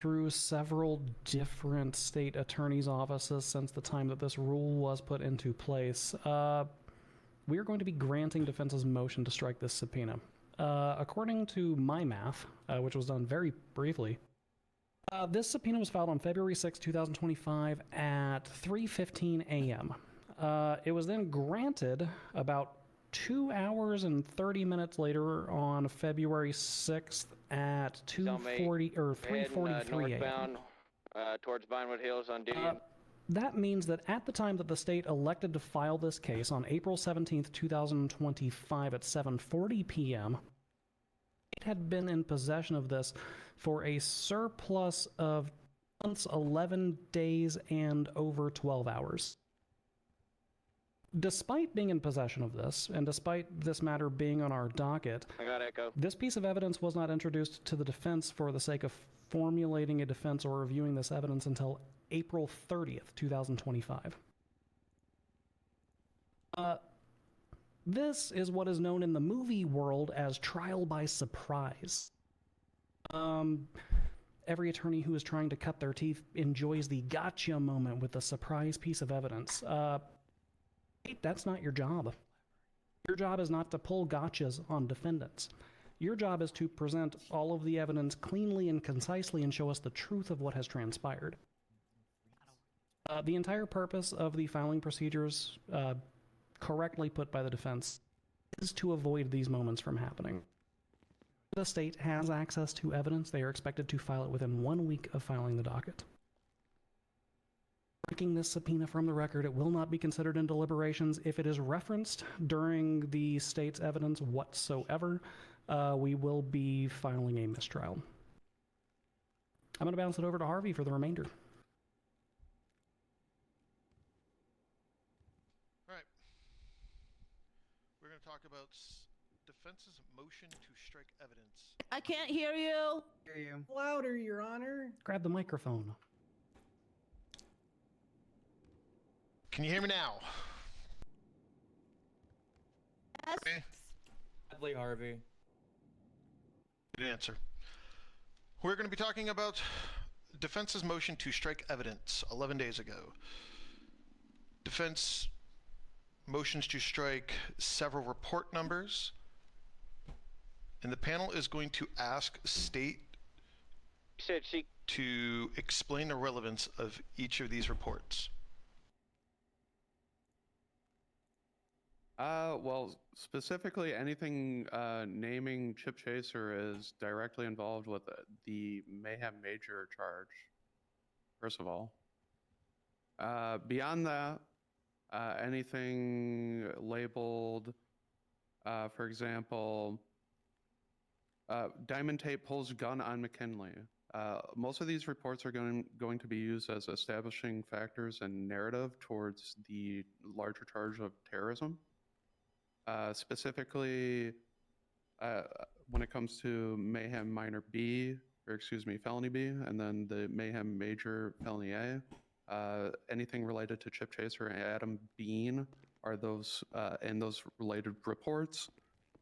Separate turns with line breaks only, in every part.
through several different state attorneys' offices since the time that this rule was put into place. We are going to be granting defense's motion to strike this subpoena. According to my math, which was done very briefly, this subpoena was filed on February 6, 2025 at 3:15 a.m. It was then granted about 2 hours and 30 minutes later on February 6th at 2:40 or 3:43 a.m.
Towards Vinewood Hills on duty.
That means that at the time that the state elected to file this case on April 17th, 2025 at 7:40 p.m., it had been in possession of this for a surplus of 11 days and over 12 hours. Despite being in possession of this, and despite this matter being on our docket,
I got echo.
This piece of evidence was not introduced to the defense for the sake of formulating a defense or reviewing this evidence until April 30th, 2025. This is what is known in the movie world as trial by surprise. Every attorney who is trying to cut their teeth enjoys the gotcha moment with a surprise piece of evidence. That's not your job. Your job is not to pull gotchas on defendants. Your job is to present all of the evidence cleanly and concisely and show us the truth of what has transpired. The entire purpose of the filing procedures, correctly put by the defense, is to avoid these moments from happening. The state has access to evidence. They are expected to file it within 1 week of filing the docket. Breaking this subpoena from the record, it will not be considered in deliberations if it is referenced during the state's evidence whatsoever. We will be filing a mistrial. I'm going to bounce it over to Harvey for the remainder.
All right. We're going to talk about defense's motion to strike evidence.
I can't hear you.
Hear you.
Louder, Your Honor.
Grab the microphone.
Can you hear me now?
Yes.
Okay.
Bradley Harvey.
Good answer. We're going to be talking about defense's motion to strike evidence 11 days ago. Defense motions to strike several report numbers, and the panel is going to ask state to explain the relevance of each of these reports.
Well, specifically anything naming Chip Chaser is directly involved with the Mayhem Major charge, first of all. Beyond that, anything labeled, for example, Diamond Tape pulls gun on McKinley. Most of these reports are going to be used as establishing factors and narrative towards the larger charge of terrorism. Specifically, when it comes to Mayhem Minor B, or excuse me, Felony B, and then the Mayhem Major Felony A, anything related to Chip Chaser and Adam Bean are those, and those related reports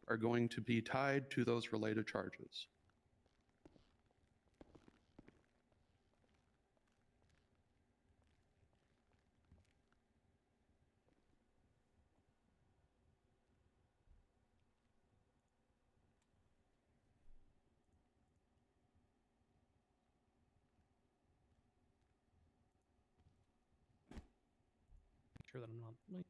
are going to be tied to those related charges.
Sure that I'm not late.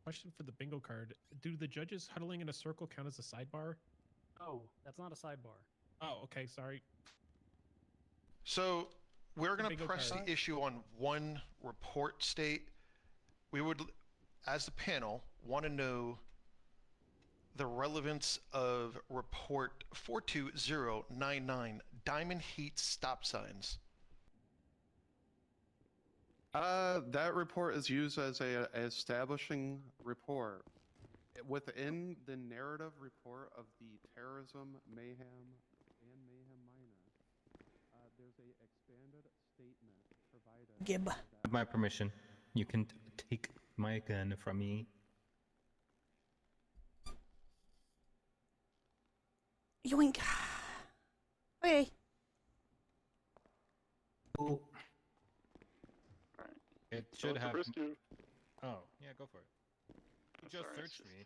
Question for the bingo card. Do the judges huddling in a circle count as a sidebar?
Oh, that's not a sidebar.
Oh, okay, sorry.
So we're going to
Bingo
press
card.
the issue on one report state. We would, as the panel, want to know the relevance of report 42099, Diamond Heat stop signs.
That report is used as a establishing report. Within the narrative report of the terrorism, mayhem, and mayhem minor, there's a expanded statement provided.
Gib.
With my permission, you can take my gun from me.
Yoink. Okay.
Oh.
It
Don't
should have.
risk you.
Oh, yeah, go for it. You just
Sorry, it's
searched
just-
me.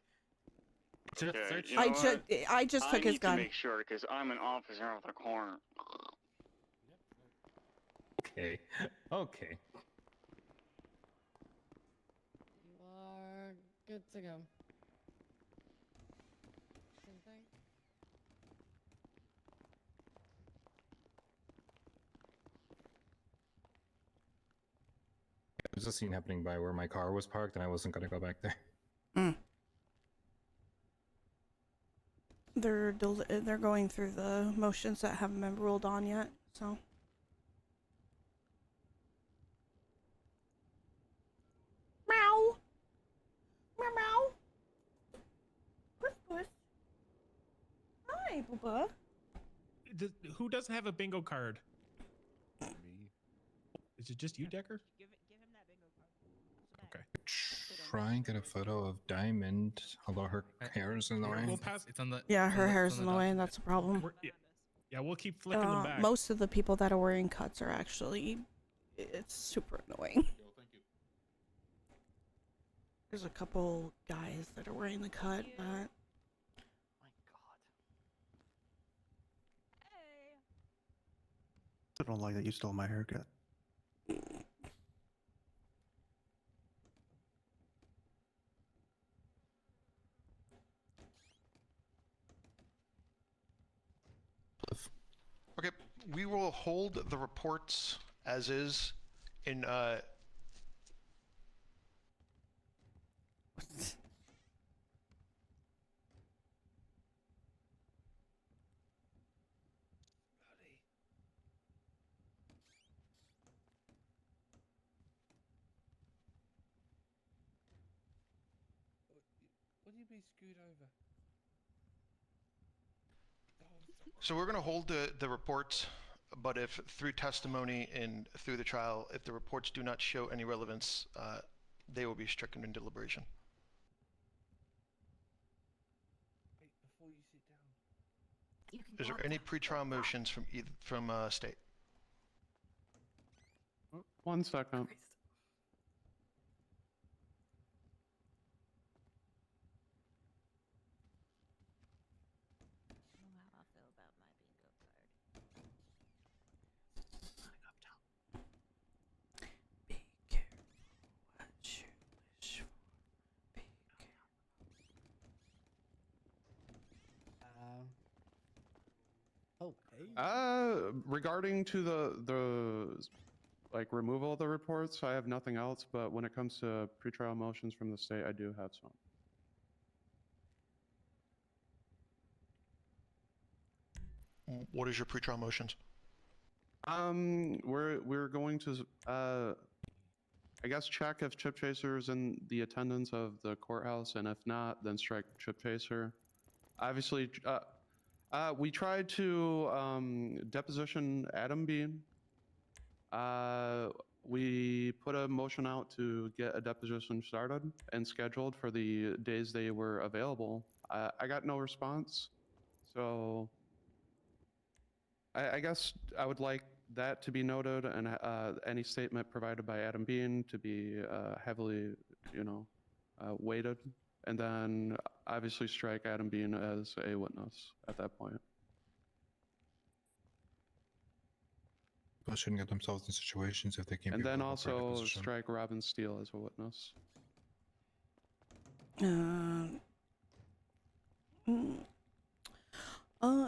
Just
Okay,
search
you know
me.
what?
I just took his
I
gun.
need to make sure because I'm an officer with a corner.
Okay. Okay.
You are good to go. Same thing.
There's a scene happening by where my car was parked, and I wasn't gonna go back there.
They're going through the motions that haven't been ruled on yet, so. Meow. Meow meow. Puss puss. Hi, Booba.
Who doesn't have a bingo card?
Me.
Is it just you, Decker?
Give him that bingo card.
Okay.
Try and get a photo of Diamond, although her hair is in the way.
We'll pass.
It's on the.
Yeah,
it's
her
on the-
hair's
it's
in
on
the way, and
document.
that's a problem.
Yeah, we'll keep flicking them back.
Most of the people that are wearing cuts are actually, it's super annoying. There's a couple guys that are wearing the cut, but
I don't like that you stole my haircut.
Okay, we will hold the reports as is in
What do you mean scoot over?
so we're going to hold the reports, but if through testimony and through the trial, if the reports do not show any relevance, they will be stricken in deliberation.
Wait, before you sit down.
Is there any pretrial motions from state?
One second.
be careful what you wish for. Be
Okay.
Regarding to the like removal of the reports, I have nothing else. But when it comes to pretrial motions from the state, I do have some.
What is your pretrial motions?
We're going to I guess check if Chip Chaser is in the attendance of the courthouse, and if not, then strike Chip Chaser. Obviously, we tried to deposition Adam Bean. We put a motion out to get a deposition started and scheduled for the days they were available. I got no response, so I guess I would like that to be noted, and any statement provided by Adam Bean to be heavily, weighted, and then obviously strike Adam Bean as a witness at that point.
People shouldn't get themselves in situations if they can't.
And
be
then
put in a private
also
position.
strike Robin Steele as a witness.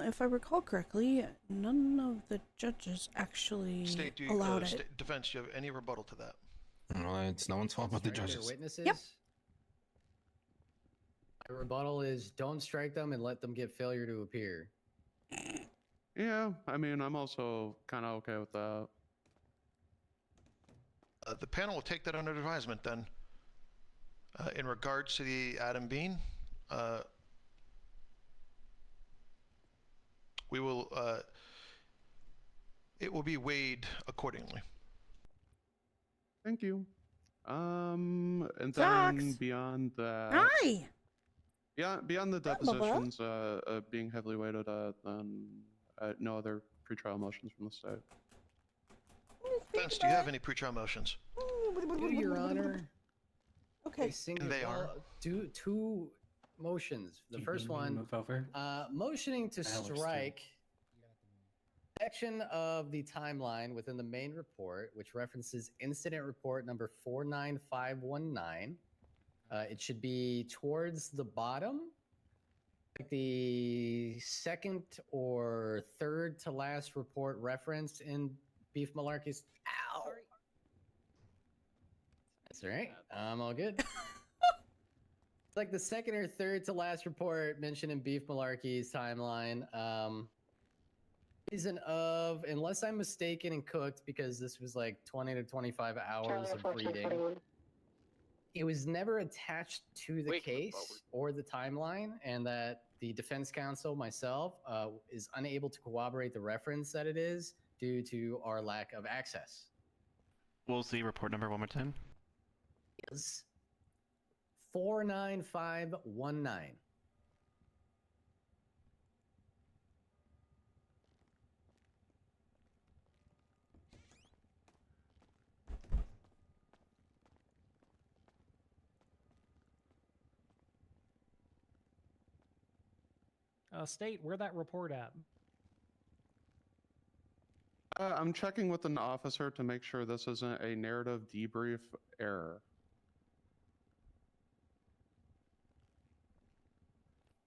If I recall correctly, none of the judges actually
State,
allowed it.
Defense, do you have any rebuttal to that?
Well, it's no one's fault but the
Strike their
judges.
witnesses?
Yep.
My rebuttal is don't strike them and let them get failure to appear.
Yeah, I mean, I'm also kind of okay with that.
The panel will take that under advisement then. In regards to the Adam Bean, we will, it will be weighed accordingly.
Thank you. And then
Fox.
beyond that,
Hi.
yeah, beyond the
Bubba.
depositions being heavily weighted, then no other pretrial motions from the state.
Spence, do you have any pretrial motions?
Do, Your Honor.
Okay.
They are.
Do two motions. The first one,
Move over.
motioning to
Alex, too.
strike section of the timeline within the main report, which references incident report number 49519. It should be towards the bottom, like the second or third to last report referenced in Beef Malarkey's. Ow! That's all right. I'm all good. It's like the second or third to last report mentioned in Beef Malarkey's timeline. Reason of, unless I'm mistaken and cooked, because this was like 20 to 25 hours of reading. It was never attached to the case or the timeline, and that the defense counsel, myself, is unable to corroborate the reference that it is due to our lack of access.
What was the report number one more time?
Is 49519.
State, where that report at?
I'm checking with an officer to make sure this isn't a narrative debrief error.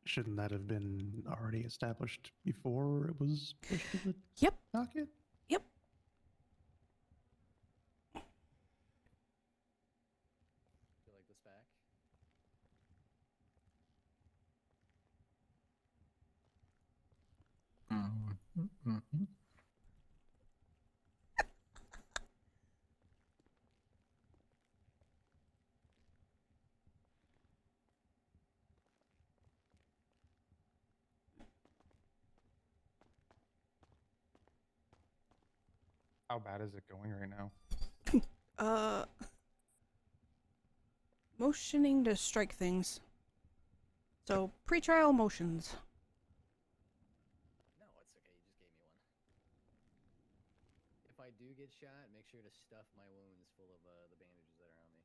Shouldn't that have been already established before it was pushed to the
Yep.
docket?
Yep.
Feel like this back?
How bad is it going right now?
Motioning to strike things. So, pretrial motions.
No, it's okay. You just gave me one. If I do get shot, make sure to stuff my wounds full of the bandages that are on me.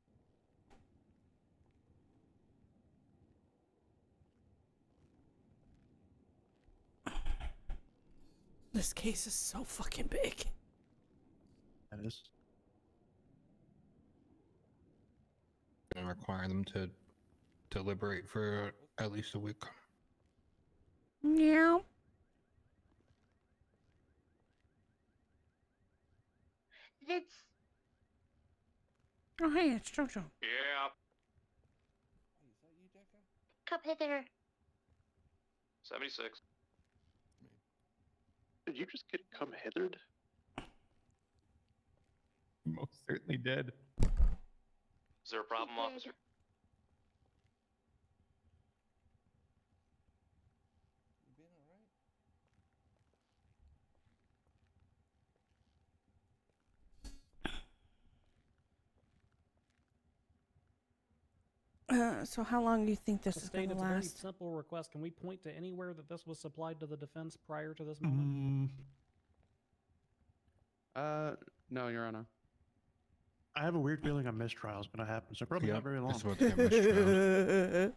This case is so fucking big.
That is.
Gonna require them to deliberate for at least a week.
Yeah.
It's.
Oh, hey, it's Jojo.
Yeah.
Hey, is that you, Decker?
Come hither.
76.
Did you just get come hithered?
Most certainly did.
Is there a problem, officer?
You been alright?
So how long do you think this is
State,
going to
it's a very
last?
simple request. Can we point to anywhere that this was supplied to the defense prior to this moment?
No, Your Honor.
I have a weird feeling a mistrial is going to happen, so probably not very long.
It's about to get mistrialed.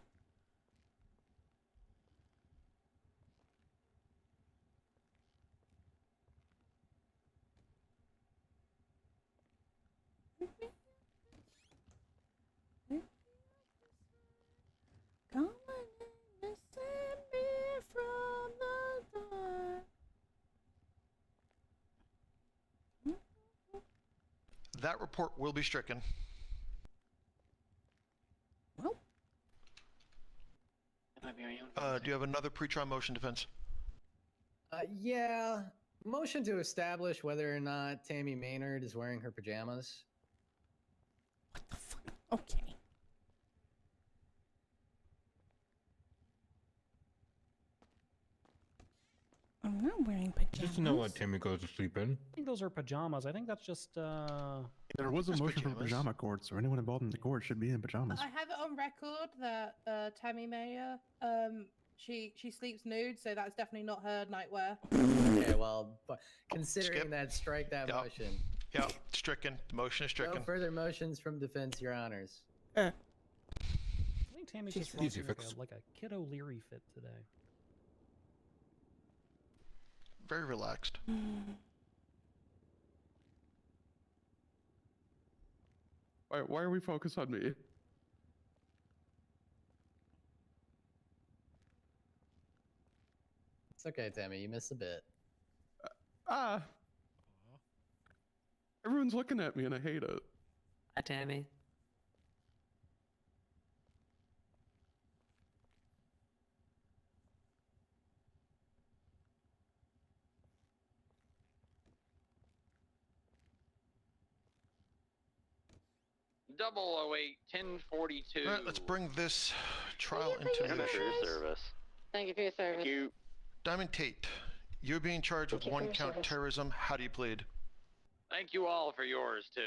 Come and save me from the dark.
That report will be stricken.
Well.
Do you have another pretrial motion, defense?
Yeah. Motion to establish whether or not Tammy Maynard is wearing her pajamas.
What the fuck? Okay. I'm not wearing pajamas.
Just to know what Timmy goes to sleep in.
I think those are pajamas. I think that's just
There was a
Just
motion for
pajamas.
pajama court, so anyone involved in the court should be in pajamas.
I have it on record that Tammy Mayer, she sleeps nude, so that's definitely not her nightwear.
Okay, well, but considering
Skip.
that, strike that
Yep.
motion.
Yeah, stricken. The motion is stricken.
No further motions from defense, your honors.
I think Tammy's just
Easy
rocking
fix.
like a Kid O'Leary fit today.
Very relaxed.
Why are we focused on me?
It's okay, Tammy. You missed a bit.
Ah. Everyone's looking at me and I hate it.
Hi, Tammy.
Double 08 1042.
All right, let's bring this trial into
Thank you
motion.
for your
service.
Thank you for your service.
Thank you.
Diamond Tate, you're being charged with
Thank you for
one
your
count
service.
terrorism. How do you plead?
Thank you all for yours too.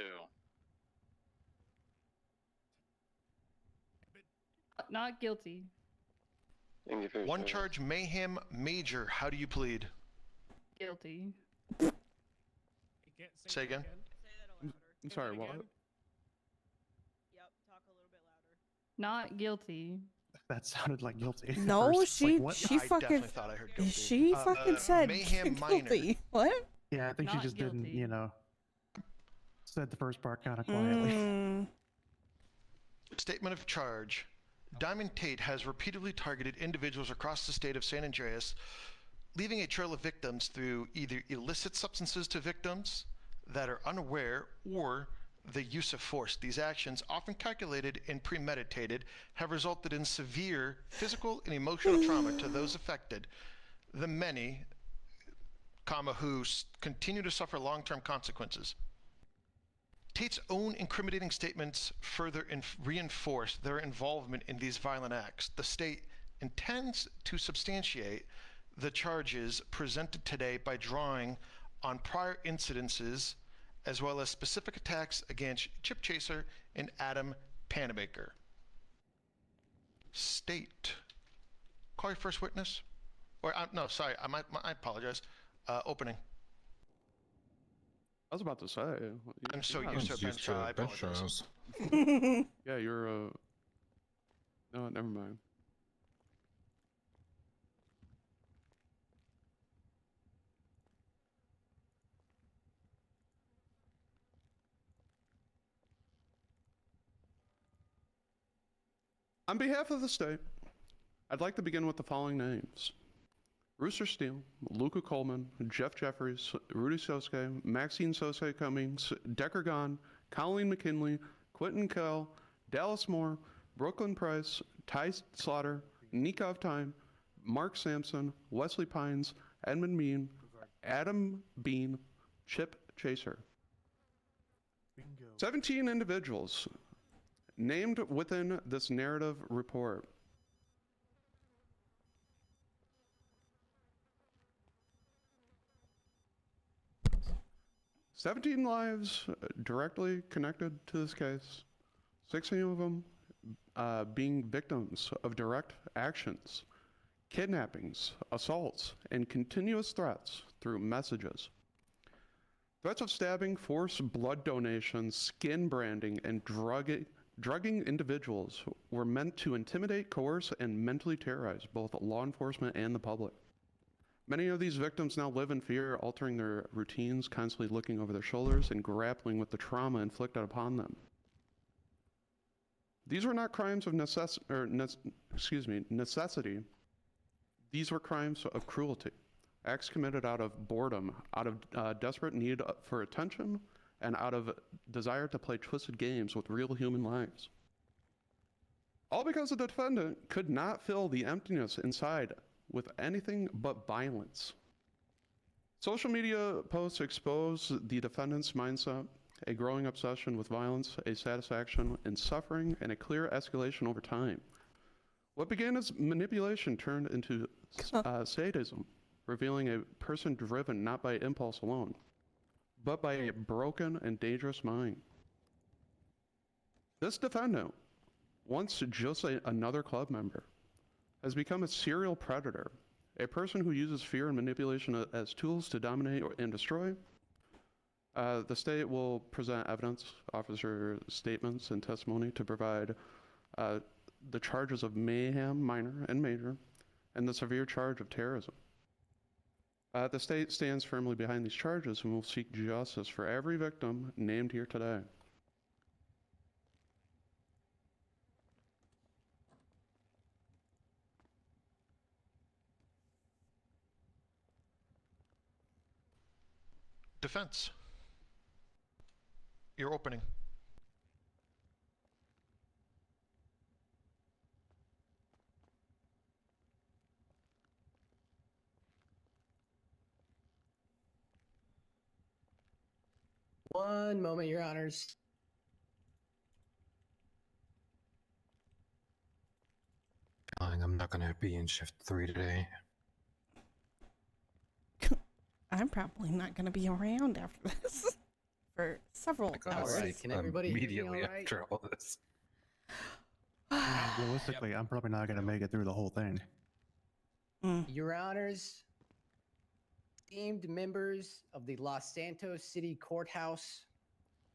Not guilty.
Thank you for your
One
service.
charge mayhem major. How do you plead?
Guilty.
You can't
Say again?
I'm sorry, what?
Not guilty.
That sounded like guilty.
No,
First, like,
she
what?
she
I
fucking
definitely thought I heard guilty.
she fucking said
Mayhem
guilty. What?
Yeah, I think she
Not
just didn't,
guilty.
you know, said the first part kind of quietly.
Mm,
Statement of charge. Diamond Tate has repeatedly targeted individuals across the state of San Andreas, leaving a trail of victims through either illicit substances to victims that are unaware or the use of force. These actions, often calculated and premeditated, have resulted in severe physical and emotional trauma to those affected. The many, who continue to suffer long-term consequences. Tate's own incriminating statements further reinforce their involvement in these violent acts. The state intends to substantiate the charges presented today by drawing on prior incidences as well as specific attacks against Chip Chaser and Adam Panabaker. State. Call your first witness. Or, no, sorry, I apologize. Opening.
I was about to say.
I'm so
yeah,
used to a
Used
bench
to
trial. I
bench
apologize.
trials.
Yeah, you're No, never mind. On behalf of the state, I'd like to begin with the following names. Rooster Steele, Luca Coleman, Jeff Jeffries, Rudy Sosuke, Maxine Sosuke Cummings, Decker Gahn, Colleen McKinley, Quentin Kell, Dallas Moore, Brooklyn Price, Ty Slaughter, Nikov Time, Mark Sampson, Wesley Pines, Edmund Bean, Adam Bean, Chip Chaser. 17 individuals named within this narrative report. "17 lives directly connected to this case, 16 of them being victims of direct actions, kidnappings, assaults, and continuous threats through messages. Threats of stabbing, forced blood donation, skin branding, and drugging individuals were meant to intimidate, coerce, and mentally terrorize both law enforcement and the public. Many of these victims now live in fear, altering their routines, constantly looking over their shoulders, and grappling with the trauma inflicted upon them. These were not crimes of necessity. These were crimes of cruelty, acts committed out of boredom, out of desperate need for attention, and out of desire to play twisted games with real human lives. All because the defendant could not fill the emptiness inside with anything but violence. Social media posts expose the defendant's mindset, a growing obsession with violence, a satisfaction in suffering, and a clear escalation over time. What began as manipulation turned into sadism, revealing a person driven not by impulse alone, but by a broken and dangerous mind. This defendant, once just another club member, has become a serial predator, a person who uses fear and manipulation as tools to dominate and destroy. The state will present evidence, officer statements, and testimony to provide the charges of mayhem, minor and major, and the severe charge of terrorism. The state stands firmly behind these charges and will seek justice for every victim named here today.
Defense. You're opening.
One moment, Your Honors.
I'm not gonna be in shift 3 today.
I'm probably not going to be around after this for several hours.
Alright, can everybody hear me
immediately
all right?
after all this.
Realistically, I'm probably not going to make it through the whole thing.
Your Honors, esteemed members of the Los Santos City Courthouse,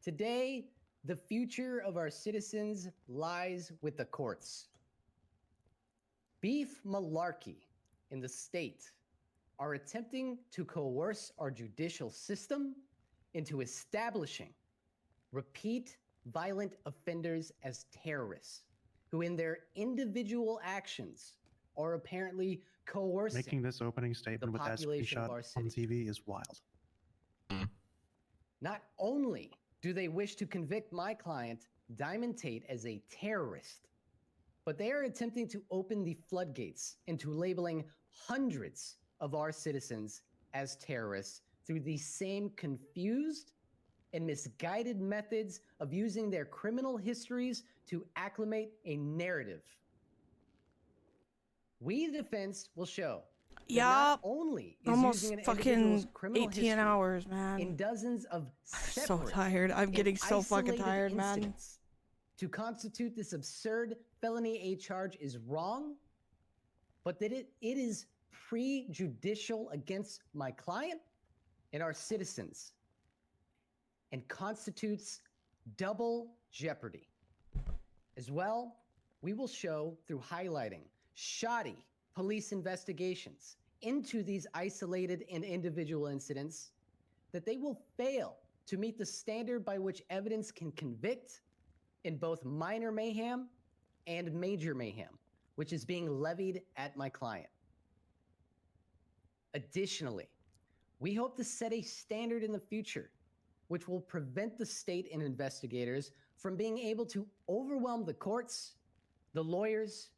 today, the future of our citizens lies with the courts. Beef malarkey in the state are attempting to coerce our judicial system into establishing repeat violent offenders as terrorists, who in their individual actions are apparently coercing
Making this opening statement with that
population of
screenshot
our
on
city.
TV is wild.
Not only do they wish to convict my client, Diamond Tate, as a terrorist, but they are attempting to open the floodgates into labeling hundreds of our citizens as terrorists through the same confused and misguided methods of using their criminal histories to acclimate a narrative. We, the defense, will show that not only is
almost
using an
fucking
individual's criminal
18
history
hours, man.
in dozens of
So
separate
tired. I'm
and
getting so fucking
isolated
tired, man.
incidents to constitute this absurd felony A charge is wrong, but that it is prejudicial against my client and our citizens and constitutes double jeopardy. As well, we will show through highlighting shoddy police investigations into these isolated and individual incidents that they will fail to meet the standard by which evidence can convict in both minor mayhem and major mayhem, which is being levied at my client. Additionally, we hope to set a standard in the future which will prevent the state and investigators from being able to overwhelm the courts, the lawyers,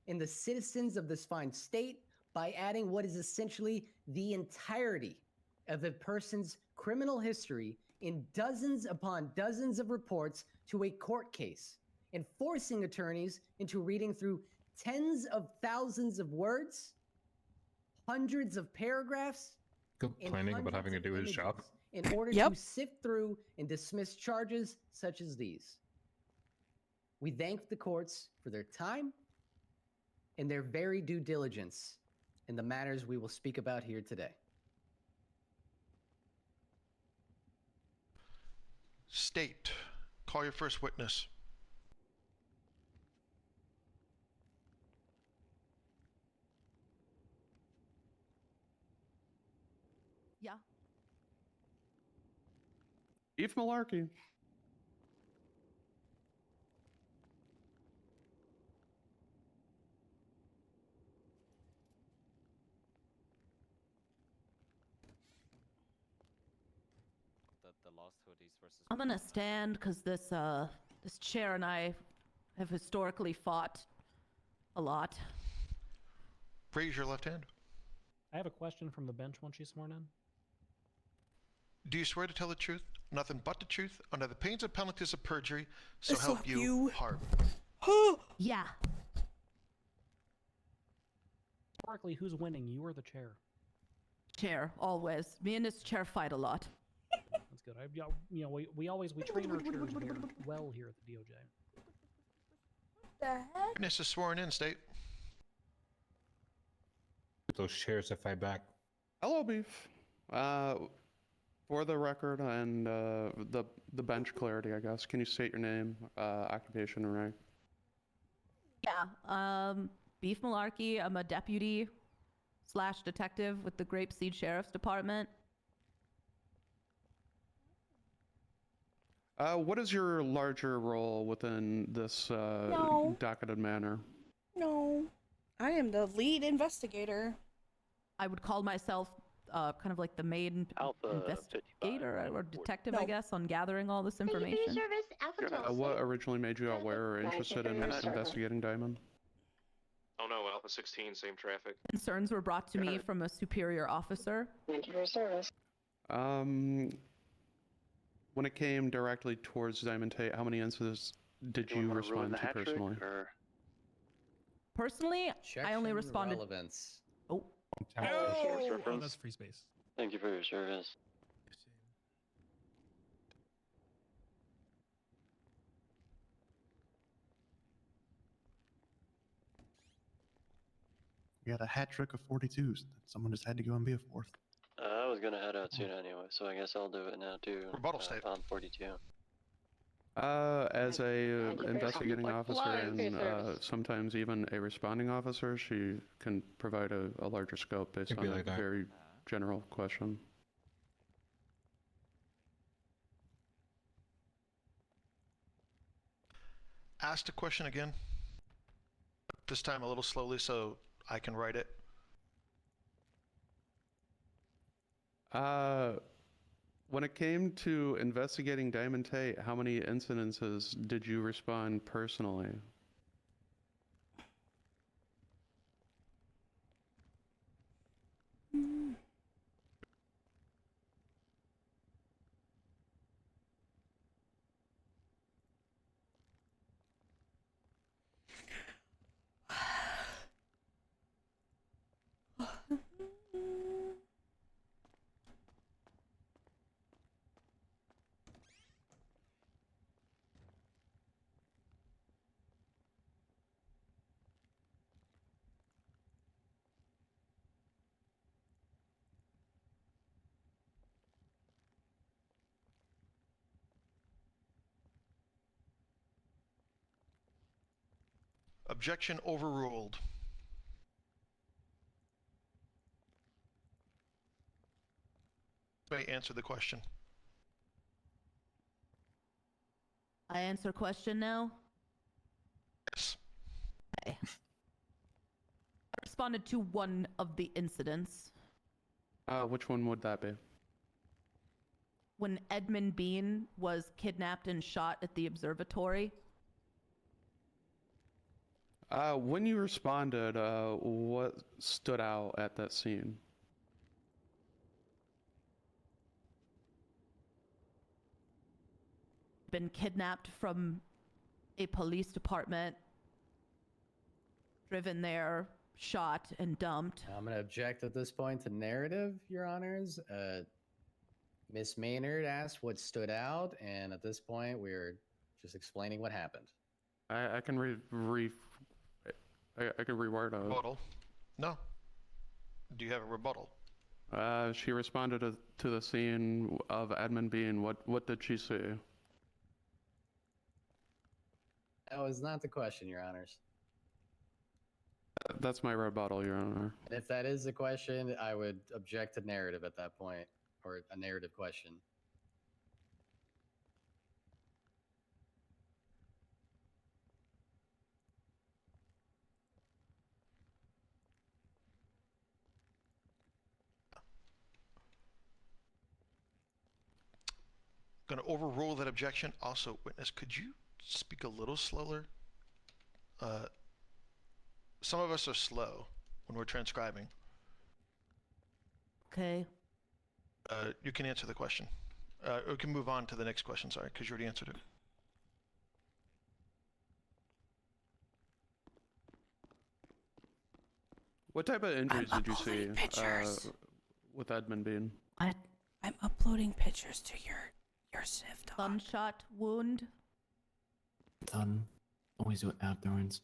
and the citizens of this fine state by adding what is essentially the entirety of a person's criminal history in dozens upon dozens of reports to a court case, and forcing attorneys into reading through tens of thousands of words, hundreds of paragraphs,
Complaining about having to do his job.
in order to sift through and dismiss charges such as these. We thank the courts for their time and their very due diligence in the matters we will speak about here today.
State, call your first witness.
Yeah.
Beef malarkey.
I'm gonna stand because this chair and I have historically fought A lot.
Raise your left hand.
I have a question from the bench once she's sworn in.
Do you swear to tell the truth, nothing but the truth, under the pains and penalties of perjury, so
So
help you heart?
Yeah.
Historically, who's winning, you or the chair?
Chair, always. Me and this chair fight a lot.
That's good. We train our chairs well here at the DOJ.
The heck?
Witness is sworn in, state.
Those chairs to fight back.
Hello, Beef. For the record and the bench clarity, I guess, can you state your name, occupation, and rank?
Yeah. Beef Malarkey. I'm a deputy / detective with the Grapeseed Sheriff's Department.
What is your larger role within this
No.
docketed manner?
No. I am the lead investigator.
I would call myself kind of like the main investigator or detective, I guess, on gathering all this information.
What originally made you aware or interested in investigating Diamond?
Oh no, Alpha 16, same traffic.
Concerns were brought to me from a superior officer.
Thank you for your service.
When it came directly towards Diamond Tate, how many incidents did you respond to personally?
Personally, I only responded.
Relevance.
Oh.
Oh, that's free space.
Thank you for your service.
We got a hat trick of 42s. Someone just had to go and be a fourth.
I was gonna head out soon anyway, so I guess I'll do it now too.
Rebuttal state.
On 42.
As a investigating officer and sometimes even a responding officer, she can provide a larger scope based on a very general question.
Ask the question again. This time a little slowly so I can write it.
When it came to investigating Diamond Tate, how many incidences did you respond personally?
Objection overruled. May answer the question.
I answer question now?
Yes.
Okay. I responded to one of the incidents.
Which one would that be?
When Edmund Bean was kidnapped and shot at the observatory.
When you responded, what stood out at that scene?
Been kidnapped from a police department, driven there, shot, and dumped.
I'm going to object at this point to narrative, Your Honors. Miss Maynard asked what stood out, and at this point, we're just explaining what happened.
I can I can reword a
rebuttal. No. Do you have a rebuttal?
She responded to the scene of Edmund Bean. What did she say?
That was not the question, Your Honors.
That's my rebuttal, Your Honor.
And if that is the question, I would object to narrative at that point, or a narrative question.
Going to overrule that objection. Also, witness, could you speak a little slower? Some of us are slow when we're transcribing.
Okay.
You can answer the question. We can move on to the next question, sorry, because you already answered it.
What type of injuries did you see
pictures.
with Edmund Bean?
I'm uploading pictures to your Civ doc.
Gunshot wound.
Done. Always do it afterwards.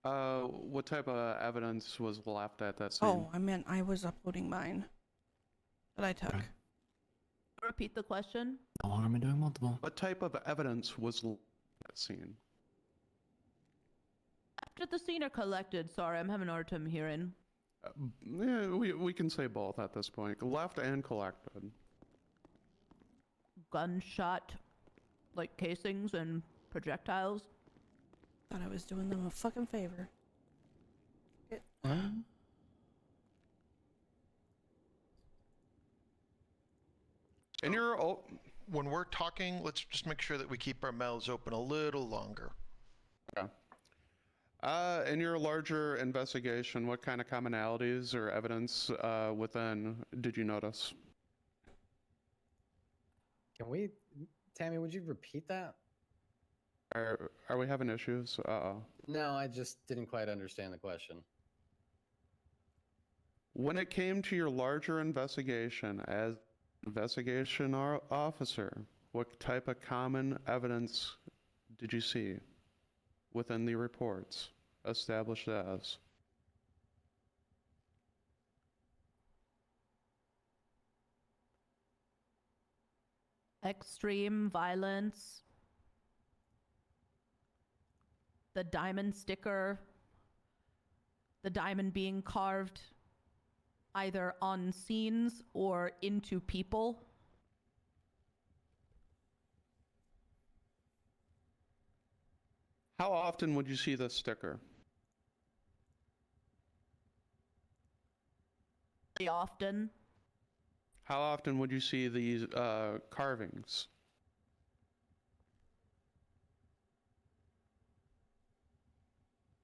What type of evidence was left at that scene?
Oh, I meant I was uploading mine that I took.
Right.
Repeat the question.
No harm in doing multiple.
What type of evidence was left at that scene?
After the scene are collected. Sorry, I'm having a hard time hearing.
Yeah, we can say both at this point. Left and collected.
Gunshot, like casings and projectiles.
Thought I was doing them a fucking favor.
And when we're talking, let's just make sure that we keep our mouths open a little longer.
Okay. In your larger investigation, what kind of commonalities or evidence within did you notice?
Can we, Tammy, would you repeat that?
Are we having issues? Uh-oh.
No, I just didn't quite understand the question.
When it came to your larger investigation as investigation officer, what type of common evidence did you see within the reports established as?
Extreme violence. The diamond sticker. The diamond being carved either on scenes or into people.
How often would you see this sticker?
Very often.
How often would you see these carvings?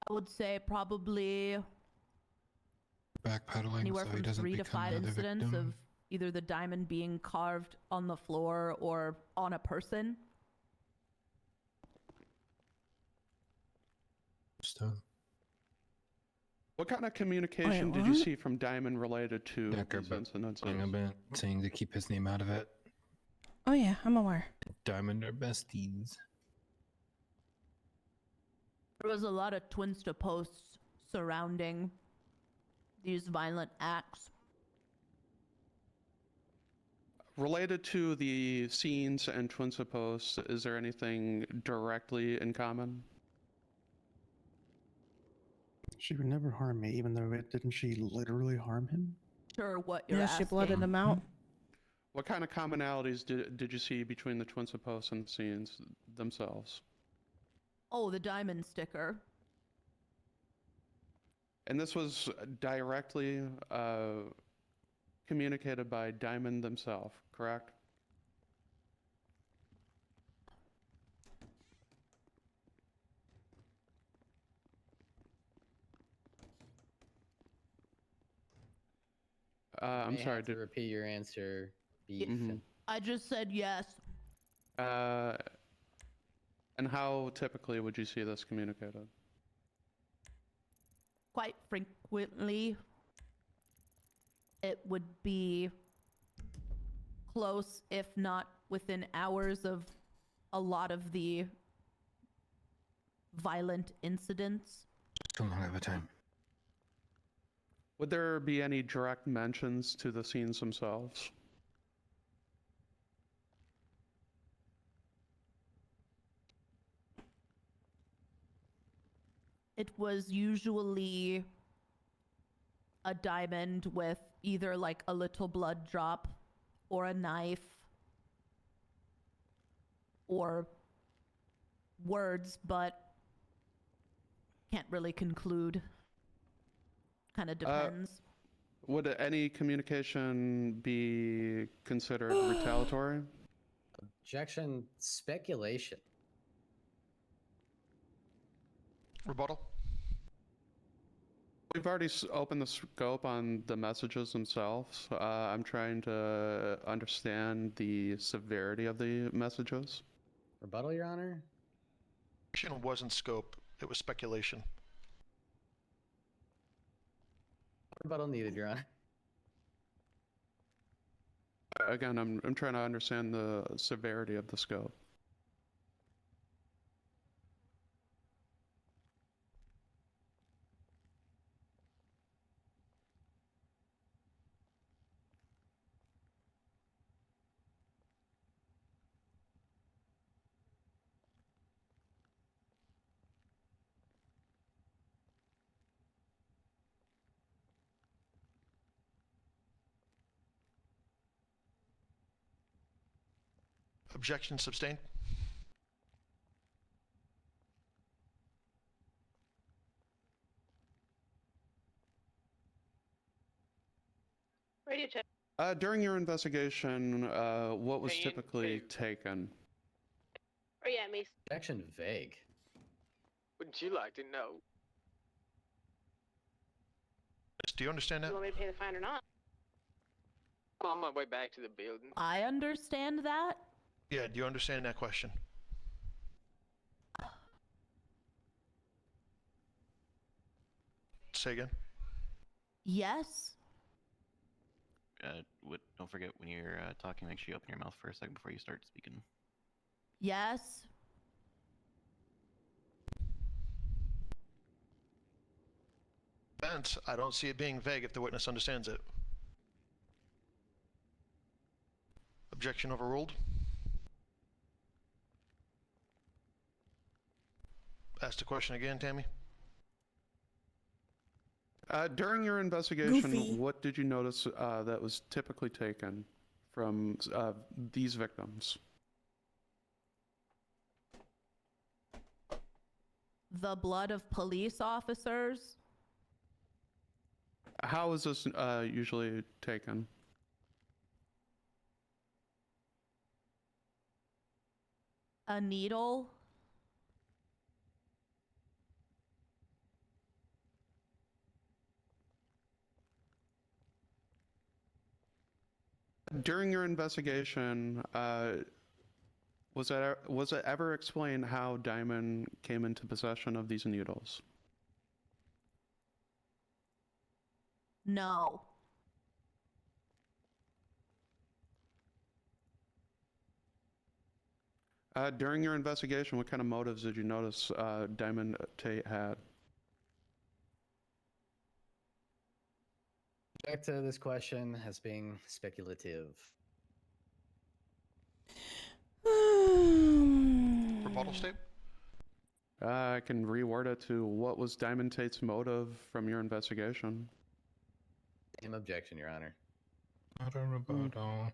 I would say probably
Backpedaling
anywhere
so he
from
doesn't
3 to
become
5
another
incidents
victim.
of either the diamond being carved on the floor or on a person.
What kind of communication did you see from Diamond related to these incidents?
About saying to keep his name out of it.
Oh yeah, I'm aware.
Diamond are besties.
There was a lot of Twinsta posts surrounding these violent acts.
Related to the scenes and Twin posts, is there anything directly in common?
She would never harm me, even though didn't she literally harm him?
Sure, what you're
Yeah,
asking.
she blooded him out.
What kind of commonalities did you see between the Twin posts and the scenes themselves?
Oh, the diamond sticker.
And this was directly communicated by Diamond themselves, correct? I'm
May
sorry.
have to repeat your answer. Beef.
I just said yes.
And how typically would you see this communicated?
Quite frequently, it would be close, if not within hours, of a lot of the violent incidents.
Too long of a time.
Would there be any direct mentions to the scenes themselves?
It was usually a diamond with either like a little blood drop or a knife or words, but can't really conclude. Kind of depends.
Would any communication be considered retaliatory?
Objection. Speculation.
Rebuttal?
We've already opened the scope on the messages themselves. I'm trying to understand the severity of the messages.
Rebuttal, Your Honor?
It wasn't scope, it was speculation.
Rebuttal needed, Your Honor.
Again, I'm trying to understand the severity of the scope.
Objection sustained.
Radio check.
During your investigation, what was typically taken?
Or yeah, me.
Objection vague.
Wouldn't you like to know?
Do you understand that?
You want me to pay the fine or not?
I'm on my way back to the building.
I understand that.
Yeah, do you understand that question? Say again.
Yes.
Don't forget when you're talking, make sure you open your mouth for a second before you start speaking.
Yes.
Defense, I don't see it being vague if the witness understands it. Objection overruled. Ask the question again, Tammy.
During your investigation,
Goofy.
what did you notice that was typically taken from these victims?
The blood of police officers.
How is this usually taken?
A needle.
During your investigation, was it ever explained how Diamond came into possession of these needles?
No.
During your investigation, what kind of motives did you notice Diamond Tate had?
Object to this question as being speculative.
Rebuttal state?
I can reword it to what was Diamond Tate's motive from your investigation?
Same objection, Your Honor.
Not a rebuttal.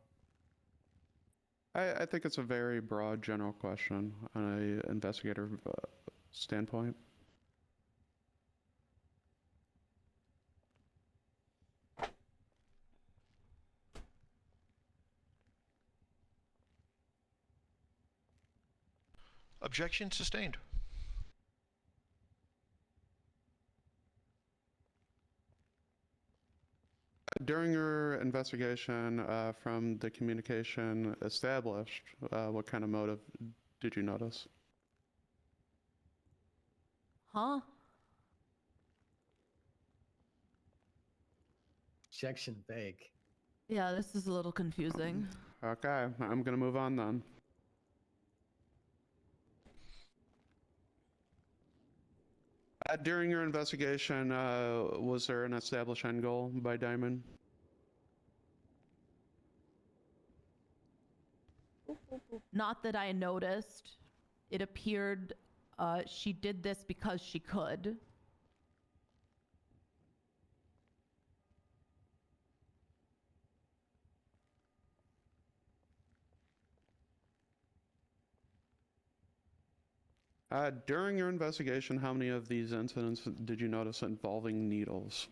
I think it's a very broad, general question on an investigator standpoint.
Objection sustained.
During your investigation, from the communication established, what kind of motive did you notice?
Huh?
Objection vague.
Yeah, this is a little confusing.
Okay, I'm gonna move on then. During your investigation, was there an established end goal by Diamond?
Not that I noticed. It appeared she did this because she could.
During your investigation, how many of these incidents did you notice involving needles?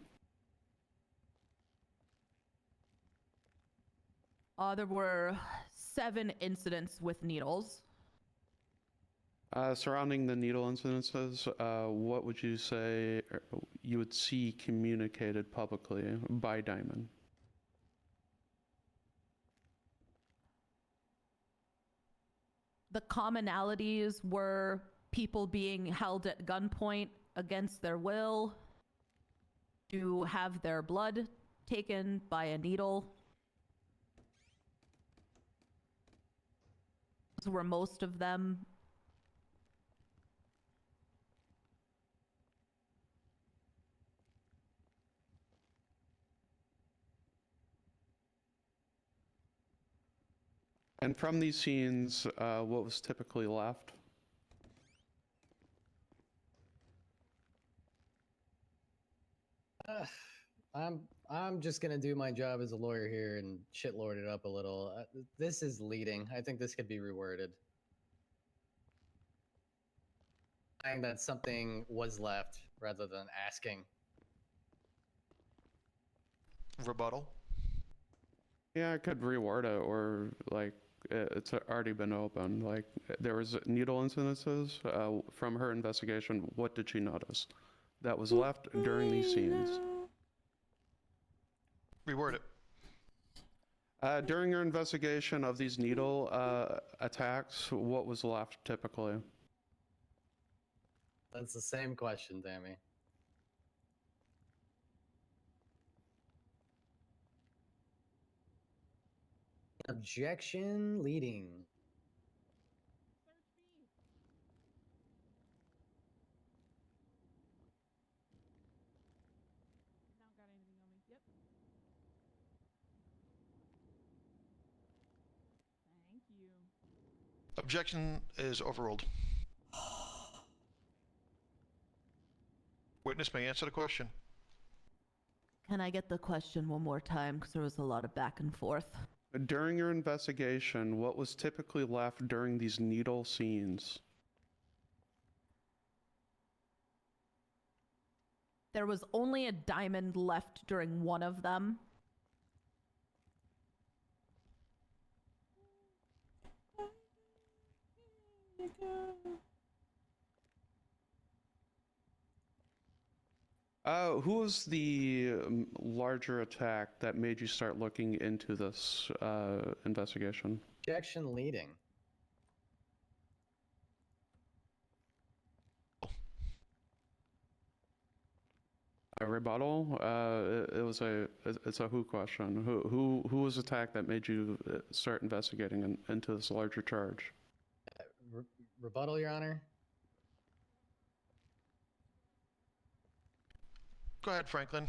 There were 7 incidents with needles.
Surrounding the needle incidences, what would you say you would see communicated publicly by Diamond?
The commonalities were people being held at gunpoint against their will, to have their blood taken by a needle. Those were most of them.
And from these scenes, what was typically left?
I'm just gonna do my job as a lawyer here and shitlord it up a little. This is leading. I think this could be reworded. Saying that something was left rather than asking.
Rebuttal.
Yeah, I could reword it, or like it's already been opened. Like there was needle incidences from her investigation. What did she notice that was left during these scenes?
Reword it.
During your investigation of these needle attacks, what was left typically?
That's the same question, Tammy. Objection leading.
Objection is overruled. Witness may answer the question.
Can I get the question one more time? Because there was a lot of back and forth.
During your investigation, what was typically left during these needle scenes?
There was only a diamond left during one of them.
Who was the larger attack that made you start looking into this investigation?
Objection leading.
A rebuttal? It's a who question. Who was the attack that made you start investigating into this larger charge?
Rebuttal, Your Honor.
Go ahead, Franklin.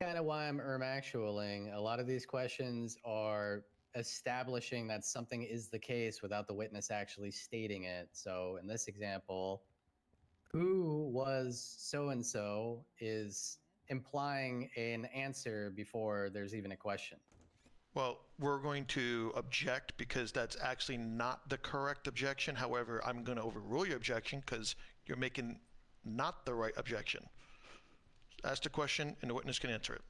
Kind of why I'm actualing. A lot of these questions are establishing that something is the case without the witness actually stating it. So in this example, who was so-and-so is implying an answer before there's even a question.
Well, we're going to object because that's actually not the correct objection. However, I'm going to overrule your objection because you're making not the right objection. Ask the question and the witness can answer it.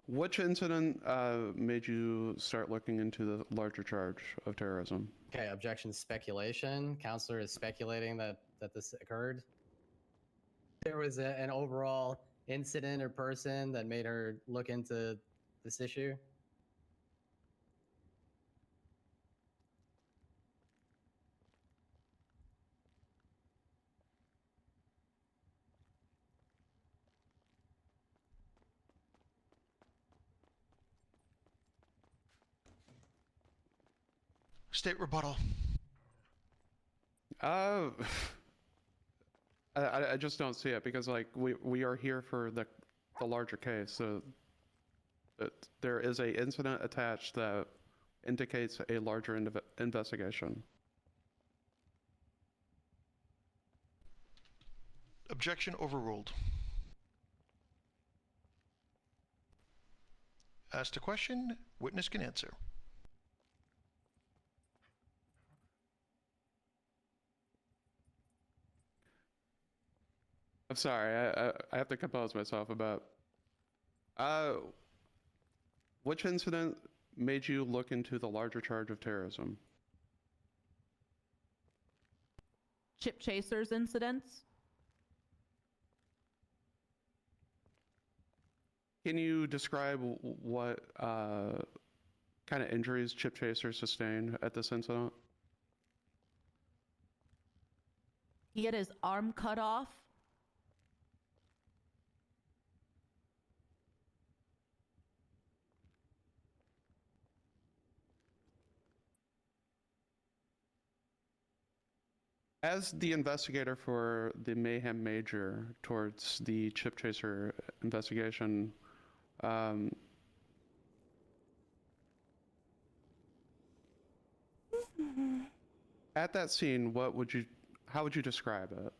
Which incident made you start looking into the larger charge of terrorism?
Okay, objection speculation. Counselor is speculating that this occurred. There was an overall incident or person that made her look into this issue.
State rebuttal.
I just don't see it because like we are here for the larger case. So there is a incident attached that indicates a larger investigation.
Objection overruled. Ask the question, witness can answer.
I'm sorry, I have to compose myself about. Which incident made you look into the larger charge of terrorism?
Chip Chasers incidents.
Can you describe what kind of injuries Chip Chaser sustained at this incident?
He had his arm cut off.
As the investigator for the Mayhem Major towards the Chip Chaser investigation, at that scene, how would you describe it?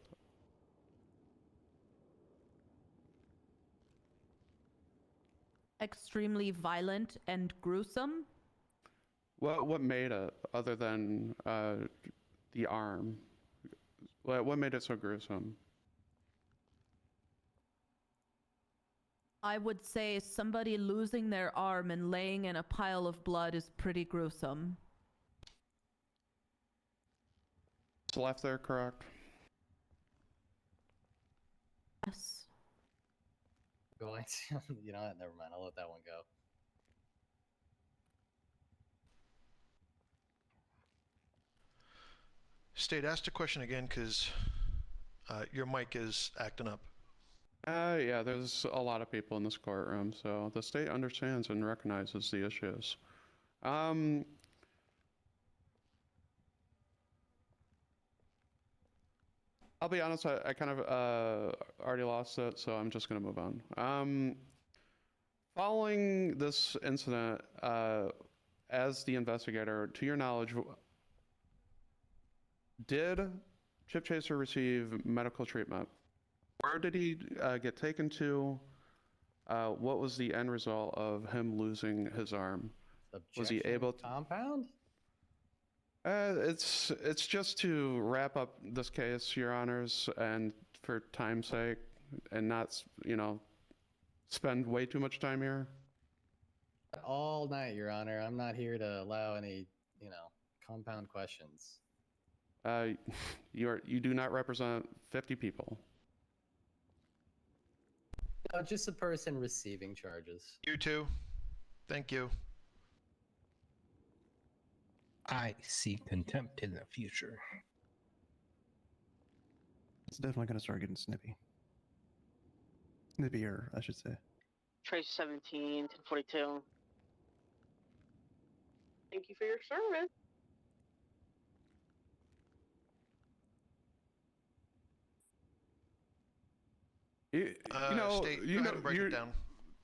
Extremely violent and gruesome.
What made it, other than the arm? What made it so gruesome?
I would say somebody losing their arm and laying in a pile of blood is pretty gruesome.
It's left there, correct?
Yes.
Going to, you know what? Never mind. I'll let that one go.
State, ask the question again, because your mic is acting up.
Yeah, there's a lot of people in this courtroom, so the state understands and recognizes the issues. I'll be honest, I kind of already lost it, so I'm just going to move on. Following this incident, as the investigator, to your knowledge, did Chip Chaser receive medical treatment? Where did he get taken to? What was the end result of him losing his arm? Was he able to
compound?
It's just to wrap up this case, Your Honors, and for time's sake, and not, spend way too much time here.
All night, Your Honor. I'm not here to allow any, compound questions.
You do not represent 50 people.
No, just a person receiving charges.
You too. Thank you.
I see contempt in the future.
It's definitely going to start getting snippy. Snippier, I should say.
Trace 17, 1042. Thank you for your service.
State, go ahead and break it down.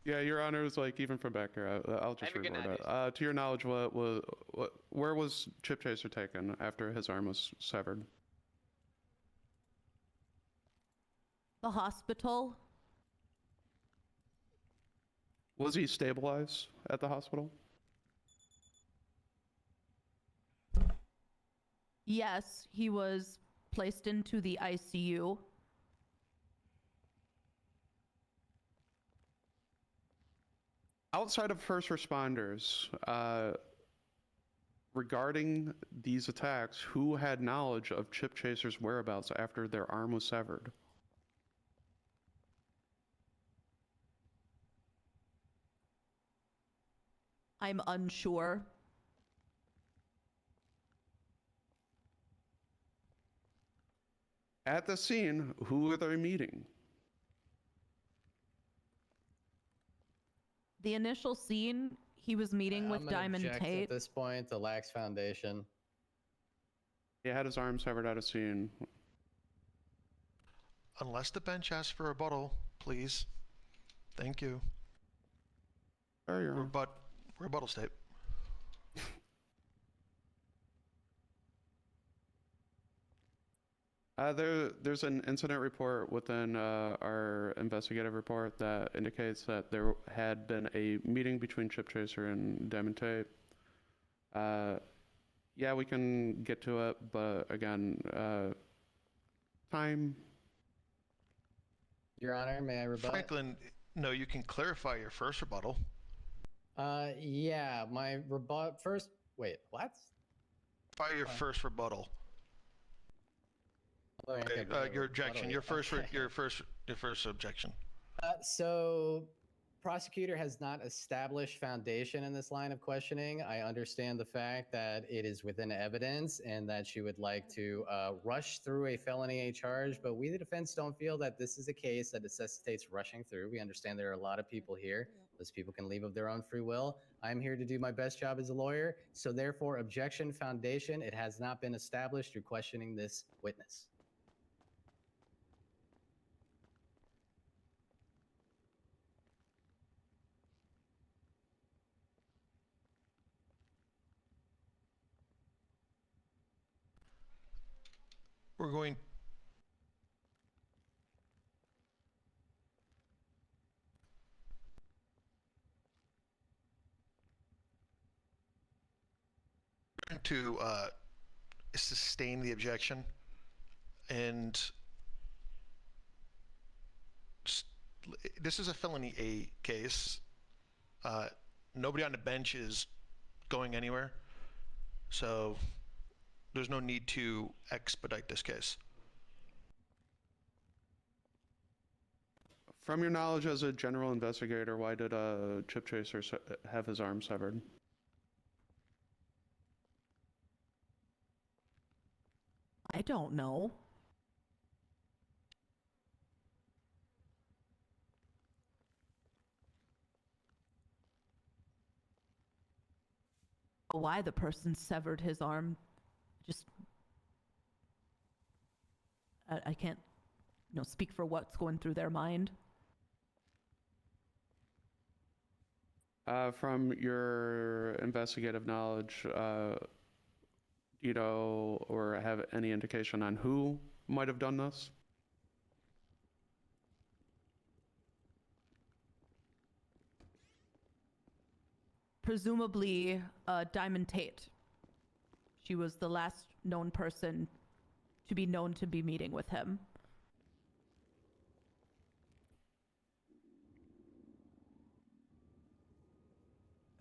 Yeah, Your Honors, even from back here, I'll just
Have a good
reword
night,
it. To your knowledge, where was Chip Chaser taken after his arm was severed?
The hospital.
Was he stabilized at the hospital?
Yes, he was placed into the ICU.
Outside of first responders, regarding these attacks, who had knowledge of Chip Chaser's whereabouts after their arm was severed?
I'm unsure.
At the scene, who were they meeting?
The initial scene, he was meeting with
I'm gonna
Diamond
object
Tate.
At this point, the Lax Foundation.
He had his arm severed at a scene.
Unless the bench asks for a rebuttal, please. Thank you. Rebuttal state.
There's an incident report within our investigative report that indicates that there had been a meeting between Chip Chaser and Diamond Tate. Yeah, we can get to it, but again, time.
Your Honor, may I rebut?
Franklin, no, you can clarify your first rebuttal.
Yeah, my rebut first. Wait, what?
By your first rebuttal. Your objection. Your first objection.
So, prosecutor has not established foundation in this line of questioning. I understand the fact that it is within evidence and that she would like to rush through a felony A charge, but we, the defense, don't feel that this is a case that necessitates rushing through. We understand there are a lot of people here. Those people can leave of their own free will. I'm here to do my best job as a lawyer. So therefore, objection foundation, it has not been established through questioning this witness.
We're going. To sustain the objection and this is a felony A case. Nobody on the bench is going anywhere, so there's no need to expedite this case.
From your knowledge as a general investigator, why did Chip Chaser have his arm severed?
I don't know. Why the person severed his arm, just I can't, speak for what's going through their mind.
From your investigative knowledge, do you know or have any indication on who might have done this?
Presumably, Diamond Tate. She was the last known person to be known to be meeting with him.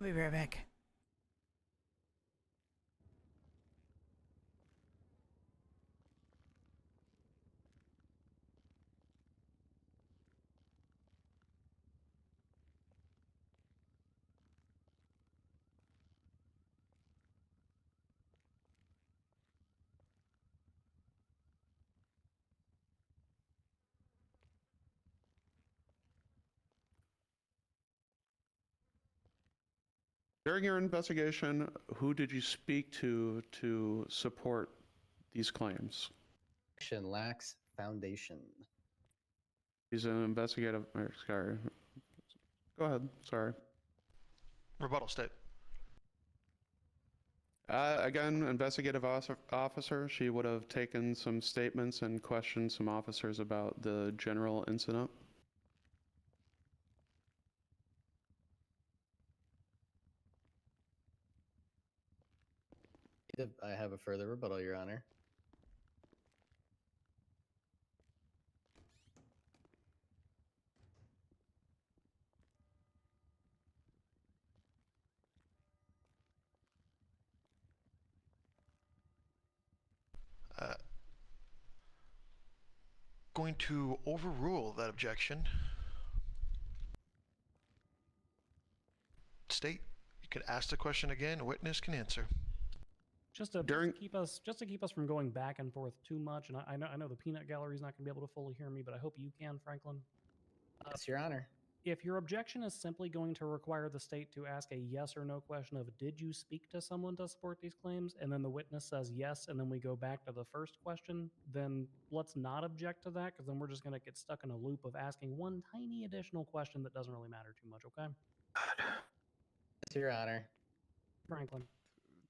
I'll be right back.
During your investigation, who did you speak to support these claims?
Lacks foundation.
He's an investigative. Sorry. Go ahead. Sorry.
Rebuttal state.
Again, investigative officer. She would have taken some statements and questioned some officers about the general incident.
I have a further rebuttal, Your Honor.
Going to overrule that objection. State, you can ask the question again. Witness can answer.
Just to keep us from going back and forth too much, and I know the peanut gallery's not going to be able to fully hear me, but I hope you can, Franklin.
Yes, Your Honor.
If your objection is simply going to require the state to ask a yes or no question of did you speak to someone to support these claims, and then the witness says yes, and then we go back to the first question, then let's not object to that, because then we're just going to get stuck in a loop of asking one tiny additional question that doesn't really matter too much, okay?
Yes, Your Honor.
Franklin.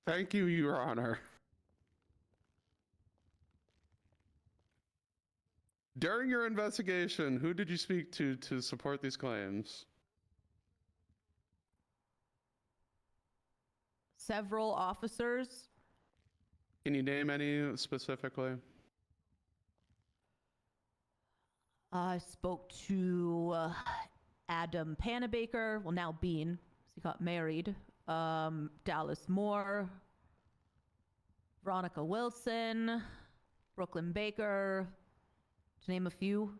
Thank you, Your Honor. During your investigation, who did you speak to support these claims?
Several officers.
Can you name any specifically?
I spoke to Adam Panabaker, well now Bean, he got married, Dallas Moore, Veronica Wilson, Brooklyn Baker, to name a few.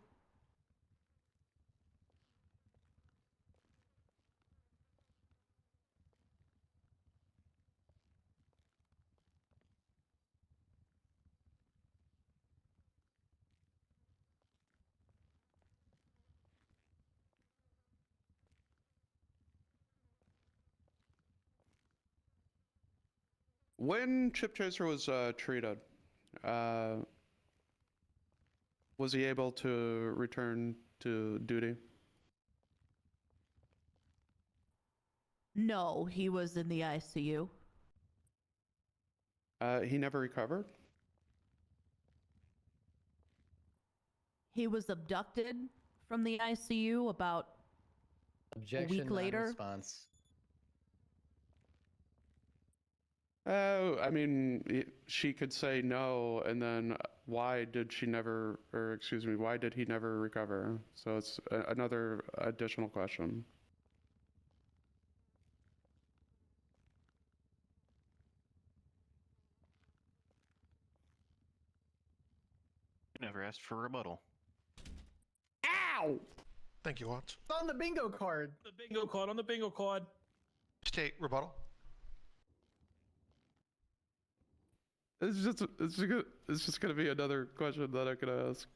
When Chip Chaser was treated, was he able to return to duty?
No, he was in the ICU.
He never recovered?
He was abducted from the ICU about
Objection,
a week later.
non-response.
I mean, she could say no, and then why did she never, or excuse me, why did he never recover? So it's another additional question.
You never asked for rebuttal.
Ow! Thank you, Watts.
It's on the bingo card.
The bingo card, on the bingo card.
State rebuttal.
It's just gonna be another question that I could ask.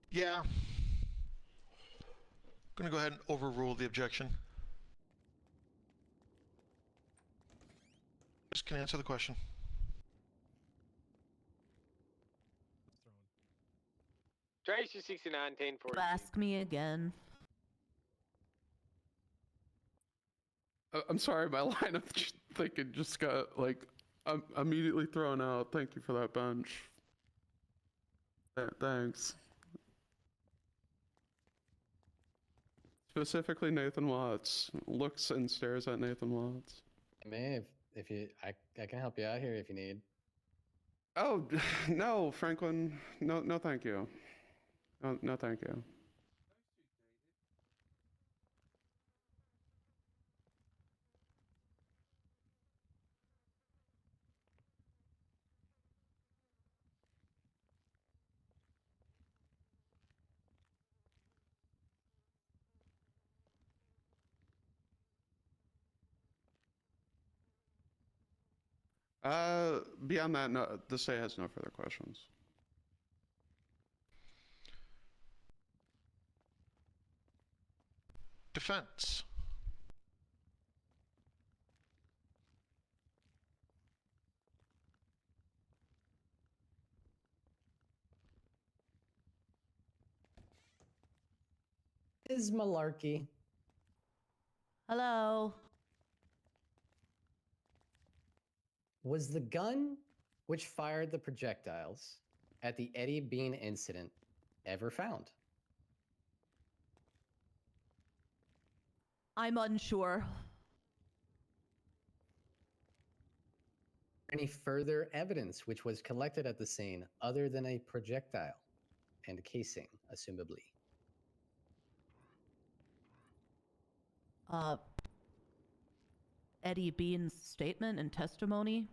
Yeah. Gonna go ahead and overrule the objection. Just can answer the question.
Tracy 69 1040.
Ask me again.
I'm sorry, my line of thinking just got, like, I'm immediately thrown out. Thank you for that bench. Thanks. Specifically Nathan Watts. Looks and stares at Nathan Watts.
I mean, if you, I can help you out here if you need.
Oh, no, Franklin. No, thank you. No, thank you. Beyond that, no, the state has no further questions.
Defense.
Is malarkey.
Hello.
Was the gun which fired the projectiles at the Eddie Bean incident ever found?
I'm unsure.
Any further evidence which was collected at the scene other than a projectile and casing, assumably?
Eddie Bean's statement and testimony.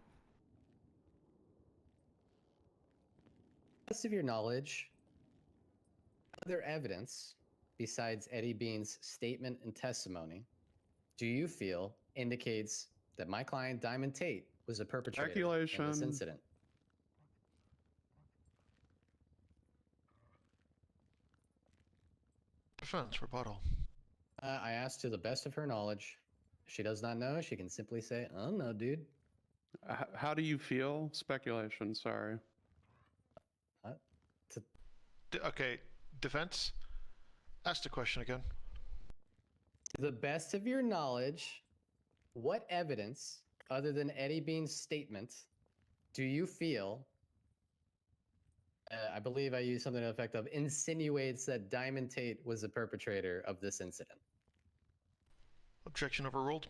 Best of your knowledge, other evidence besides Eddie Bean's statement and testimony do you feel indicates that my client Diamond Tate was a perpetrator in this incident?
Defense rebuttal.
I asked to the best of her knowledge. If she does not know, she can simply say, "Oh no, dude."
How do you feel? Speculation. Sorry.
Okay, defense. Ask the question again.
To the best of your knowledge, what evidence other than Eddie Bean's statement do you feel? I believe I used something to the effect of insinuates that Diamond Tate was the perpetrator of this incident.
Objection overruled.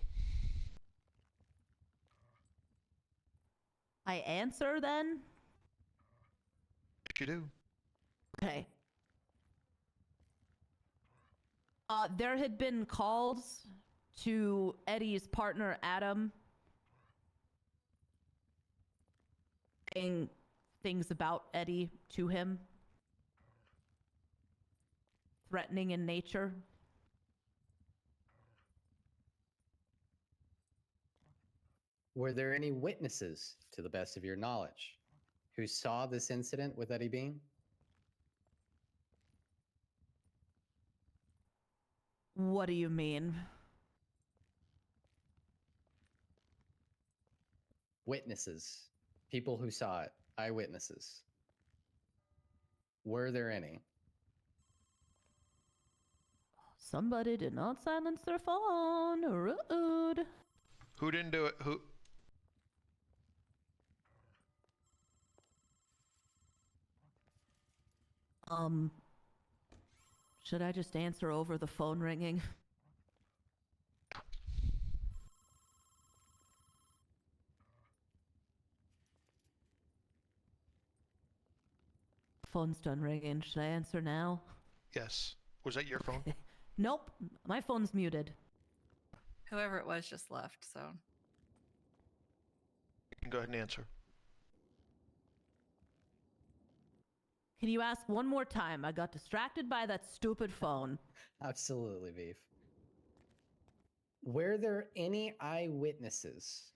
I answer then?
If you do.
Okay. There had been calls to Eddie's partner, Adam, saying things about Eddie to him, threatening in nature.
Were there any witnesses, to the best of your knowledge, who saw this incident with Eddie Bean?
What do you mean?
Witnesses, people who saw it, eyewitnesses. Were there any?
Somebody did not silence their phone. Rude.
Who didn't do it? Who?
Should I just answer over the phone ringing? Phone's done ringing. Should I answer now?
Yes. Was that your phone?
Nope. My phone's muted.
Whoever it was just left, so.
You can go ahead and answer.
Can you ask one more time? I got distracted by that stupid phone.
Absolutely, Beef. Were there any eyewitnesses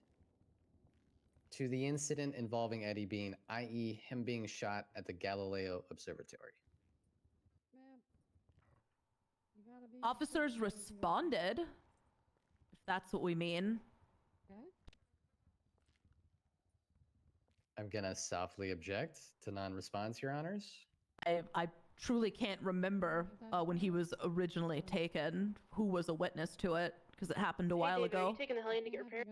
to the incident involving Eddie Bean, i.e., him being shot at the Galileo Observatory?
Officers responded, if that's what we mean.
I'm gonna softly object to non-response, Your Honors.
I truly can't remember when he was originally taken, who was a witness to it, because it happened a while
Are
ago.
you taking the Hellion to get repaired?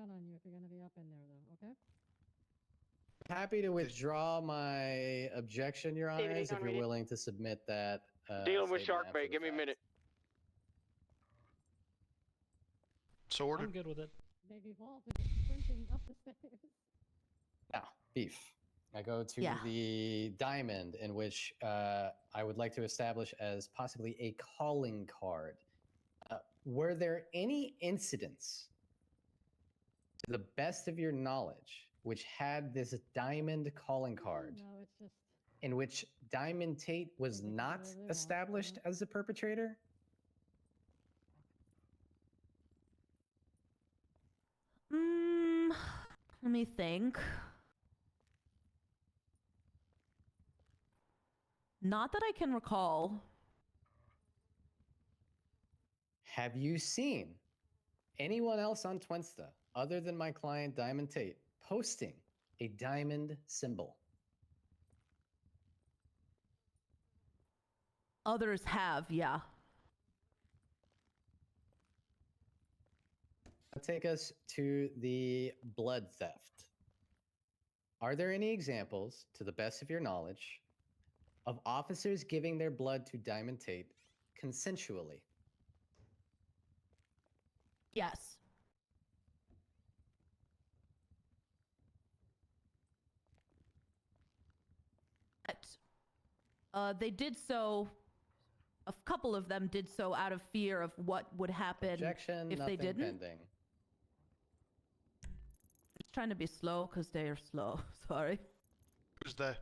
Happy to withdraw my objection, Your
David,
Honors,
hang
if
on,
you're
read it.
willing to submit that.
Dealing with
statement
shark
after
bait.
the
Give me a
fact.
minute.
So ordered.
I'm good with it.
Now, Beef. I go to
Yeah.
the diamond in which I would like to establish as possibly a calling card. Were there any incidents, to the best of your knowledge, which had this diamond calling card in which Diamond Tate was not established as the perpetrator?
Let me think. Not that I can recall.
Have you seen anyone else on Twinsta other than my client Diamond Tate posting a diamond symbol?
Others have, yeah.
Take us to the blood theft. Are there any examples, to the best of your knowledge, of officers giving their blood to Diamond Tate consensually?
Yes. They did so. A couple of them did so out of fear of what would happen
Objection,
if they
nothing
didn't.
pending.
Just trying to be slow because they are slow. Sorry.
Who's they?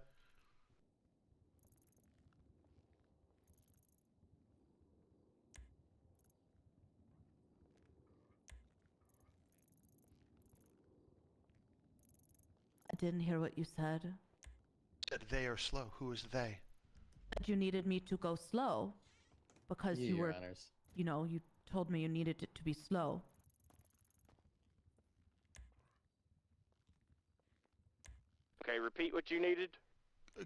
I didn't hear what you said.
Said they are slow. Who is they?
Said you needed me to go slow because you
Your
were,
Honors.
you know, you told me you needed it to be slow.
Okay, repeat what you needed.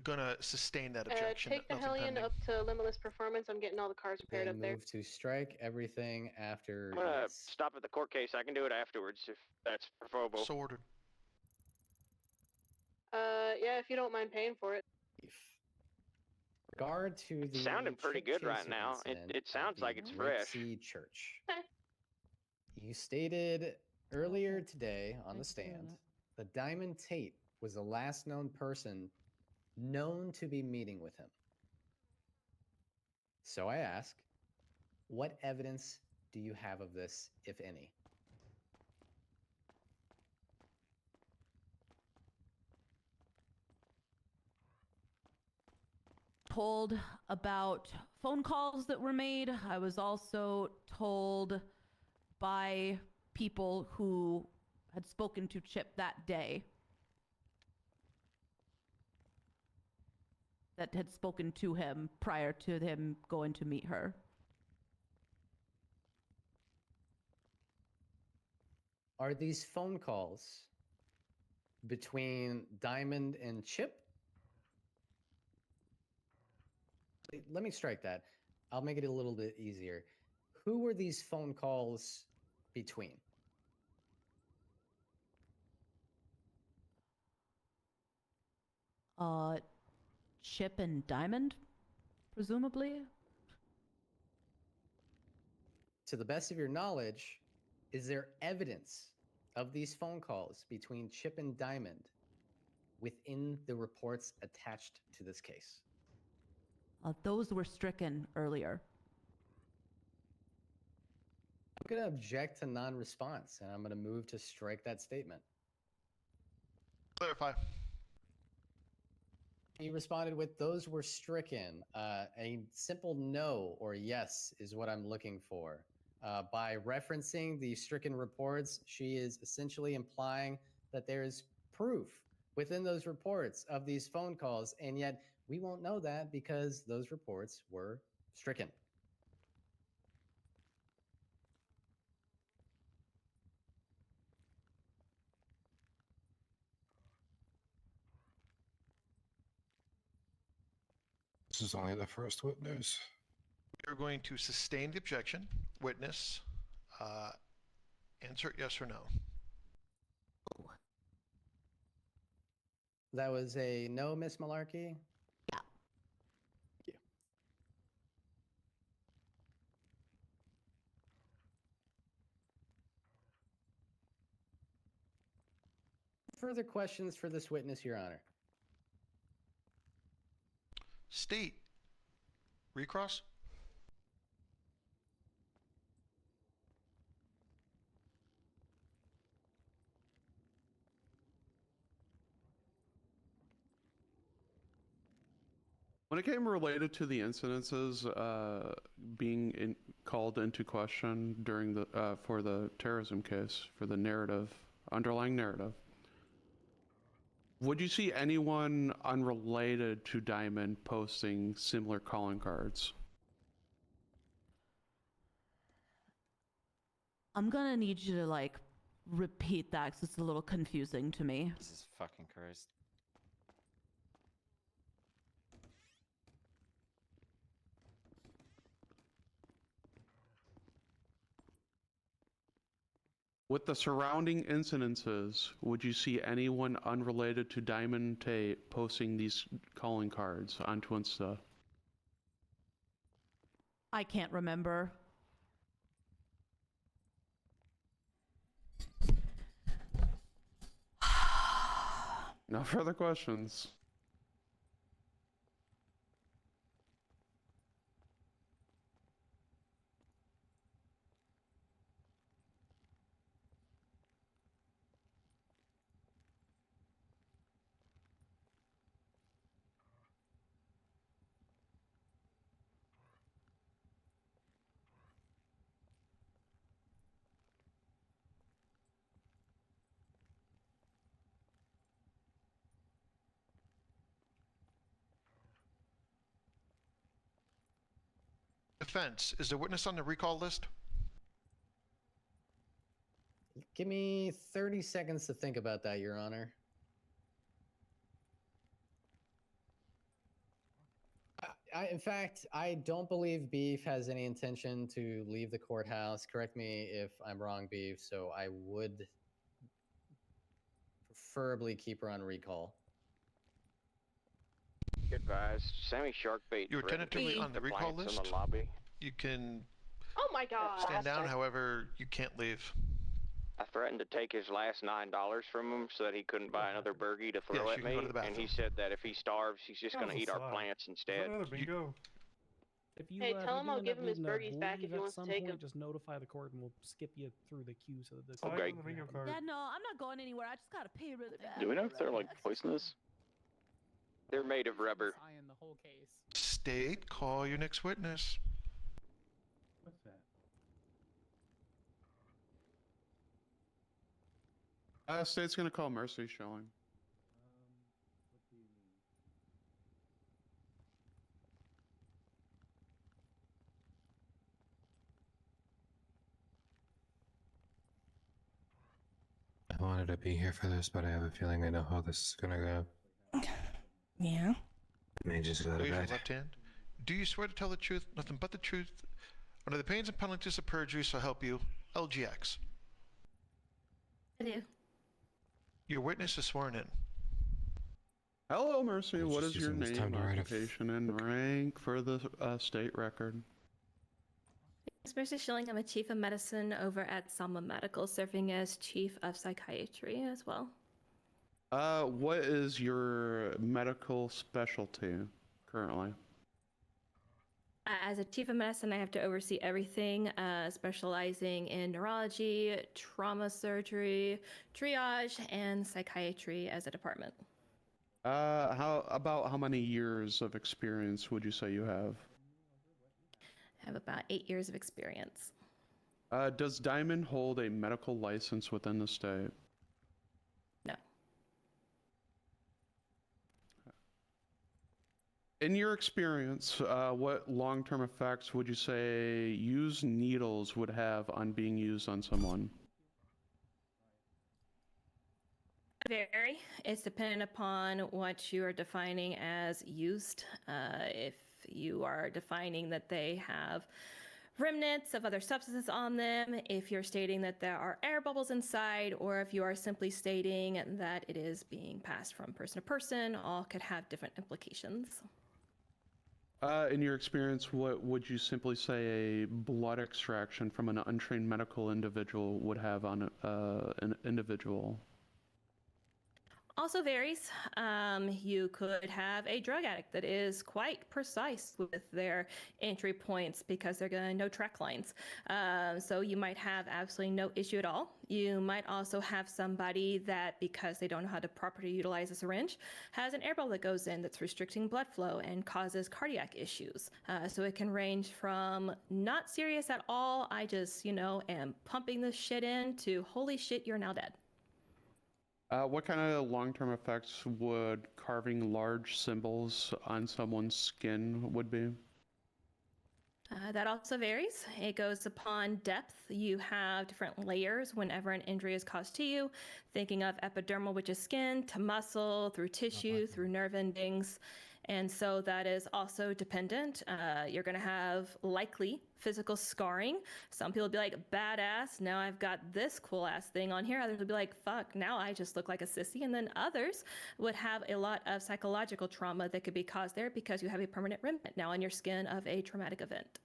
Gonna sustain that objection.
Take the
Nothing
Hellion
pending.
up to Limitless Performance. I'm getting all the cars repaired
Then
up there.
move to strike everything after
I'm gonna
yes.
stop at the court case. I can do it afterwards if that's preferable.
So ordered.
Yeah, if you don't mind paying for it.
Regard to the
Sounding pretty
Chip
good right
Chaser
now.
incident
It
at
sounds
the
like it's
Great
fresh.
Sea Church. You stated earlier today on the stand that Diamond Tate was the last known person known to be meeting with him. So I ask, what evidence do you have of this, if any?
told about phone calls that were made. I was also told by people who had spoken to Chip that day that had spoken to him prior to him going to meet her.
Are these phone calls between Diamond and Chip? Let me strike that. I'll make it a little bit easier. Who were these phone calls between?
Chip and Diamond, presumably?
To the best of your knowledge, is there evidence of these phone calls between Chip and Diamond within the reports attached to this case?
Those were stricken earlier.
I'm going to object to non-response, and I'm going to move to strike that statement.
Clarify.
He responded with, those were stricken. A simple no or yes is what I'm looking for. By referencing the stricken reports, she is essentially implying that there is proof within those reports of these phone calls, and yet we won't know that because those reports were stricken.
This is only the first witness.
We're going to sustain the objection. Witness, insert yes or no.
That was a no, Miss Malarkey?
Yeah.
Thank you. Further questions for this witness, Your Honor?
State. Recross.
When it came related to the incidences being called into question during the for the terrorism case, for the narrative, underlying narrative, would you see anyone unrelated to Diamond posting similar calling cards?
I'm gonna need you to, like, repeat that because it's a little confusing to me.
Jesus fucking Christ.
With the surrounding incidences, would you see anyone unrelated to Diamond Tate posting these calling cards onto Insta?
I can't remember.
No further questions.
Defense, is the witness on the recall list?
Give me 30 seconds to think about that, Your Honor. In fact, I don't believe Beef has any intention to leave the courthouse. Correct me if I'm wrong, Beef, so I would preferably keep her on recall.
Good advice. Sammy Sharkbait.
You were tentatively on the recall
compliance
list.
in the lobby.
You can
Oh my god.
stand down, however, you can't leave.
I threatened to take his last $9 from him so that he couldn't buy another burgie to throw
Yes,
at
you can
me.
go to the
And he
bathroom.
said that if he starves, he's just going to eat our plants instead.
bingo?
If you,
Hey,
if
tell
you
him
do
I'll
end
give
up
him his
needing to
birdies back if
leave
he
at
wants to
some
take
point,
'em.
just notify the court and we'll skip you through the queue so that this.
Sign the bingo card.
Yeah, no, I'm not going anywhere. I just gotta pay really bad.
Do we know if they're like poisonous?
They're made of rubber.
In the whole case.
State, call your next witness.
What's that?
State's gonna call Mercy showing.
What do you mean?
I wanted to be here for this, but I have a feeling I know how this is gonna go.
Yeah.
I may just go to
Raise your
bed.
left hand. Do you swear to tell the truth, nothing but the truth, under the pains and penalties of perjury, so help you, LGX?
I do.
Your witness is sworn in.
Hello, Mercy.
I'm
What
just
is your
using this time
name,
to write a
occupation, and rank for the state record?
Mercy Schilling, I'm a chief of medicine over at Selma Medical, serving as chief of psychiatry as well.
What is your medical specialty currently?
As a chief of medicine, I have to oversee everything, specializing in neurology, trauma surgery, triage, and psychiatry as a department.
How many years of experience would you say you have?
I have about 8 years of experience.
Does Diamond hold a medical license within the state?
No.
In your experience, what long-term effects would you say used needles would have on being used on someone?
Vary. It's dependent upon what you are defining as used. If you are defining that they have remnants of other substances on them, if you're stating that there are air bubbles inside, or if you are simply stating that it is being passed from person to person, all could have different implications.
In your experience, what would you simply say a blood extraction from an untrained medical individual would have on an individual?
Also varies. You could have a drug addict that is quite precise with their entry points because they're going to know track lines. So you might have absolutely no issue at all. You might also have somebody that, because they don't know how to properly utilize a syringe, has an air bubble that goes in that's restricting blood flow and causes cardiac issues. So it can range from not serious at all, I just, am pumping this shit in, to holy shit, you're now dead.
What kind of long-term effects would carving large symbols on someone's skin would be?
That also varies. It goes upon depth. You have different layers whenever an injury is caused to you, thinking of epidermal, which is skin, to muscle, through tissue, through nerve endings. And so that is also dependent. You're going to have likely physical scarring. Some people will be like, badass, now I've got this cool ass thing on here. Others will be like, fuck, now I just look like a sissy. And then others would have a lot of psychological trauma that could be caused there because you have a permanent remnant now on your skin of a traumatic event.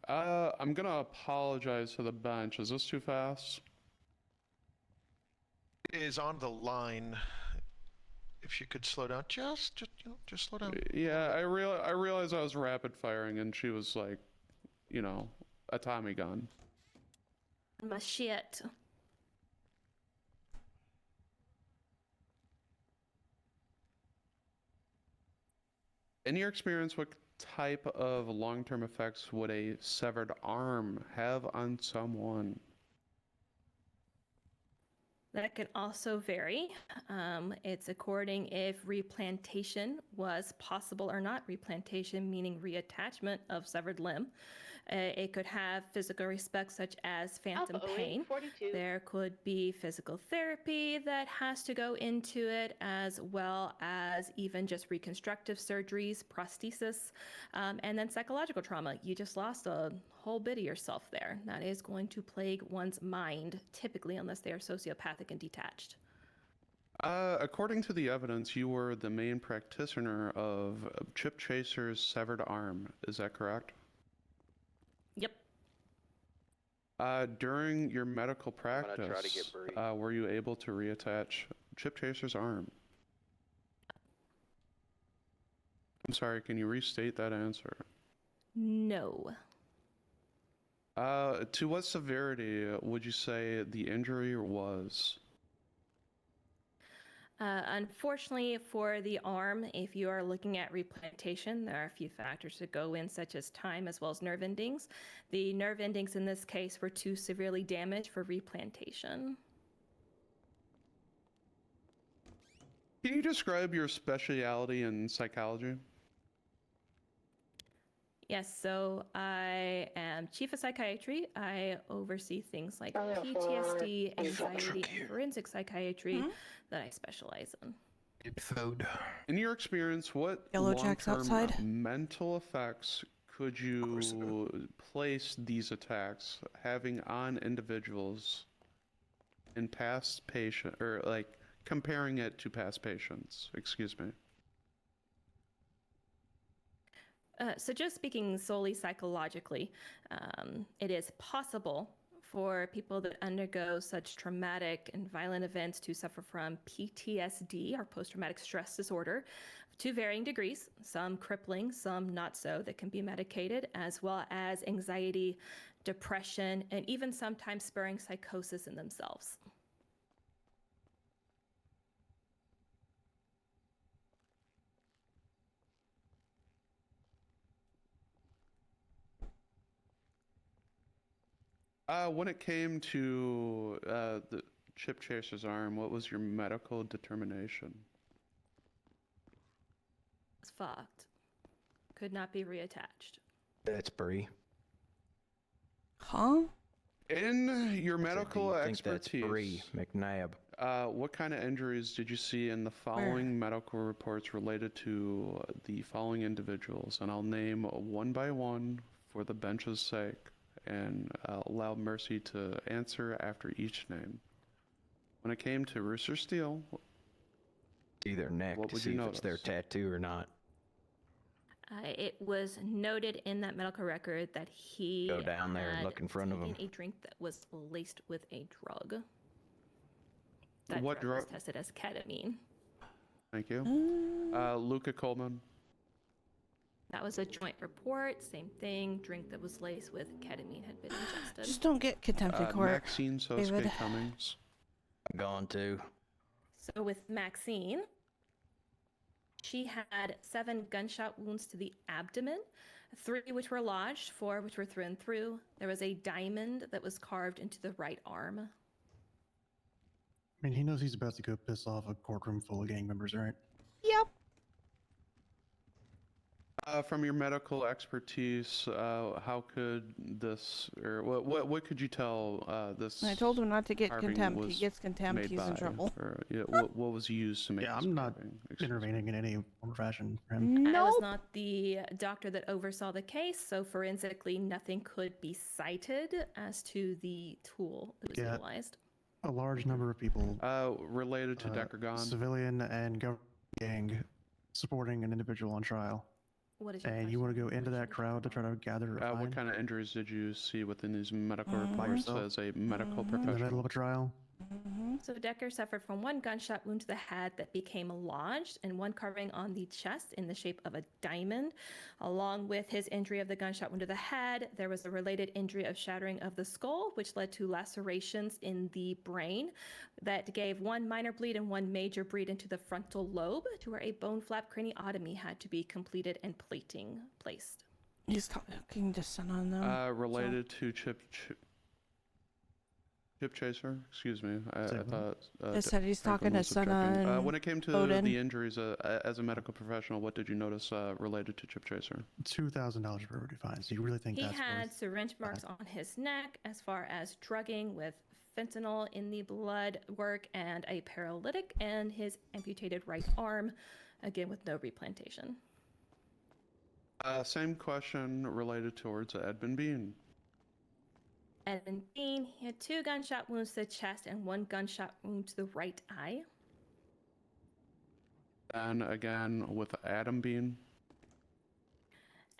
I'm going to apologize to the bench. Is this too fast?
Is on the line. If you could slow down, just slow down.
Yeah, I realized I was rapid firing, and she was like, a Tommy gun.
My shit.
In your experience, what type of long-term effects would a severed arm have on someone?
That can also vary. It's according if replantation was possible or not. Replantation meaning reattachment of severed limb. It could have physical respects such as phantom pain.
42.
There could be physical therapy that has to go into it, as well as even just reconstructive surgeries, prosthesis, and then psychological trauma. You just lost a whole bit of yourself there. That is going to plague one's mind, typically, unless they are sociopathic and detached.
According to the evidence, you were the main practitioner of Chip Chaser's severed arm. Is that correct?
Yep.
During your medical
gonna try to
practice,
get Bree.
were you able to reattach Chip Chaser's arm? I'm sorry, can you restate that answer?
No.
To what severity would you say the injury was?
Unfortunately, for the arm, if you are looking at replantation, there are a few factors to go in, such as time as well as nerve endings. The nerve endings in this case were too severely damaged for replantation.
Can you describe your specialty in psychology?
Yes, so I am chief of psychiatry. I oversee things like PTSD, anxiety, and forensic psychiatry that I specialize in.
Food.
In your experience, what
Yellow Jack's
long-term
outside.
mental effects could you place these attacks having on individuals in past patient, or like comparing it to past patients? Excuse me.
So just speaking solely psychologically, it is possible for people that undergo such traumatic and violent events to suffer from PTSD, or post-traumatic stress disorder, to varying degrees, some crippling, some not so, that can be medicated, as well as anxiety, depression, and even sometimes spurring psychosis in themselves.
When it came to the Chip Chaser's arm, what was your medical determination?
It's fucked. Could not be reattached.
That's Bree.
Huh?
In your medical
I think that's
expertise,
Bree McNabb.
what kind of injuries did you see in the following medical reports related to the following individuals? And I'll name one by one for the bench's sake, and allow Mercy to answer after each name. When it came to Rooster Steel,
Either neck
what
to
would
see
you
if it's their
notice?
tattoo or not.
It was noted in that medical record that he
Go down there and
had
look in front of
taken
him.
a drink that was laced with a drug. That
What
drug was
drug?
tested as ketamine.
Thank you. Luca Coleman.
That was a joint report. Same thing. Drink that was laced with ketamine had been ingested.
Just don't get contempt of court.
Maxine Sosuke
David.
Cummings.
I'm going to.
So with Maxine, she had 7 gunshot wounds to the abdomen, 3 which were lodged, 4 which were through and through. There was a diamond that was carved into the right arm.
I mean, he knows he's about to go piss off a courtroom full of gang members, right?
Yep.
From your medical expertise, how could this, or what could you tell this?
I told him not to get
carving
contempt. He
was
gets contempt,
made
he's in
by?
trouble.
Or, yeah, what was used to make?
Yeah,
this
I'm not
carving?
intervening in any form or fashion for him.
I was not the doctor that oversaw the case, so forensically nothing could be cited as to the tool that was
Yeah.
utilized.
A large number of people
related to Decagon,
civilian and government gang, supporting an individual on trial.
What is your
And you want to go into that crowd to try to gather a
what
fine
kind of injuries did you see within these medical
by
reports
yourself
as a medical
in the middle
professional?
of a trial?
So Decker suffered from 1 gunshot wound to the head that became lodged, and 1 carving on the chest in the shape of a diamond. Along with his injury of the gunshot wound to the head, there was a related injury of shattering of the skull, which led to lacerations in the brain that gave 1 minor bleed and 1 major bleed into the frontal lobe, to where a bone flap craniotomy had to be completed and plating placed.
He's talking to son on them.
Related to Chip Chaser, excuse me. I thought.
I said he's
Franklin
talking to
was
son
objecting.
on
When it came to
Odin.
the injuries as a medical professional, what did you notice related to Chip Chaser?
$2,000 for every fine. So you really think
He
that's
had
worth
syringe marks on his neck, as far as drugging with fentanyl in the blood work, and a paralytic, and his amputated right arm, again with no replantation.
Same question related towards Edmund Bean.
Edmund Bean, he had 2 gunshot wounds to the chest and 1 gunshot wound to the right eye.
And again with Adam Bean.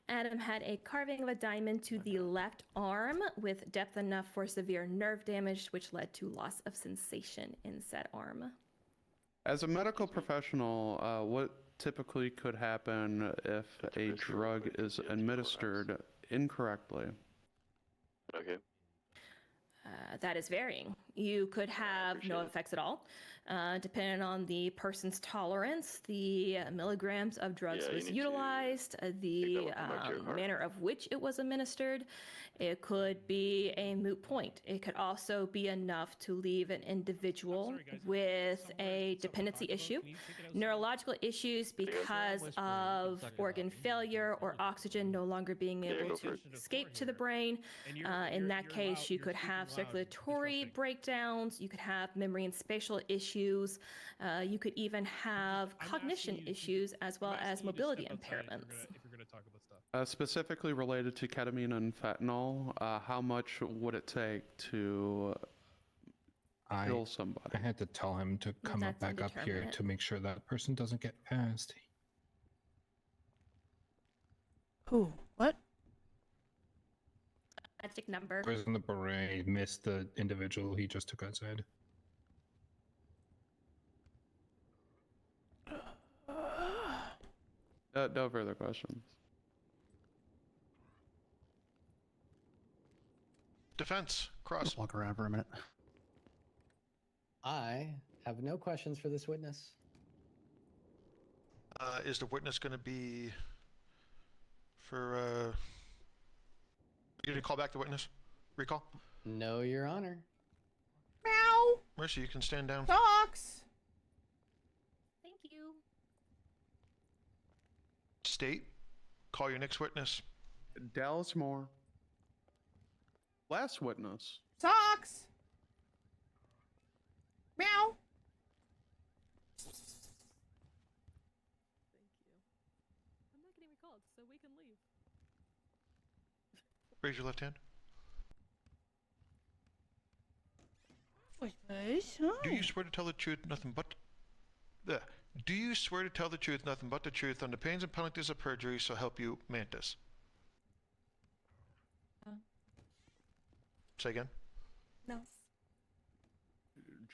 Adam had a carving of a diamond to the left arm with depth enough for severe nerve damage, which led to loss of sensation in said arm.
As a medical professional, what typically could happen if a drug is administered incorrectly?
Okay.
That is varying. You could have no effects at all. Depending on the person's tolerance, the milligrams of drugs
Yeah, you
was
need to
utilized, the manner of which it was administered. It could be a moot point. It could also be enough to leave an individual with a dependency issue, neurological issues because of organ failure or oxygen no longer being able to escape to the brain. In that case, you could have circulatory breakdowns, you could have memory and spatial issues, you could even have cognition issues as well as mobility impairments.
If you're gonna talk about stuff.
Specifically related to ketamine and fentanyl, how much would it take to kill somebody?
I had to tell him to come up
That's
back up here
indeterminate.
to make sure that person doesn't get passed.
Who? What?
Magic number.
The person in the beret missed the individual he just took outside.
No further questions.
Defense, Cross.
Just walk around for a minute.
I have no questions for this witness.
Is the witness going to be for, you going to call back the witness? Recall?
No, Your Honor.
Meow.
Mercy, you can stand down.
Talks.
Thank you.
State, call your next witness.
Dallas Moore. Last witness.
Talks. Meow.
Thank you. I'm not getting recalled, so we can leave.
Raise your left hand. Do you swear to tell the truth, nothing but do you swear to tell the truth, nothing but the truth, on the pains and penalties of perjury, so help you, Mantis? Say again.
No.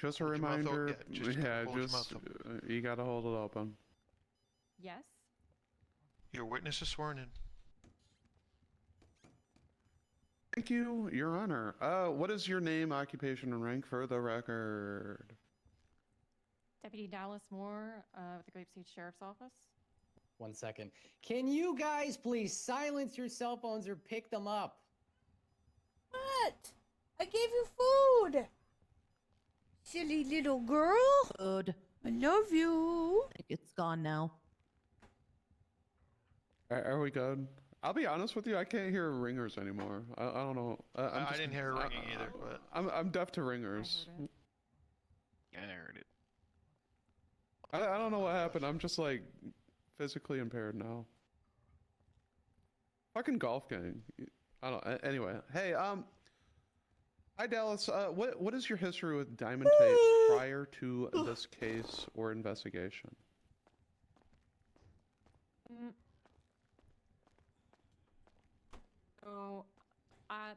Just a
Hold your mouth
reminder.
open. Yeah, just hold your mouth
You gotta hold it open.
Yes.
Your witness is sworn in.
Thank you, Your Honor. What is your name, occupation, and rank for the record?
Deputy Dallas Moore with the Grapeseed Sheriff's Office.
1 second. Can you guys please silence your cell phones or pick them up?
What? I gave you food. Silly little girl.
Good.
I love you.
I think it's gone now.
Are we good? I'll be honest with you, I can't hear ringers anymore. I don't know.
I didn't hear ringing either, but
I'm deaf to ringers.
Yeah, I heard it.
I don't know what happened. I'm just like physically impaired now. Fucking golf gang. I don't. Anyway, hey, hi Dallas. What is your history with Diamond Tape prior to this case or investigation?
So,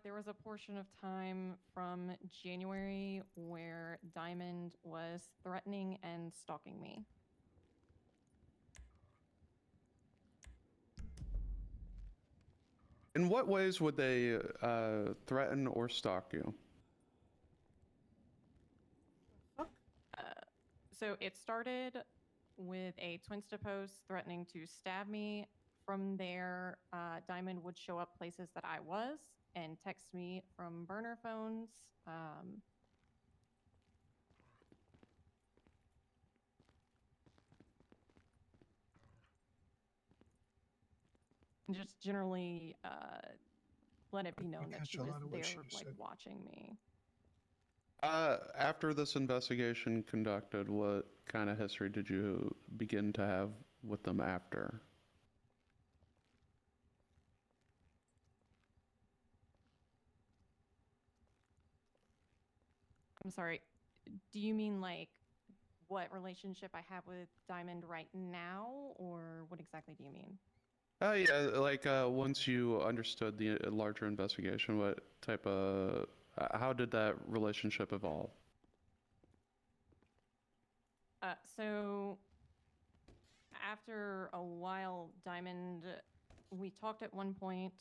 there was a portion of time from January where Diamond was threatening and stalking me.
In what ways would they threaten or stalk you?
So it started with a Twinsta-post threatening to stab me. From there, Diamond would show up places that I was and text me from burner phones. And just generally let it be known that she was there, like, watching me.
After this investigation conducted, what kind of history did you begin to have with them after?
I'm sorry, do you mean like what relationship I have with Diamond right now, or what exactly do you mean?
Yeah, like once you understood the larger investigation, what type of, how did that relationship evolve?
So after a while, Diamond, we talked at one point.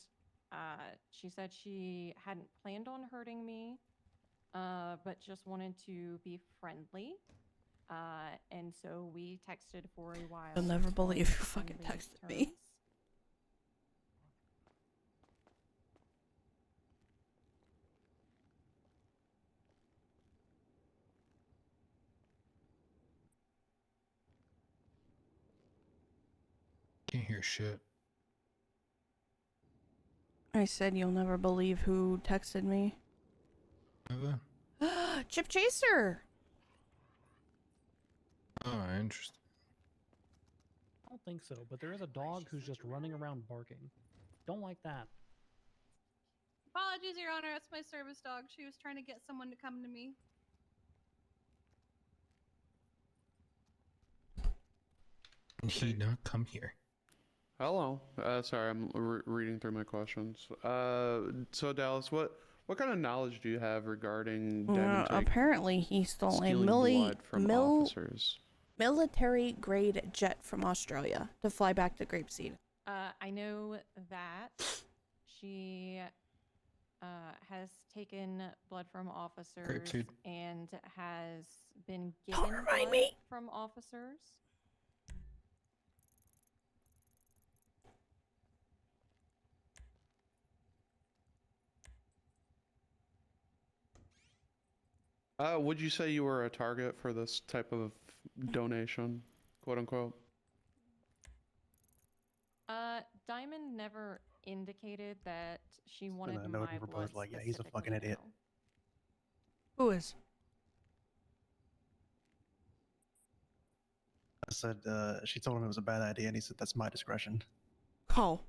She said she hadn't planned on hurting me. but just wanted to be friendly. And so we texted for a while.
You'll never
on
believe you fucking
friendly
texted me.
terms.
Can't hear shit.
I said you'll never believe who texted me.
Ever?
Chip Chaser!
Oh, interesting.
I don't think so, but there is a dog who's just running around barking. Don't like that.
Apologies, Your Honor. That's my service dog. She was trying to get someone to come to me.
Can he not come here?
Hello. Sorry, I'm reading through my questions. So Dallas, what kind of knowledge do you have regarding Diamond Take
Apparently he stole a
stealing blood from officers?
military grade jet from Australia to fly back to Grapeseed.
I know that she has taken blood from officers
Grapeseed.
and has been given
remind
blood
me.
from officers.
Would you say you were a target for this type of donation, quote unquote?
Diamond never indicated that she wanted
a note
my
and
blood
proposed, like, yeah, he's a fucking
specifically,
idiot.
no.
Who is?
I said, she told him it was a bad idea, and he said, that's my discretion.
Oh.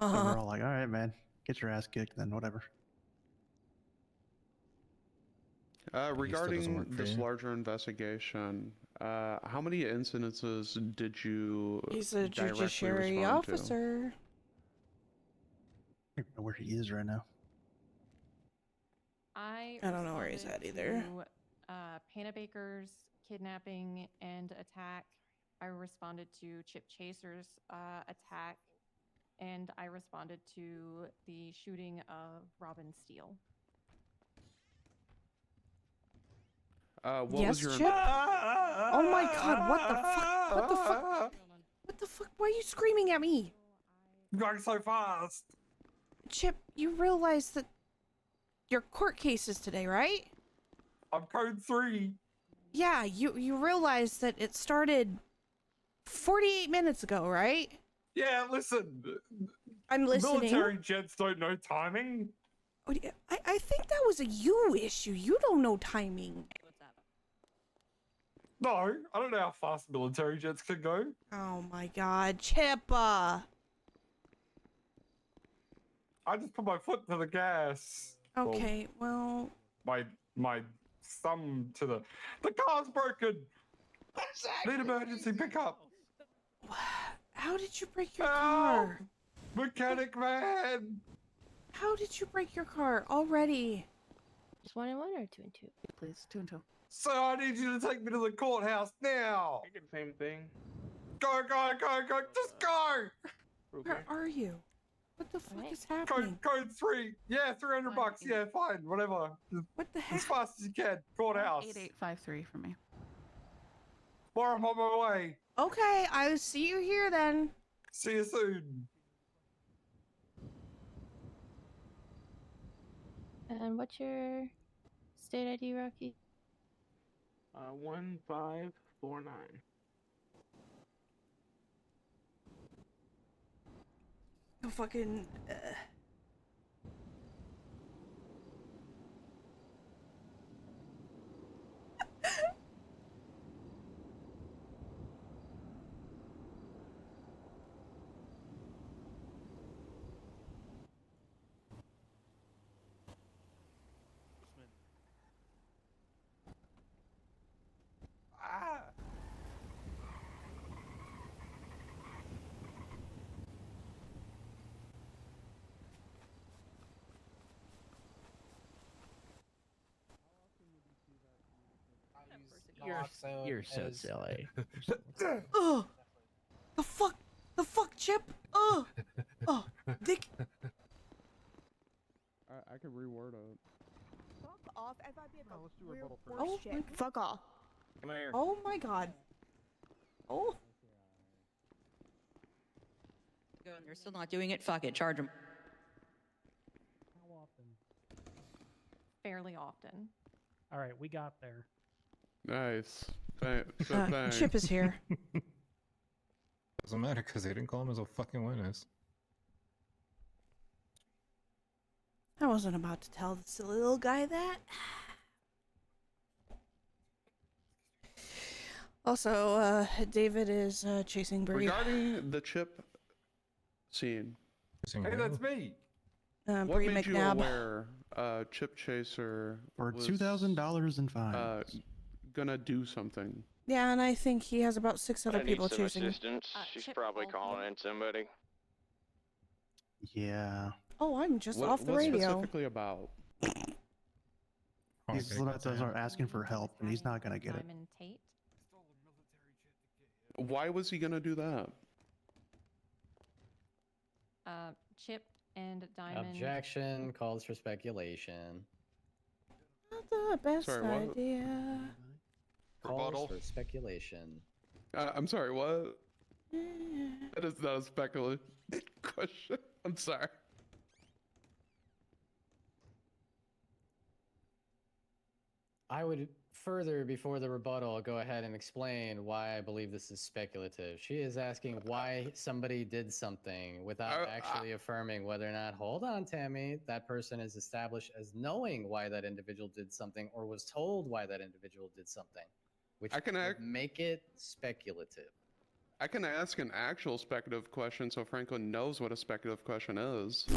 So we're all like, all right, man, get your ass kicked, then whatever.
Regarding
work for
this
you?
larger investigation, how many incidences did you
He's a
directly
judiciary
respond to?
officer.
I don't know where he is right now.
I
don't know where he's
responded
at either.
to, Panabaker's kidnapping and attack. I responded to Chip Chaser's attack, and I responded to the shooting of Robin Steele.
What
Yes,
was your
Chip? Oh my god, what the fuck? What the fuck? What the fuck? Why are you screaming at me?
Going so fast.
Chip, you realize that your court case is today, right?
I'm code 3.
Yeah, you realize that it started 48 minutes ago, right?
Yeah, listen.
I'm listening.
Military jets don't know timing.
I think that was a you issue. You don't know timing.
No, I don't know how fast military jets can go.
Oh my god, Chip!
I just put my foot to the gas.
Okay, well...
My thumb to the car's broken. Need emergency pickup.
How did you break your car?
Mechanic man.
How did you break your car already?
Just 1 and 1 or 2 and 2?
Please, 2 and 2. So I need you to take me to the courthouse now.
I get the same thing.
Go, just go.
Where are you? What the fuck is happening?
Code 3. Yeah, $300. Yeah, fine, whatever.
What the heck?
As fast as you can. Courthouse.
8853 for me.
More, I'm on my way.
Okay, I'll see you here then.
See you soon.
And what's your state ID, Rocky?
1549.
Oh, fucking...
You're so silly.
Ugh! The fuck, Chip? Ugh! Dick!
I could reword it.
Fuck off.
off. FIB,
let's do rebuttal first.
Oh, fuck off.
Come here.
Oh my god. Oh.
They're still not doing it. Fuck it. Charge them.
How often?
Fairly often.
All right, we got there.
Nice. Thanks.
Chip is here.
Doesn't matter because they didn't call him as a fucking witness.
I wasn't about to tell the silly little guy that. Also, David is chasing Bree.
Regarding the chip scene.
Hey, that's me.
What
Bree
made you
McNabb.
aware Chip Chaser
For
was,
$2,000 in fines.
gonna do something?
Yeah, and I think he has about 6 other
I need
people
some
chasing.
assistance. She's
Chip
probably
called
calling in somebody.
Yeah.
Oh, I'm just
What,
off the
what
radio.
specifically about?
These Loretas are asking for help, and he's not gonna get it.
Diamond Tate.
Why was he gonna do that?
Chip and Diamond.
Objection calls for speculation.
Not the best
Sorry, what?
idea.
Calls
Rebuttal.
for speculation.
I'm sorry, what? That is not a speculative question. I'm sorry.
I would further, before the rebuttal, go ahead and explain why I believe this is speculative. She is asking why somebody did something without actually affirming whether or not, hold on, Tammy, that person is established as knowing why that individual did something or was told why that individual did something, which would make it speculative.
I can ask an actual speculative question so Franklin knows what a speculative question is.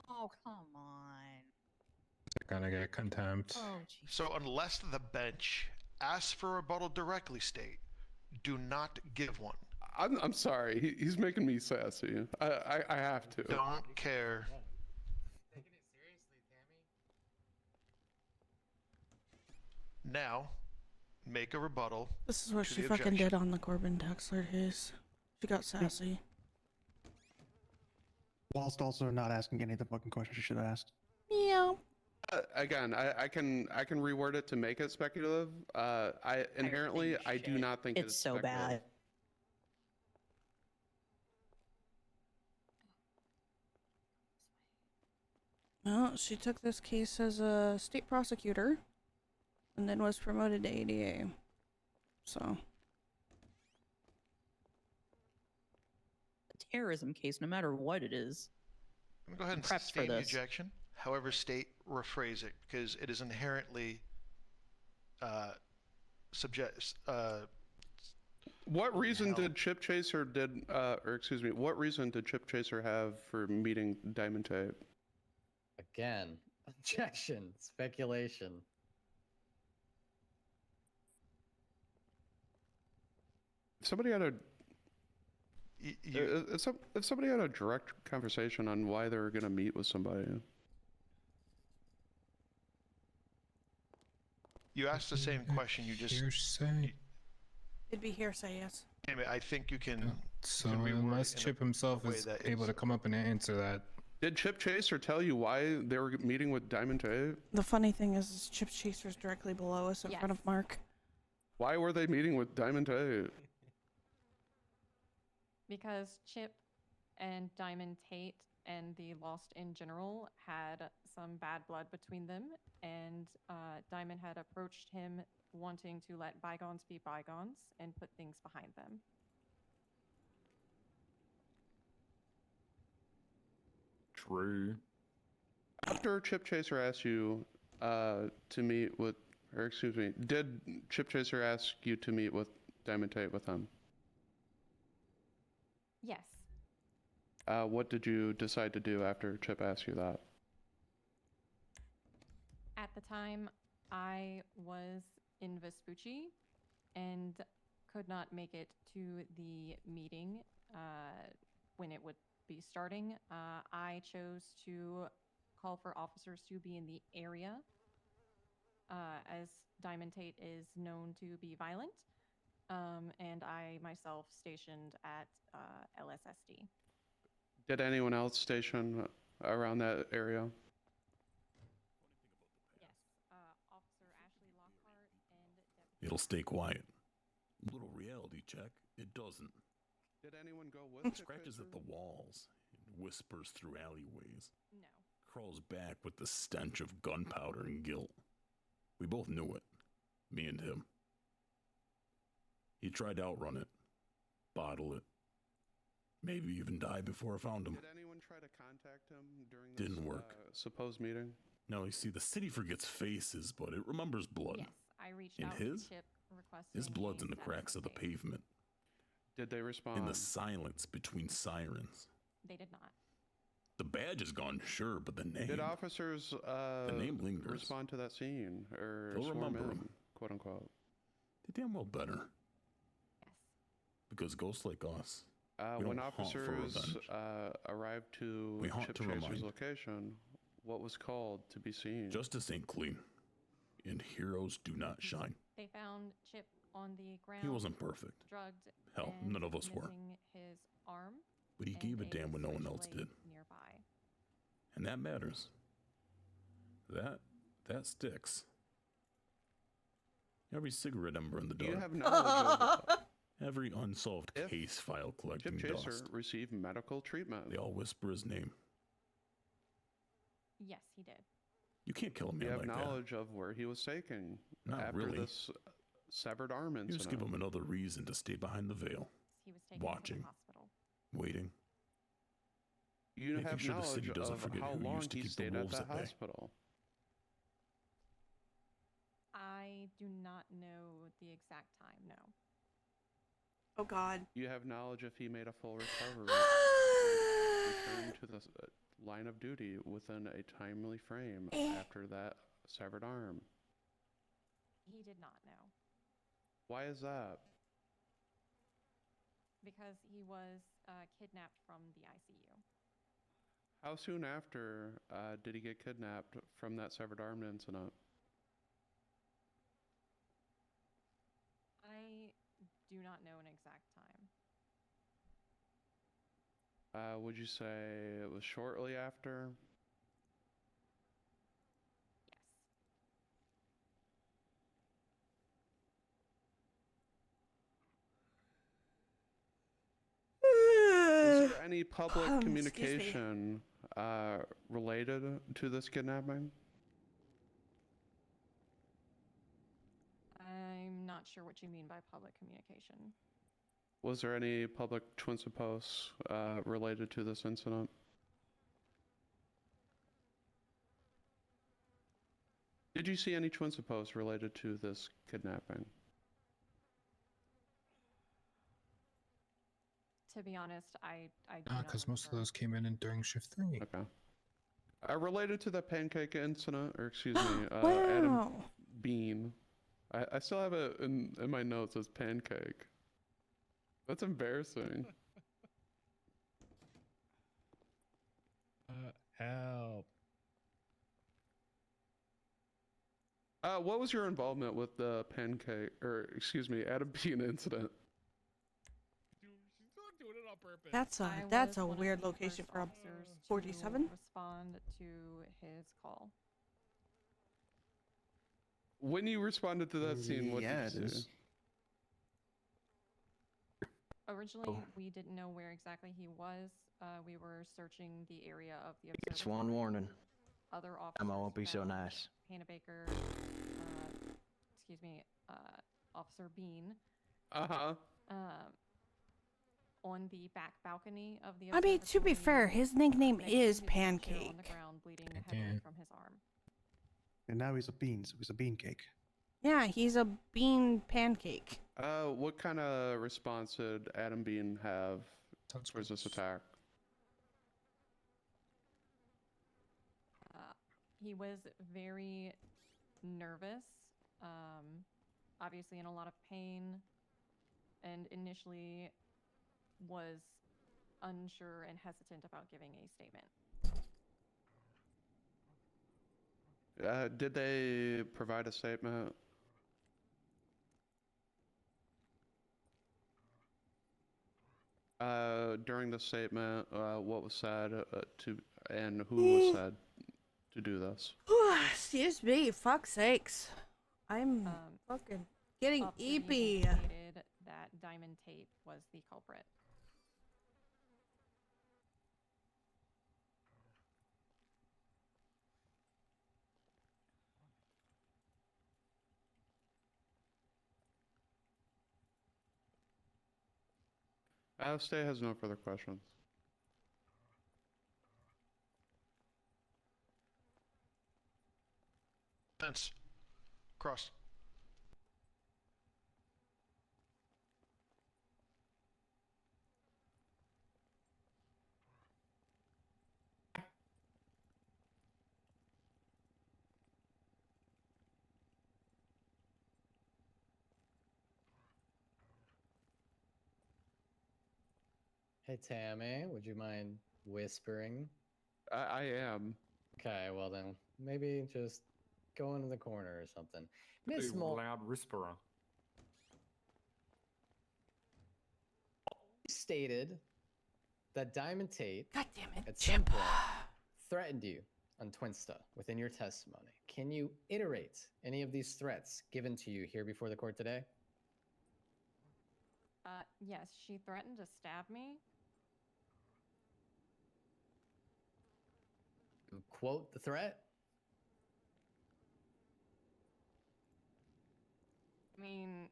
Oh, come on.
They're gonna get contempt.
Oh,
So unless the bench asks for a rebuttal directly, state, do not give one.
I'm sorry. He's making me sassy. I have to.
Don't care. Now, make a rebuttal.
This is what
to
she
the
fucking
objection.
did on the Corbin Dexler case. She got sassy.
Whilst also not asking any of the fucking questions she should have asked.
Yeah.
Again, I can reword it to make it speculative. I inherently I do not think
It's so
speculative.
bad.
Well, she took this case as a state prosecutor and then was promoted to ADA. So.
A terrorism case, no matter what it is.
I'm gonna go ahead and
Prepped for
sustain the
this.
objection. However, state rephrase it because it is inherently
What reason did Chip Chaser what reason did Chip Chaser have for meeting Diamond Tape?
Again, objection, speculation.
If somebody had a if somebody had a direct conversation on why they were going to meet with somebody.
You asked the same question. You just.
Hearsay.
It'd be hearsay, yes.
Anyway, I think you can.
So
you can reword
unless
it in
Chip
a
himself
way
is
that
able to come up and answer that.
Did Chip Chaser tell you why they were meeting with Diamond Tape?
The funny thing is Chip Chaser's directly below us in front of Mark.
Why were they meeting with Diamond Tape?
Because Chip and Diamond Tate and the Lost in general had some bad blood between them, and Diamond had approached him wanting to let bygones be bygones and put things behind them.
True.
After Chip Chaser asked you to meet with, or excuse me, did Chip Chaser ask you to meet with Diamond Tate with him?
Yes.
What did you decide to do after Chip asked you that?
At the time, I was in Vespucci and could not make it to the meeting when it would be starting. I chose to call for officers to be in the area as Diamond Tate is known to be violent, and I myself stationed at LSSD.
Did anyone else station around that area?
it'll stay quiet. Little reality check, it doesn't.
Did anyone go with
It scratches at the walls, and whispers through alleyways.
No.
Crawls back with the stench of gunpowder and guilt. We both knew it, me and him. He tried to outrun it, bottle it, maybe even die before I found him.
Did anyone try to contact him during this
Didn't work.
Supposed meeting?
No, you see, the city forgets faces, but it remembers blood.
Yes, I reached
And
out
his?
to Chip requesting
His blood's
a
in the
status
cracks of the
update.
pavement,
Did they respond?
in the silence between sirens.
They did not.
The badge is gone, sure, but the name.
Did officers
the name lingers.
respond to that scene or
They'll
swarm
remember
in,
'em.
quote unquote?
They damn well better.
Yes.
Because ghosts like us, we
When
don't hunt for
officers
revenge.
arrived to
We hunt
Chip
to
Chaser's
remind.
location, what was called to be seen?
Justice ain't clean, and heroes do not shine.
They found Chip on the ground.
He wasn't perfect.
Drugged.
Hell,
and
none of us were.
missing his arm.
But he
and
gave a damn when no one else
switchblade
did.
Nearby.
And that matters. That sticks. Every cigarette ember in the
Do you
dark.
have knowledge of
Every unsolved
If
case file collecting
Chip Chaser
dust.
received medical treatment?
They all whisper his name.
Yes, he did.
You can't kill a
Do
man
you have
like that.
knowledge of where he was taken
Not
after
really.
this severed arm
You
incident?
just give him another reason to stay behind the veil,
He was taken
watching,
to the hospital.
waiting.
You
making
have
sure the city
knowledge
doesn't
of
forget
how
who
long
used to
he
keep the
stayed at
wolves
that
at bay.
hospital.
I do not know the exact time, no.
Oh God.
You have knowledge if he made a full recovery, returned to the line of duty within a timely frame after that severed arm.
He did not know.
Why is that?
Because he was kidnapped from the ICU.
How soon after did he get kidnapped from that severed arm incident?
I do not know an exact time.
Would you say it was shortly after? Was there any public
Excuse me.
communication related to this kidnapping?
I'm not sure what you mean by public communication.
Was there any public Twinsa posts related to this incident? Did you see any Twinsa posts related to this kidnapping?
To be honest, I do not
Because most of those came in during shift 3.
Okay. Related to the pancake incident, or excuse me, Adam
Wow.
Bean. I still have it in my notes as pancake. That's embarrassing.
Help.
What was your involvement with the pancake, or excuse me, Adam Bean incident?
Doing it on purpose.
That's
I
a
was one of
weird
the
location
first
for a
officers to
47.
Respond to his call.
When you responded to that scene, what
Yeah,
did
it
you say?
is.
Originally, we didn't know where exactly he was. We were searching the area of the
It's
observatory.
one warning.
Other officers
Emma won't be so
found
nice.
Hannah Baker, excuse me, Officer Bean,
Uh-huh.
on the back balcony of the
I mean, to be
observatory,
fair, his nickname
next to
is
his wheelchair on the
Pancake.
ground, bleeding heavily from his arm.
And now he's a bean, so he's a bean cake.
Yeah, he's a bean pancake.
What kind of response did Adam Bean have towards this attack?
He was very nervous, obviously in a lot of pain, and initially was unsure and hesitant about giving a statement.
Did they provide a statement? During the statement, what was said to, and who was said to do this?
Excuse me, fuck's sakes. I'm fucking Getting
up to be
eepy.
indicated that Diamond Tate was the culprit.
Anastasia has no further questions.
Fence. Cross.
Hey, Tammy, would you mind whispering?
I am.
Okay, well then, maybe just go into the corner or something. Miss
Ooh,
Mole
loud whisperer.
stated that Diamond Tate
God damn it,
at some point threatened you on Twinsta within your testimony. Can you iterate any of these threats given to you here before the court today?
Yes, she threatened to stab me.
Quote the threat.
I mean,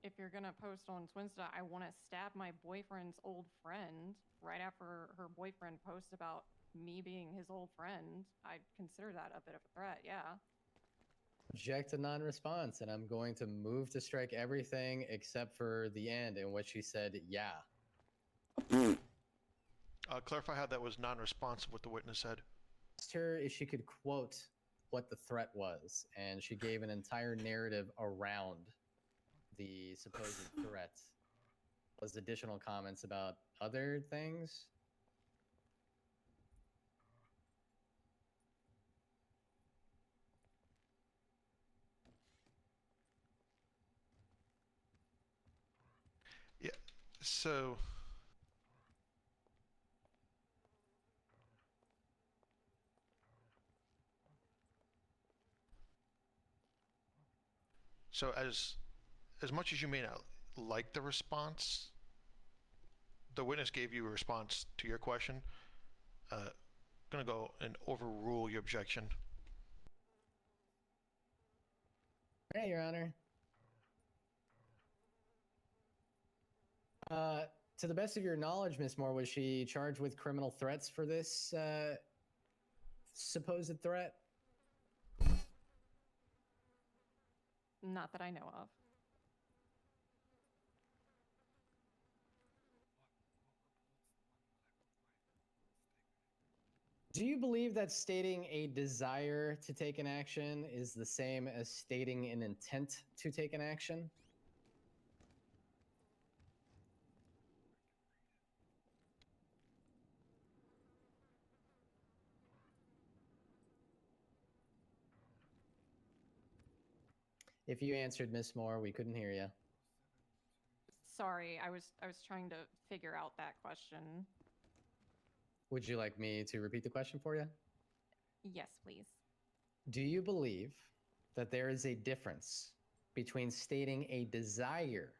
if you're gonna post on Twinsta, I want to stab my boyfriend's old friend right after her boyfriend posts about me being his old friend. I'd consider that a bit of a threat, yeah.
Object to non-response, and I'm going to move to strike everything except for the end in which she said, yeah.
Clarify how that was non-responsive, what the witness said.
Asked her if she could quote what the threat was, and she gave an entire narrative around the supposed threat. Was additional comments about other things?
Yeah, so... So as much as you may not like the response, the witness gave you a response to your question. Gonna go and overrule your objection.
Hey, Your Honor. To the best of your knowledge, Miss Moore, was she charged with criminal threats for this supposed threat?
Not that I know of.
Do you believe that stating a desire to take an action is the same as stating an intent to take an action? If you answered, Miss Moore, we couldn't hear you.
Sorry, I was trying to figure out that question.
Would you like me to repeat the question for you?
Yes, please.
Do you believe that there is a difference between stating a desire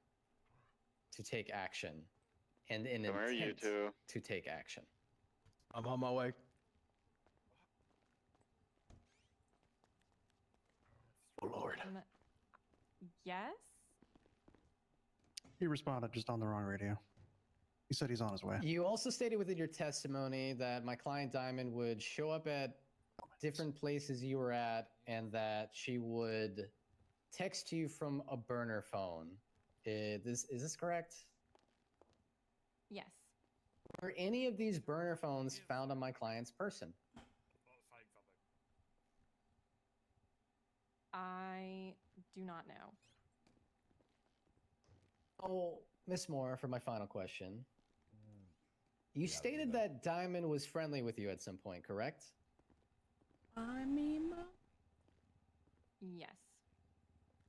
to take action and an
Come here, you
intent
two.
to take action?
I'm on my way.
Oh, Lord.
Yes?
He responded just on the wrong radio. He said he's on his way.
You also stated within your testimony that my client Diamond would show up at different places you were at and that she would text you from a burner phone. Is this correct?
Yes.
Were any of these burner phones found on my client's person?
I do not know.
Oh, Miss Moore, for my final question. You stated that Diamond was friendly with you at some point, correct?
I mean,
Yes.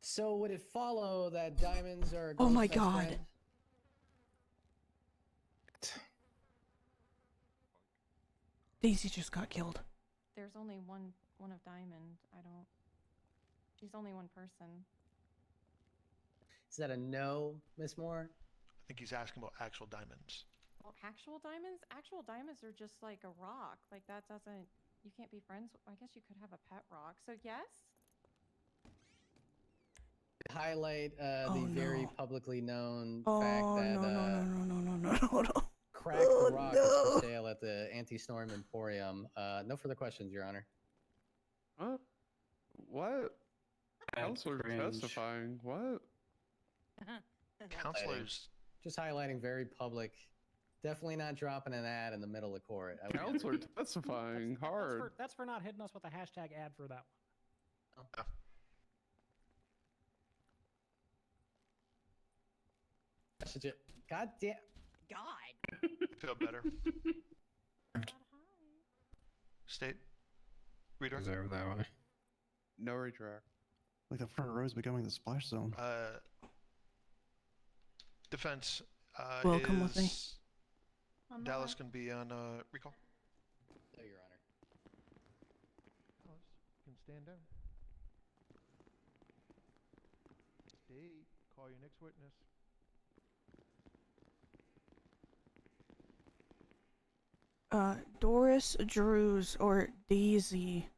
So would it follow that diamonds are a
Oh
girl's
my
best
God.
friend?
Daisy just got killed.
There's only one of Diamond. I don't. She's only one person.
Is that a no, Miss Moore?
I think he's asking about actual diamonds.
Well, actual diamonds? Actual diamonds are just like a rock. Like that doesn't. You can't be friends. I guess you could have a pet rock. So yes.
Highlight the very publicly known
Oh,
fact that
no.
cracked rock is for sale at the Anti-Storm Emporium. No further questions, Your Honor.
What? Counselor
cringe.
testifying. What?
Counselors.
Just highlighting very public. Definitely not dropping an ad in the middle of court. I would-
Counselor testifying hard.
That's for not hitting us with a hashtag ad for that one.
God damn.
God.
Feel better. State. Reader.
Is over that way.
No retract.
Like the front row is becoming the splash zone.
Defense.
Welcome with me.
Dallas can be on recall.
No, Your Honor.
Dallas, you can stand down. State, call your next witness.
Doris Drews or Daisy.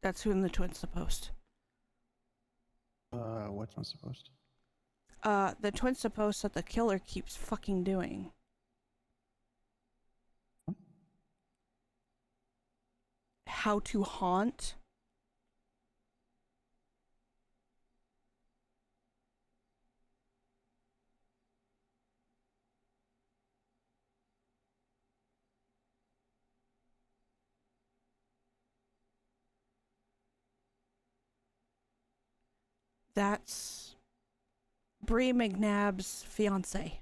That's who in the twins supposed.
What's one supposed?
The twin supposed that the killer keeps fucking doing. How to haunt. That's Bree McNabb's fiance.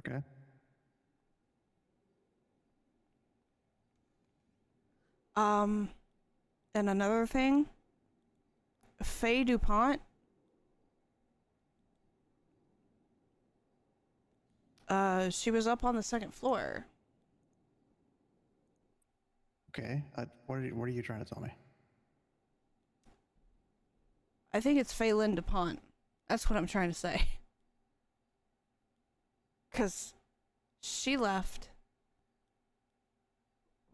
Okay.
And another thing, Faye DuPont, she was up on the second floor.
Okay. What are you trying to tell me?
I think it's Faye Lynn DuPont. That's what I'm trying to say. Because she left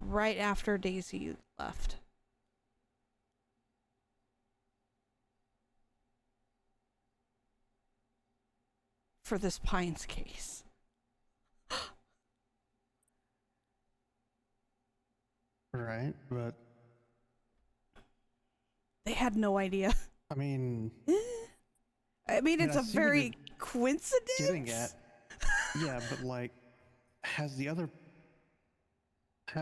right after Daisy left. For this Pines case.
Right, but
They had no idea.
I mean,
it's
I
a
see what
very
you're
coincidence.
getting at. Yeah, but like, have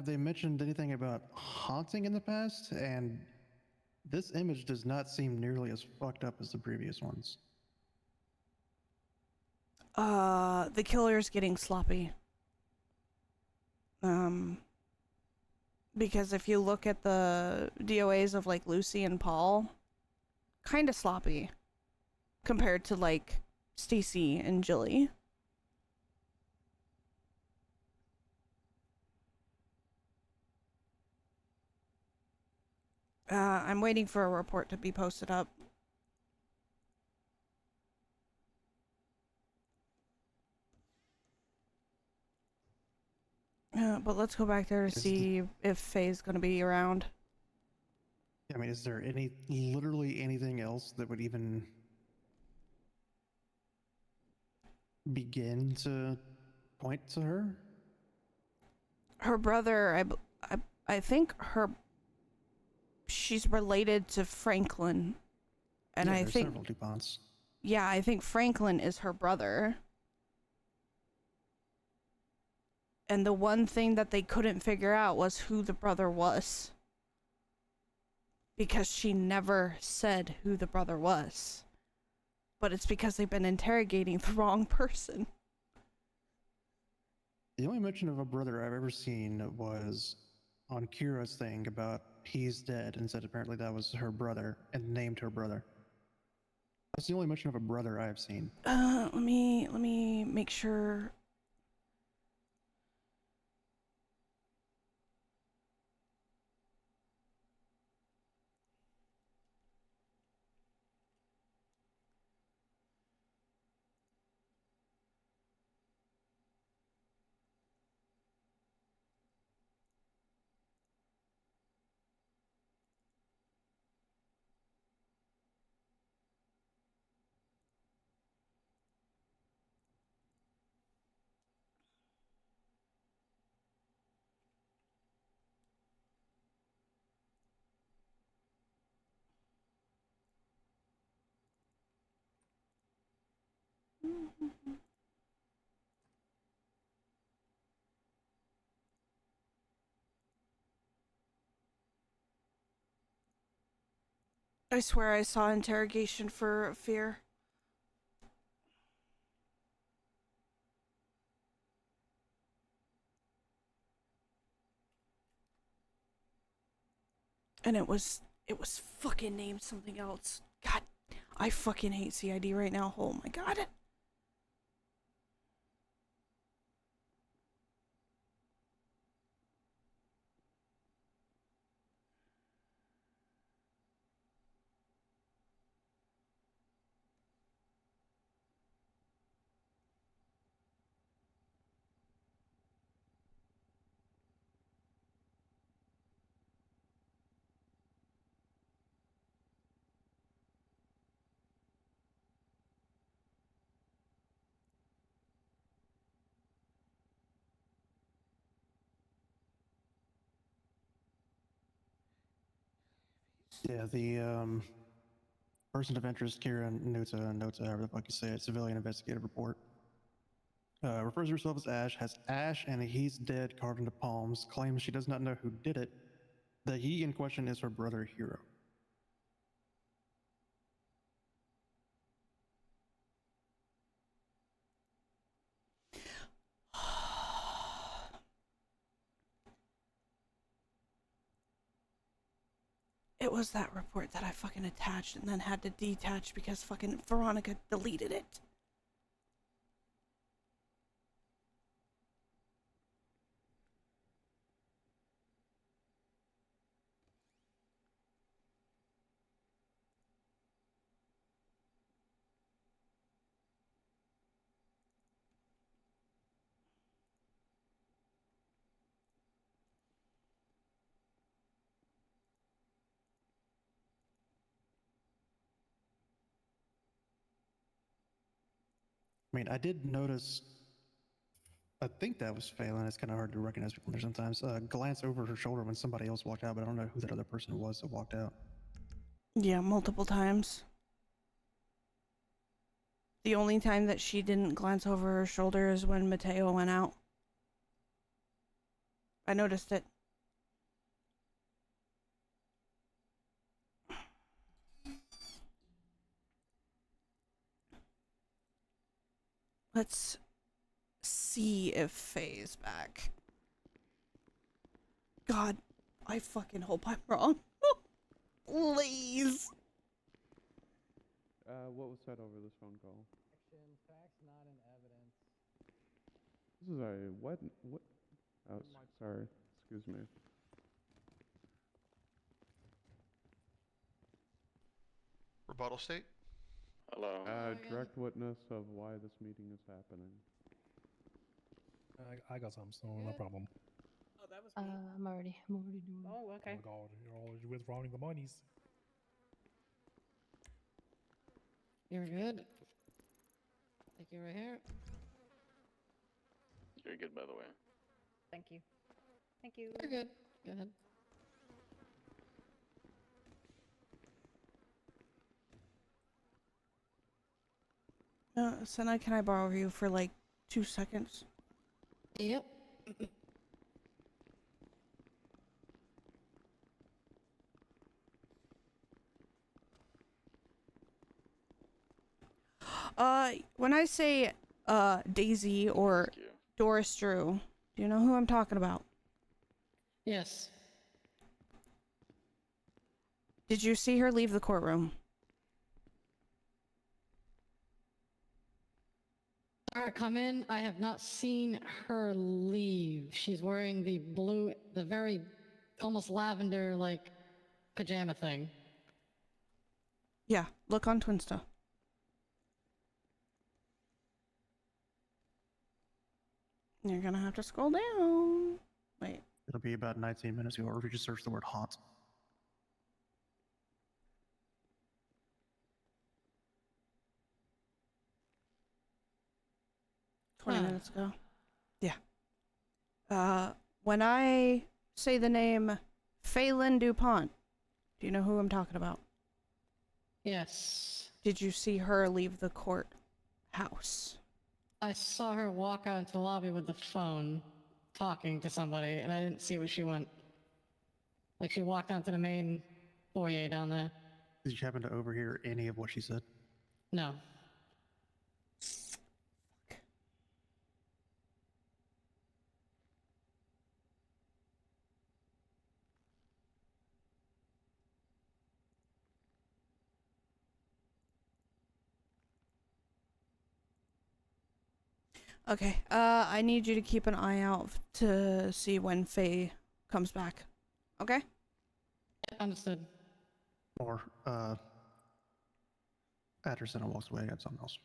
they mentioned anything about haunting in the past? And this image does not seem nearly as fucked up as the previous ones.
The killer's getting sloppy. Because if you look at the DOAs of like Lucy and Paul, kind of sloppy compared to like Stacy and Jilly. I'm waiting for a report to be posted up. But let's go back there to see if Faye's gonna be around.
I mean, is there literally anything else that would even begin to point to her?
Her brother, I think she's related to Franklin, and
Yeah,
I
there's
think
several DuPonts.
yeah, I think Franklin is her brother. And the one thing that they couldn't figure out was who the brother was. Because she never said who the brother was. But it's because they've been interrogating the wrong person.
The only mention of a brother I've ever seen was on Kira's thing about he's dead and said apparently that was her brother and named her brother. That's the only mention of a brother I've seen.
Let me make sure. I swear I saw interrogation for fear. And it was fucking named something else. God, I fucking hate CID right now. Oh my god.
Yeah, the person of interest, Kira Nota, however the fuck you say it, civilian investigative report. Refers to herself as Ash, has Ash and he's dead carved into palms, claims she does not know who did it. The he in question is her brother, Hero.
It was that report that I fucking attached and then had to detach because fucking Veronica deleted it.
I mean, I did notice, I think that was Phelan. It's kind of hard to recognize people there sometimes. Glance over her shoulder when somebody else walked out, but I don't know who that other person was that walked out.
Yeah, multiple times. The only time that she didn't glance over her shoulder is when Mateo went out. I noticed it. Let's see if Faye's back. God, I fucking hope I'm wrong. Please.
What was said over this phone call?
Facts not in evidence.
This is a what? What? Oh, sorry. Excuse me.
Rebuttal state?
Hello.
Direct witness of why this meeting is happening.
I got some, so no problem.
Oh, that was me.
I'm already doing.
Oh, okay.
Oh my god, you're always withdrawing the monies.
You're good. Thank you right here.
You're good, by the way.
Thank you. Thank you.
You're good. Go ahead.
Senna, can I borrow you for like 2 seconds?
Yep.
When I say Daisy or Doris Drew. Do you know who I'm talking about?
Yes.
Did you see her leave the courtroom?
Alright, come in. I have not seen her leave. She's wearing the blue, the very almost lavender like pajama thing.
Yeah, look on Twinsta. You're gonna have to scroll down. Wait.
It'll be about 19 minutes ago, or if you just search the word haunt.
Twenty minutes ago. Yeah. When I say the name Phelan DuPont, do you know who I'm talking about?
Yes.
Did you see her leave the courthouse?
I saw her walk out into the lobby with the phone, talking to somebody, and I didn't see where she went. Like, she walked onto the main foyer down there.
Did you happen to overhear any of what she said?
No.
Okay. I need you to keep an eye out to see when Faye comes back. Okay?
Understood.
Or, Atterson walks away, I got something else.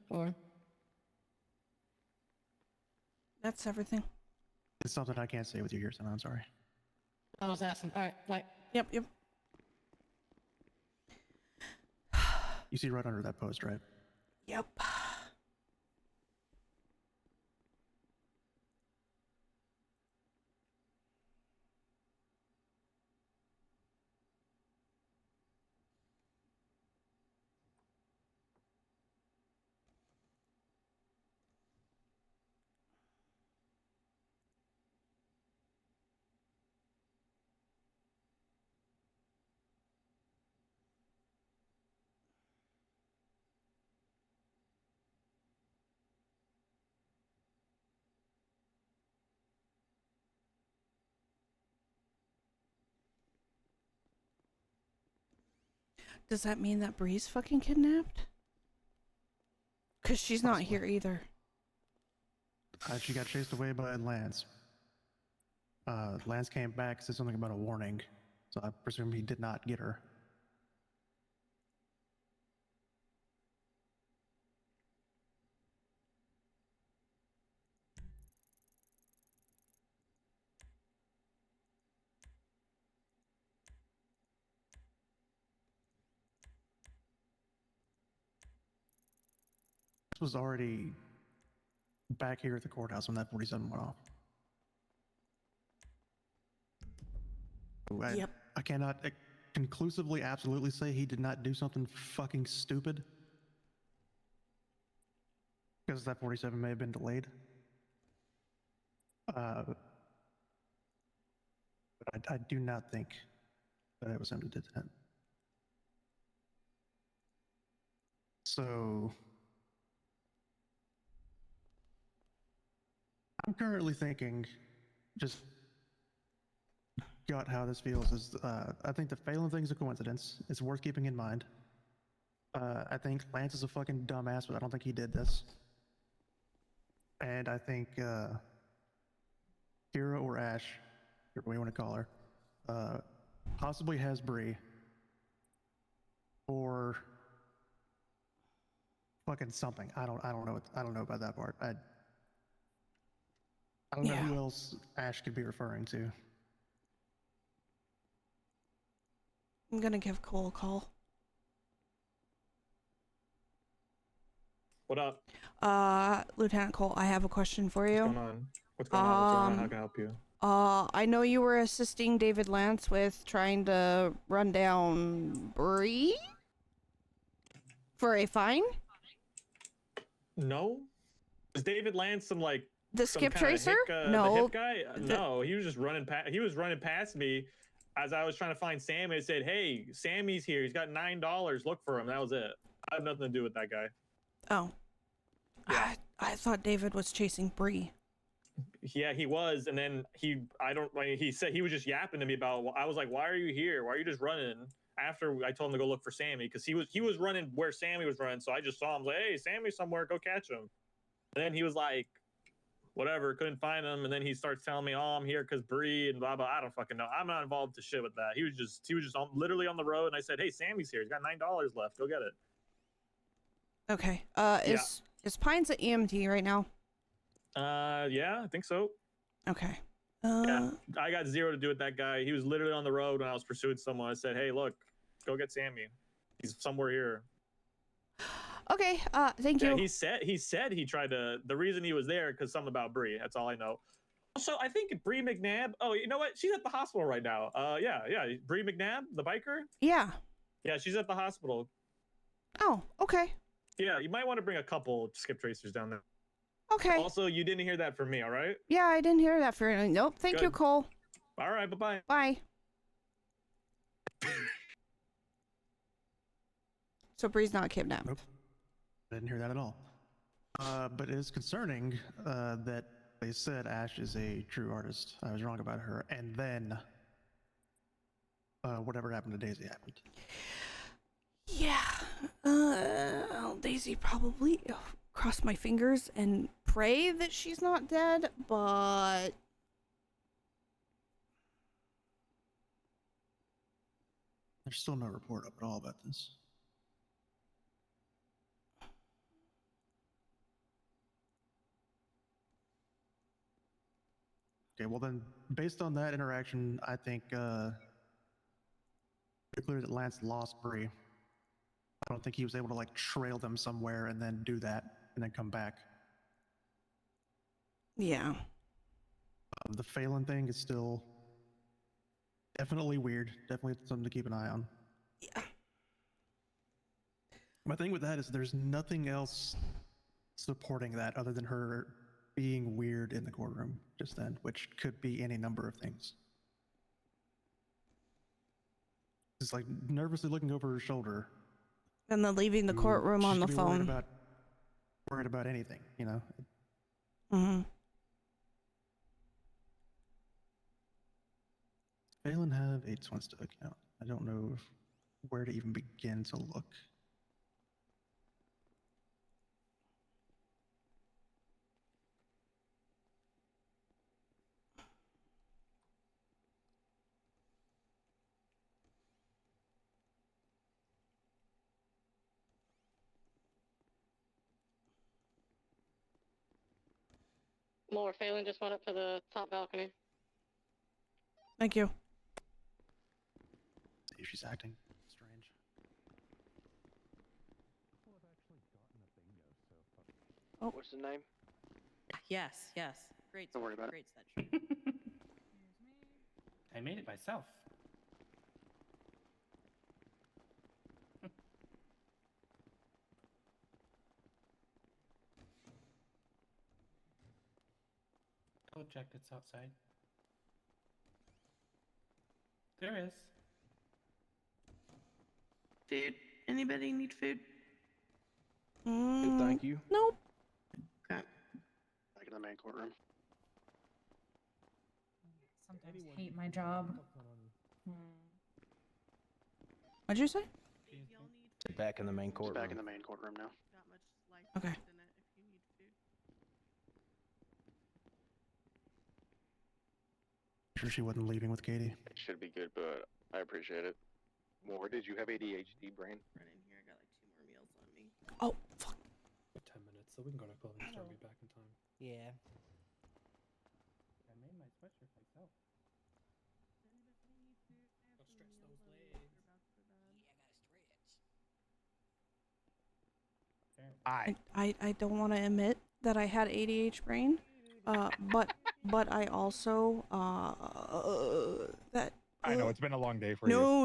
Or
that's everything.
It's something I can't say with you here, so I'm sorry.
I was asking. Alright, bye.
Yep.
You see right under that post, right?
Yep. Does that mean that Bree's fucking kidnapped? Because she's not here either.
She got chased away by Lance. Lance came back, said something about a warning, so I presume he did not get her. This was already back here at the courthouse when that 47 went off.
Yep.
I cannot conclusively, absolutely say he did not do something fucking stupid. Because that 47 may have been delayed. But I do not think that it was him that did that. So I'm currently thinking, just got how this feels is, I think the Phelan thing's a coincidence. It's worth keeping in mind. I think Lance is a fucking dumbass, but I don't think he did this. And I think Kira or Ash, whatever you want to call her, possibly has Bree, or fucking something. I don't know. I don't know about that part. I don't know who else Ash could be referring to.
I'm gonna give Cole a call.
What up?
Lieutenant Cole, I have a question for you.
What's going on? What's going on? How can I help you?
I know you were assisting David Lance with trying to run down Bree for a fine?
No. Is David Lance some like
The
some
skip
kinda
tracer?
the
No.
hip guy? No, he was just running past. He was running past me as I was trying to find Sammy. It said, "Hey, Sammy's here. He's got $9. Look for him." That was it. I have nothing to do with that guy.
Oh.
Yeah.
I thought David was chasing Bree.
Yeah, he was, and then he said he was just yapping to me about. I was like, "Why are you here? Why are you just running?" After I told him to go look for Sammy, because he was running where Sammy was running, so I just saw him. I was like, "Hey, Sammy's somewhere. Go catch him." And then he was like, "Whatever," couldn't find him, and then he starts telling me, "Oh, I'm here because Bree and blah blah." I don't fucking know. I'm not involved to shit with that. He was just literally on the road, and I said, "Hey, Sammy's here. He's got $9 left. Go get it."
Okay. Is Pines at EMT right now?
Yeah, I think so.
Okay.
Yeah, I got zero to do with that guy. He was literally on the road when I was pursuing someone. I said, "Hey, look, go get Sammy. He's somewhere here."
Okay. Thank you.
Yeah, he said he tried to. The reason he was there because something about Bree. That's all I know. Also, I think Bree McNabb. Oh, you know what? She's at the hospital right now. Yeah. Bree McNabb, the biker.
Yeah.
Yeah, she's at the hospital.
Oh, okay.
Yeah, you might want to bring a couple skip tracers down there.
Okay.
Also, you didn't hear that from me, all right?
Yeah, I didn't hear that for Nope. Thank you,
Good.
Cole.
All right, bye-bye.
Bye. So Bree's not kidnapped.
Nope. I didn't hear that at all. But it is concerning that they said Ash is a true artist. I was wrong about her. And then whatever happened to Daisy happened.
Yeah. Daisy probably cross my fingers and pray that she's not dead, but
There's still no report up at all about this. Okay, well then, based on that interaction, I think it's clear that Lance lost Bree. I don't think he was able to like trail them somewhere and then do that and then come back.
yeah.
The Phelan thing is still definitely weird. Definitely something to keep an eye on.
Yeah.
My thing with that is there's nothing else supporting that other than her being weird in the courtroom just then, which could be any number of things. Just like nervously looking over her shoulder.
And then leaving the courtroom on the phone.
Worried about anything, you know?
Mm-hmm.
Phelan have a Twinsta account. I don't know where to even begin to look.
More Phelan just went up to the top balcony.
Thank you.
See if she's acting strange.
Oh.
What's the name?
Yes, yes. Great.
Don't worry about
great it.
I made it myself. Double check it's outside. There is.
Food? Anybody need food?
Thank you.
Nope.
Okay.
Back in the main courtroom.
Sometimes hate my job.
What'd you say?
Back in the main courtroom.
Back in the main courtroom now.
Okay.
Sure she wasn't leaving with Katie.
It should be good, but I appreciate it. More, did you have ADHD, brain?
Right in here, I got like 2 more meals on me.
Oh, fuck.
10 minutes, so we can go to clothing store and be back in time.
Yeah. I made my sweatshirt myself.
Go stretch those legs.
I don't want to admit that I had ADHD brain, but I also that.
I know it's been a long day for you.
No.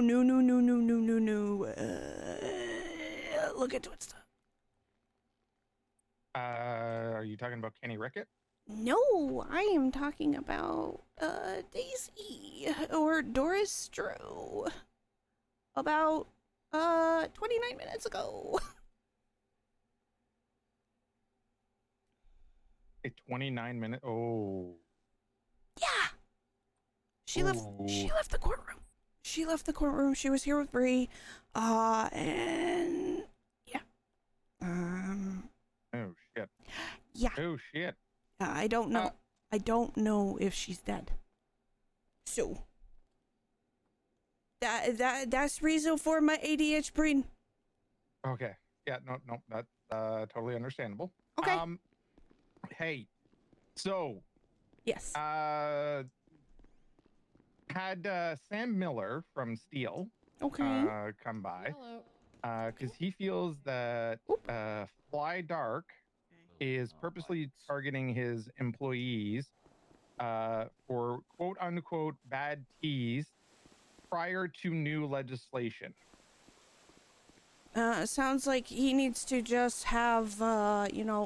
Look into it stuff.
Are you talking about Kenny Rickett?
No, I am talking about Daisy or Doris Stroh. About 29 minutes ago.
A 29-minute. Oh.
Yeah. She left the courtroom. She left the courtroom. She was here with Bree. And yeah.
Oh shit.
Yeah.
Oh shit.
I don't know. I don't know if she's dead. So that's reason for my ADH brain.
Okay. Yeah. No. That's totally understandable.
Okay.
Hey. So.
Yes.
Had Sam Miller from Steel.
Okay.
Come by. Because he feels that Fly Dark is purposely targeting his employees for quote unquote bad teas prior to new legislation.
Sounds like he needs to just have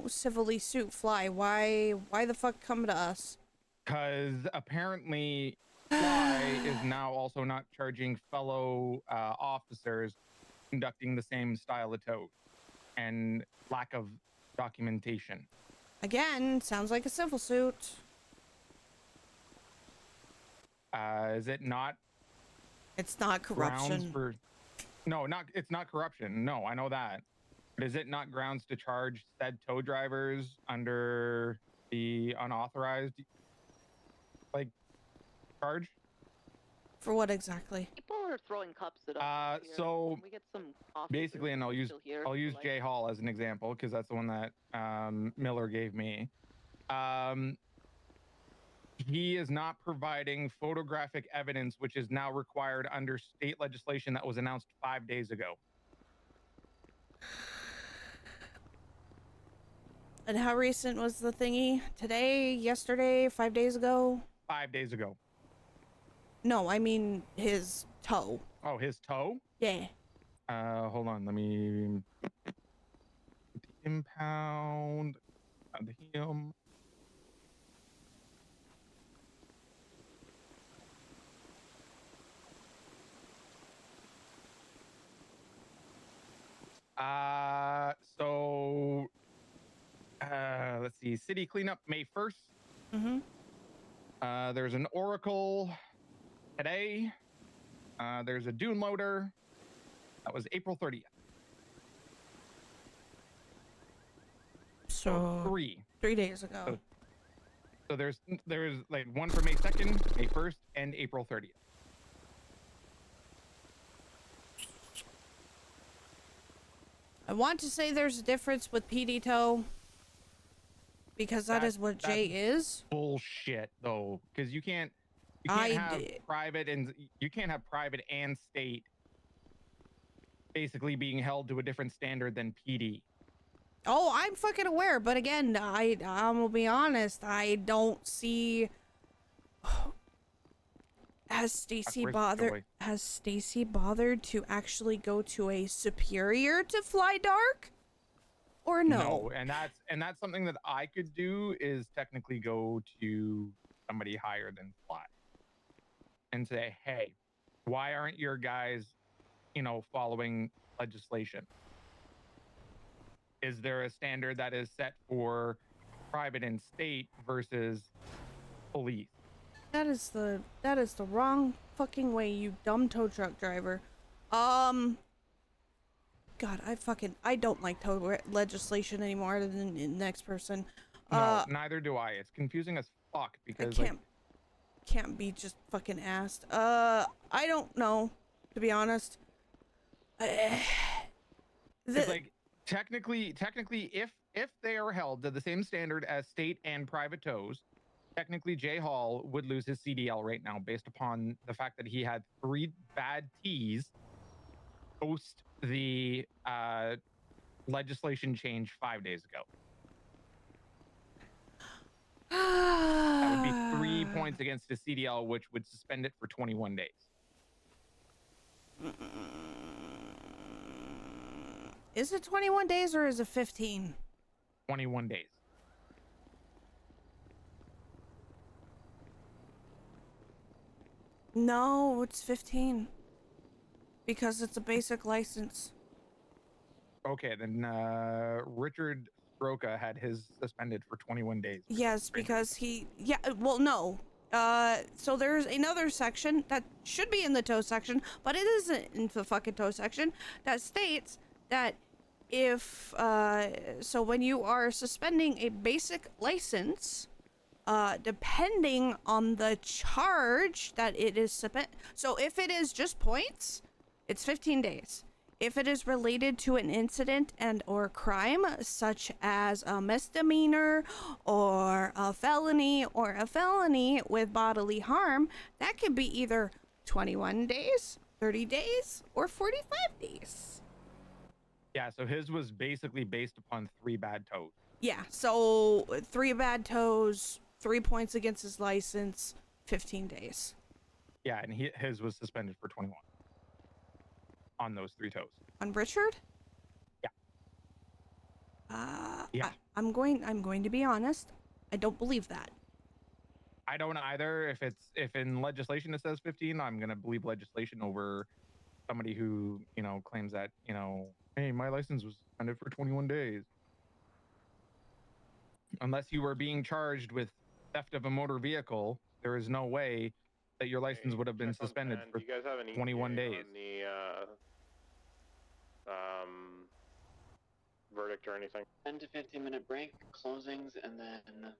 civilly suit Fly. Why the fuck come to us?
Because apparently Fly is now also not charging fellow officers conducting the same style of tow and lack of documentation.
Again, sounds like a civil suit.
Is it not?
It's not corruption.
It's not corruption. No, I know that. But is it not grounds to charge said tow drivers under the unauthorized charge?
For what exactly?
People are throwing cups at us.
So
Can we get some officers
basically, and I'll use Jay Hall as an example because that's the one that Miller gave me. He is not providing photographic evidence, which is now required under state legislation that was announced 5 days ago.
And how recent was the thingy? Today? Yesterday? 5 days ago?
5 days ago.
No, I mean his toe.
Oh, his toe?
Yeah.
Hold on. Let me... Impound... him... Let's see. City cleanup May 1st.
Mm-hmm.
There's an Oracle today. There's a Dune loader. That was April 30th.
So
3
days ago.
So there's like one for May 2nd, May 1st, and April 30th.
I want to say there's a difference with PD tow because that is what J is.
Bullshit though, because you can't have private and state basically being held to a different standard than PD.
Oh, I'm fucking aware, but again, I'm gonna be honest, I don't see. Has Stacy bothered to actually go to a superior to Fly Dark? Or no?
No, and that's something that I could do is technically go to somebody higher than Fly and say, hey, why aren't your guys, following legislation? Is there a standard that is set for private and state versus police?
That is the wrong fucking way, you dumb tow truck driver. God, I don't like tow legislation anymore other than the next person.
No, neither do I. It's confusing as fuck because
I can't be just fucking asked. I don't know, to be honest.
It's like technically, if they are held to the same standard as state and private tows, technically Jay Hall would lose his CDL right now based upon the fact that he had 3 bad T's post the legislation change 5 days ago. That would be 3 points against his CDL, which would suspend it for 21 days.
Is it 21 days or is it 15?
21 days.
No, it's 15. Because it's a basic license.
Okay, then Richard Roca had his suspended for 21 days.
Yes, because no. So there's another section that should be in the tow section, but it isn't in the fucking tow section, that states that if, so when you are suspending a basic license, depending on the charge that it is so if it is just points, it's 15 days. If it is related to an incident and or crime, such as a misdemeanor or a felony with bodily harm, that could be either 21 days, 30 days, or 45 days.
Yeah, so his was basically based upon 3 bad tows.
Yeah, so 3 bad tows, 3 points against his license, 15 days.
Yeah, and his was suspended for 21 on those 3 tows.
On Richard?
Yeah.
I'm going to be honest. I don't believe that.
I don't either. If in legislation it says 15, I'm gonna believe legislation over somebody who claims that hey, my license was suspended for 21 days. Unless you were being charged with theft of a motor vehicle, there is no way that your license would have been suspended for
Do you guys have any
21 days.
on the verdict or anything?
10 to 15-minute break, closings, and then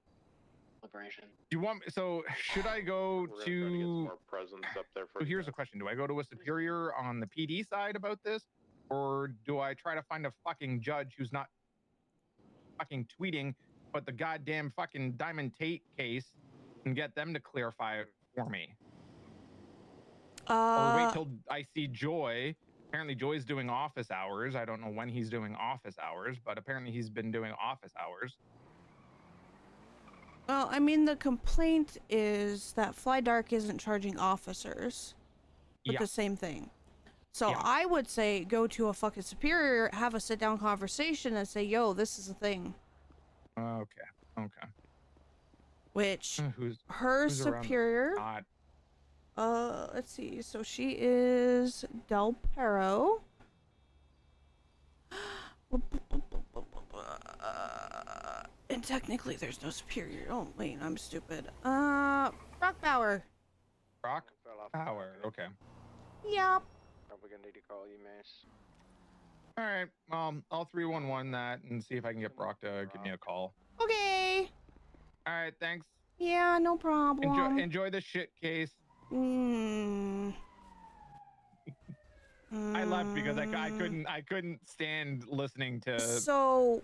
liberation.
Do you want? So should I go
We're gonna try to get some
to?
more presents up there for
So
you
here's a
guys.
question: do I go to a superior on the PD side about this, or do I try to find a fucking judge who's not fucking tweeting, but the goddamn fucking Diamond Tate case, and get them to clarify it for me? Or wait till I see Joy. Apparently Joy's doing office hours. I don't know when he's doing office hours, but apparently he's been doing office hours.
Well, I mean, the complaint is that Fly Dark isn't charging officers with the same thing. So I would say go to a fucking superior, have a sit-down conversation, and say, yo, this is a thing.
Okay.
Which,
who's
her
who's around?
superior... let's see. So she is Del Perro. And technically there's no superior. Oh, wait, I'm stupid. Rock Bauer.
Rock Power. Okay.
Yep.
Probably gonna need to call you, Mace.
All right. I'll 311 that and see if I can get Brock to give me a call.
Okay.
All right. Thanks.
Yeah, no problem.
Enjoy the shit case. I left because I couldn't stand listening to.
So,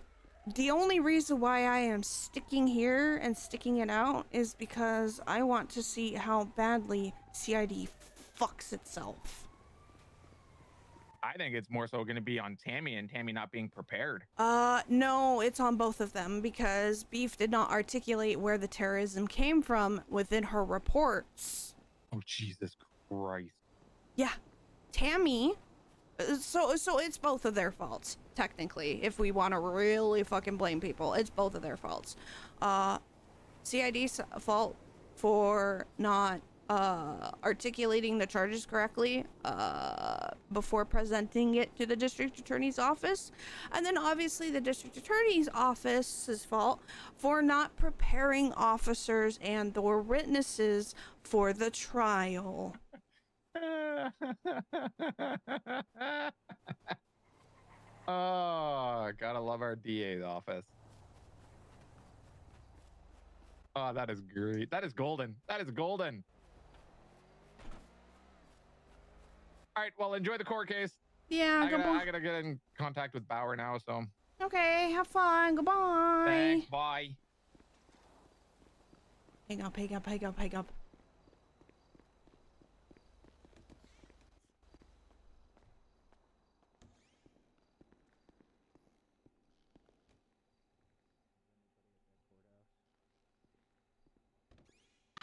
the only reason why I am sticking here and sticking it out is because I want to see how badly CID fucks itself.
I think it's more so going to be on Tammy and Tammy not being prepared.
No, it's on both of them because Beef did not articulate where the terrorism came from within her reports.
Oh, Jesus Christ.
Yeah. Tammy, so it's both of their faults, technically, if we want to really fucking blame people. It's both of their faults. CID's fault for not articulating the charges correctly before presenting it to the district attorney's office, and then obviously the district attorney's office's fault for not preparing officers and or witnesses for the trial.
Oh, gotta love our DA's office. Oh, that is great. That is golden. That is golden. All right, well, enjoy the court case.
Yeah,
I gotta get in contact with Bauer now, so.
Okay, have fun. Goodbye.
Thanks, bye.
Hang up.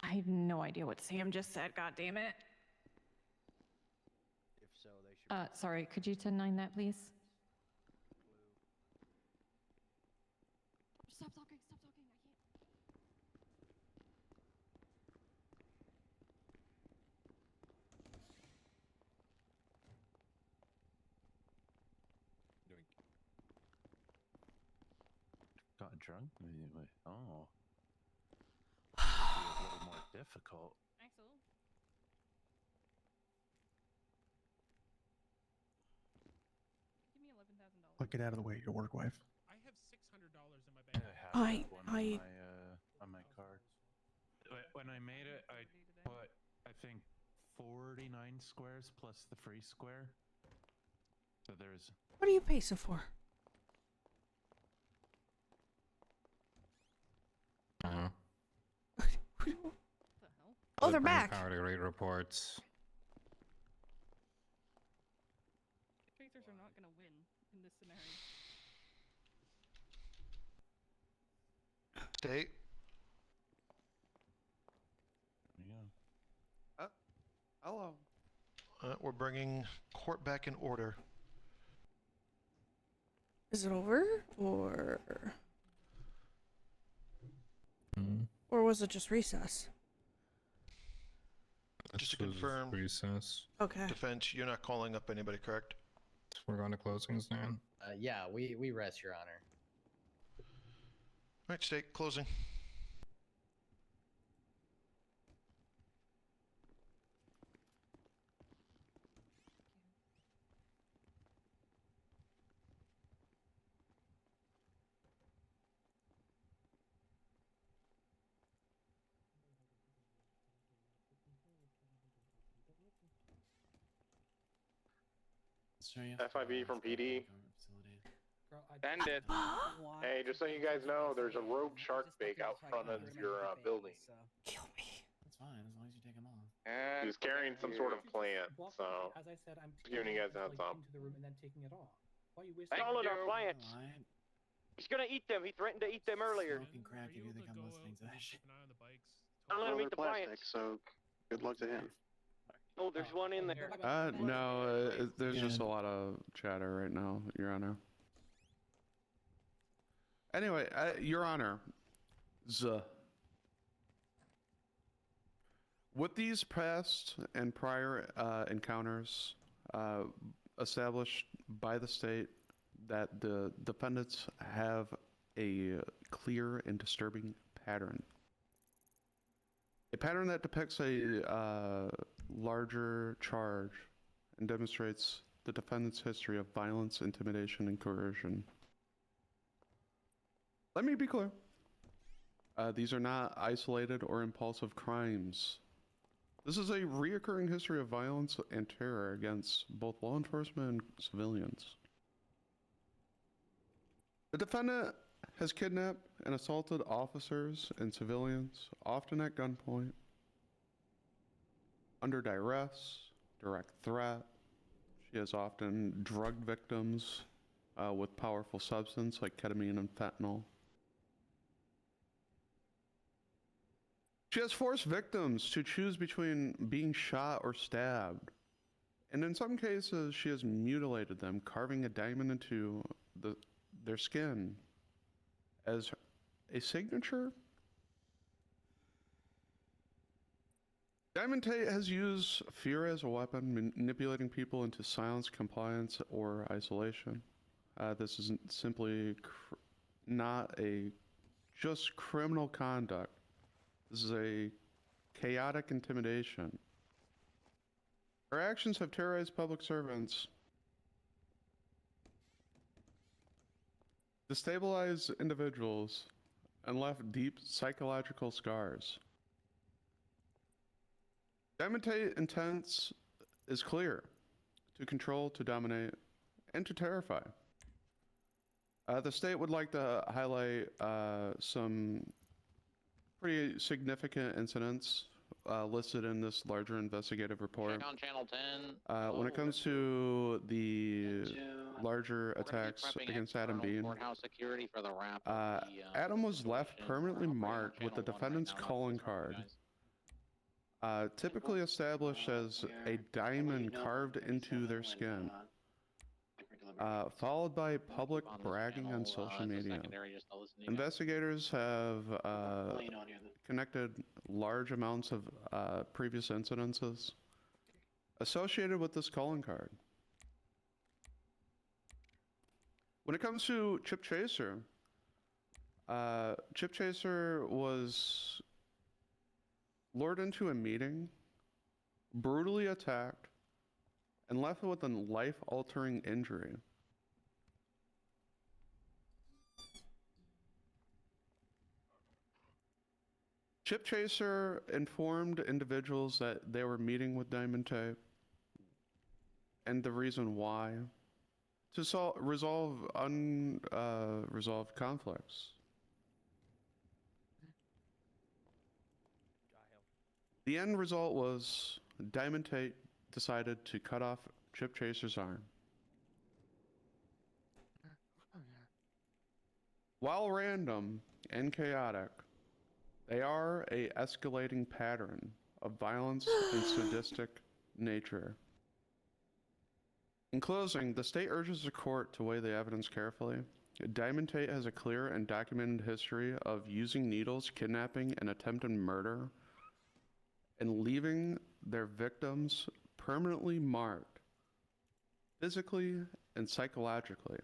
I have no idea what Sam just said. God damn it.
If so, they should.
Sorry, could you 10-9 that, please? Stop talking. I can't.
not drunk anyway. Oh. Be a little more difficult.
Axel. Give me $11,000.
Look, get out of the way, your work wife.
I have $600 in my bank.
I have one on my card. When I made it, I put I think 49 squares plus the free square. So there's.
What are you pacing for? Oh, they're back.
Party rate reports.
Tracers are not going to win in this scenario.
State.
Yeah.
Hello.
We're bringing court back in order.
Is it over, or was it just recess?
Just to confirm,
recess.
Okay.
defense, you're not calling up anybody, correct?
We're going to closings now.
Yeah, we rest, Your Honor.
All right, state closing.
FIB from PD. Send it. Hey, just so you guys know, there's a rogue shark bait out front of your building.
Kill me.
That's fine, as long as you take them off.
He's carrying some sort of plant, so
As I said, I'm
just giving you guys a heads up.
into the room and then taking it off. Why are you wasting?
Calling our plants. He's gonna eat them. He threatened to eat them earlier.
Smoking crack if you think I'm listening to that shit.
Don't let him
Well,
eat the
they're
plants.
plastic, so good luck to him.
Oh, there's one in there.
No, there's just a lot of chatter right now, Your Honor. Anyway, Your Honor, with these past and prior encounters established by the state that the defendants have a clear and disturbing pattern. A pattern that depicts a larger charge and demonstrates the defendant's history of violence, intimidation, and coercion. Let me be clear. These are not isolated or impulsive crimes. This is a reoccurring history of violence and terror against both law enforcement and civilians. The defendant has kidnapped and assaulted officers and civilians, often at gunpoint, under duress, direct threat. She has often drugged victims with powerful substance like ketamine and fentanyl. She has forced victims to choose between being shot or stabbed. And in some cases, she has mutilated them, carving a diamond into their skin as a signature. Diamond Tate has used fear as a weapon, manipulating people into silence, compliance, or isolation. This is simply not a just criminal conduct. This is a chaotic intimidation. Her actions have terrorized public servants, destabilized individuals, and left deep psychological scars. Diamond Tate intent is clear: to control, to dominate, and to terrify. The state would like to highlight some pretty significant incidents listed in this larger investigative report.
Check on channel 10.
When it comes to the larger attacks against Adam Bean,
Courthouse security for the wrap.
Adam was left permanently marked with the defendant's calling card, typically established as a diamond carved into their skin, followed by public bragging on social media. Investigators have connected large amounts of previous incidences associated with this calling card. When it comes to Chip Chaser, Chip Chaser was lured into a meeting, brutally attacked, and left with a life-altering injury. Chip Chaser informed individuals that they were meeting with Diamond Tape and the reason why to resolve unresolved conflicts. The end result was Diamond Tate decided to cut off Chip Chaser's arm. While random and chaotic, they are a escalating pattern of violence and sadistic nature. In closing, the state urges the court to weigh the evidence carefully. Diamond Tate has a clear and documented history of using needles, kidnapping, and attempted murder, and leaving their victims permanently marked, physically and psychologically.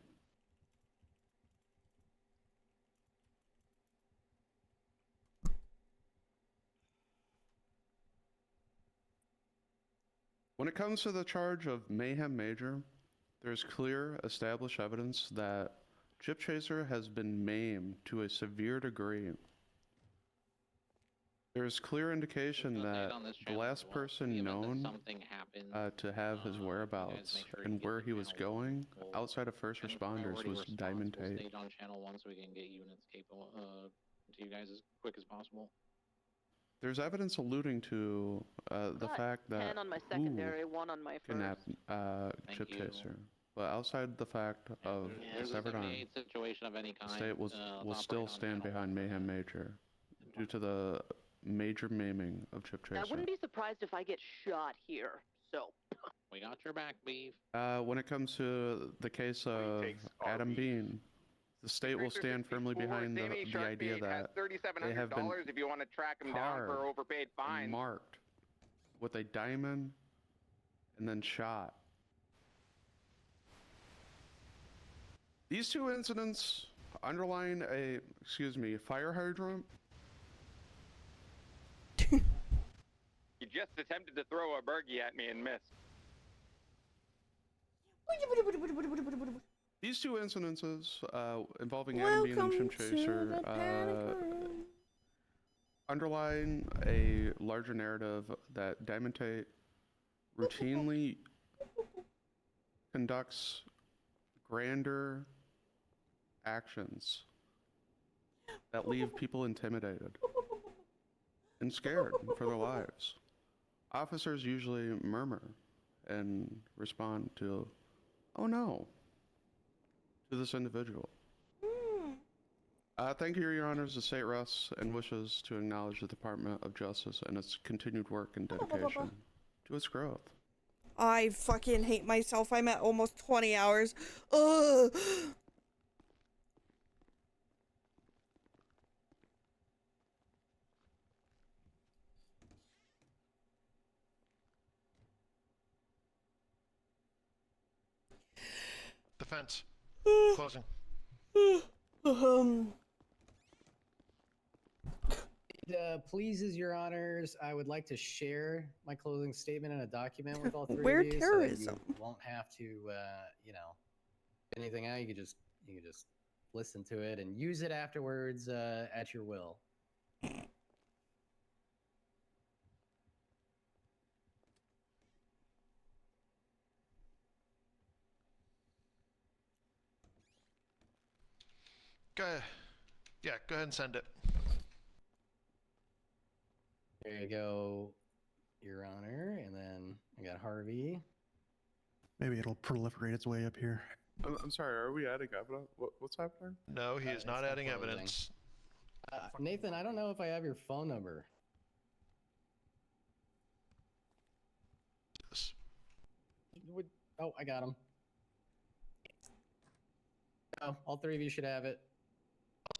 When it comes to the charge of mayhem major, there's clear established evidence that Chip Chaser has been maimed to a severe degree. There is clear indication that the last person known to have his whereabouts and where he was going outside of first responders was Diamond Tate.
Stayed on channel 1 so we can get units capable to you guys as quick as possible.
There's evidence alluding to the fact that
10 on my secondary, 1 on my first.
kidnapped Chip Chaser. But outside the fact of the severed arm,
situation of any
the
kind,
state will still stand behind Mayhem Major due to the major maiming of Chip
I
Chaser.
wouldn't be surprised if I get shot here, so.
We got your back, Beef.
When it comes to the case of Adam Bean, the state will stand firmly behind the idea that they have been
if you want to track them down for overpaid fines.
marked with a diamond and then shot. These two incidents underline a, fire hydrant.
You just attempted to throw a burgie at me and missed.
These two incidences involving Adam Bean and Chip Chaser underline a larger narrative that Diamond Tate routinely conducts grander actions that leave people intimidated and scared for their lives. Officers usually murmur and respond to, "Oh no," to this individual. Thank you, Your Honors. The state rests and wishes to acknowledge the Department of Justice and its continued work and dedication to its growth.
I fucking hate myself. I'm at almost 20 hours. Ugh.
Defense. Closing.
Pleases your honors, I would like to share my closing statement in a document with all three
Where
of you,
terrorism?
so that you won't have to, anything out. You can just listen to it and use it afterwards at your will.
Go ahead. Yeah, go ahead and send it.
There you go, Your Honor, and then I got Harvey.
Maybe it'll proliferate its way up here.
I'm sorry, are we adding evidence? What's happening?
No, he is not adding
closing.
evidence.
Nathan, I don't know if I have your phone number.
Yes.
Oh, I got him. Oh, all three of you should have it.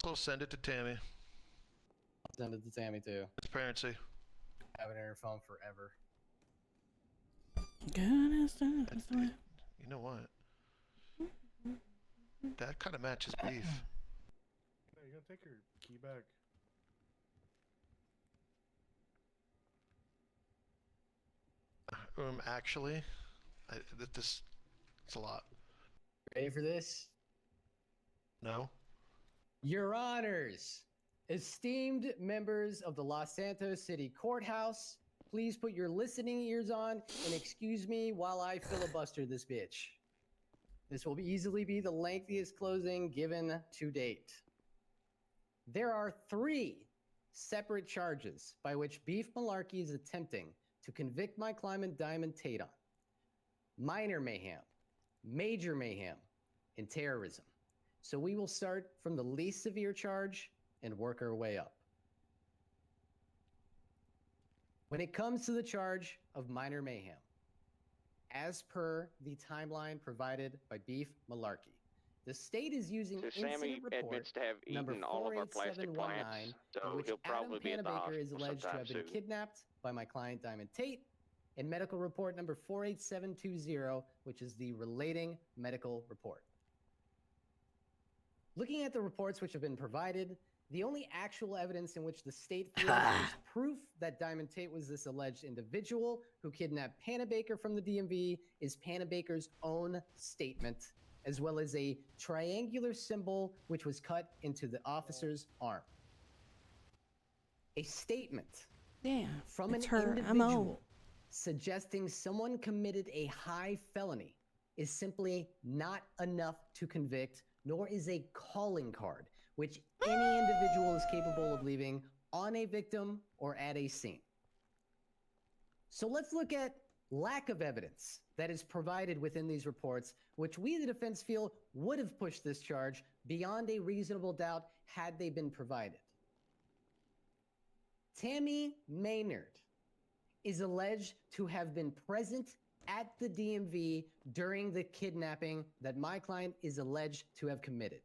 Also send it to Tammy.
I'll send it to Tammy too.
Transparency.
Have it in her phone forever.
You know what? That kind of matches Beef.
take her key back?
Actually, it's a lot.
Ready for this?
No.
Your Honors, esteemed members of the Los Santos City Courthouse, please put your listening ears on and excuse me while I filibuster this bitch. This will easily be the lengthiest closing given to date. There are 3 separate charges by which Beef Malarkey is attempting to convict my client Diamond Tate on: minor mayhem, major mayhem, and terrorism. So we will start from the least severe charge and work our way up. When it comes to the charge of minor mayhem, as per the timeline provided by Beef Malarkey, the state is using
So Sammy
incident report
admits to have
number
eaten all of our plastic
48719,
plants,
in
so
which
he'll probably
Adam
be at the
Panabaker is
hospital
alleged to
sometime
have been
soon.
kidnapped by my client Diamond Tate, and medical report number 48720, which is the relating medical report. Looking at the reports which have been provided, the only actual evidence in which the state feels is proof that Diamond Tate was this alleged individual who kidnapped Panabaker from the DMV is Panabaker's own statement, as well as a triangular symbol which was cut into the officer's arm. A statement from an
it's her
individual
MO.
suggesting someone committed a high felony is simply not enough to convict, nor is a calling card, which any individual is capable of leaving on a victim or at a scene. So let's look at lack of evidence that is provided within these reports, which we, the defense, feel would have pushed this charge beyond a reasonable doubt had they been provided. Tammy Maynard is alleged to have been present at the DMV during the kidnapping that my client is alleged to have committed.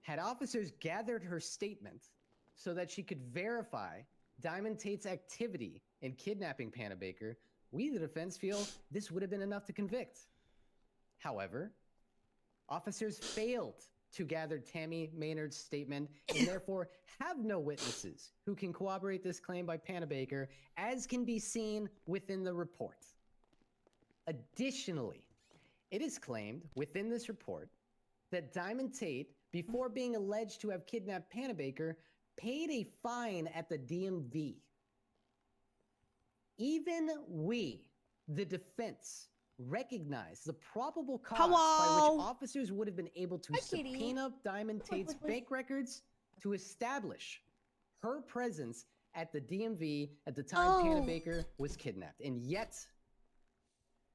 Had officers gathered her statement so that she could verify Diamond Tate's activity in kidnapping Panabaker, we, the defense, feel this would have been enough to convict. However, officers failed to gather Tammy Maynard's statement and therefore have no witnesses who can corroborate this claim by Panabaker, as can be seen within the report. Additionally, it is claimed within this report that Diamond Tate, before being alleged to have kidnapped Panabaker, paid a fine at the DMV. Even we, the defense, recognize the probable cause by which officers would have been able to subpoena Diamond Tate's bank records to establish her presence at the DMV at the time Panabaker was kidnapped. And yet,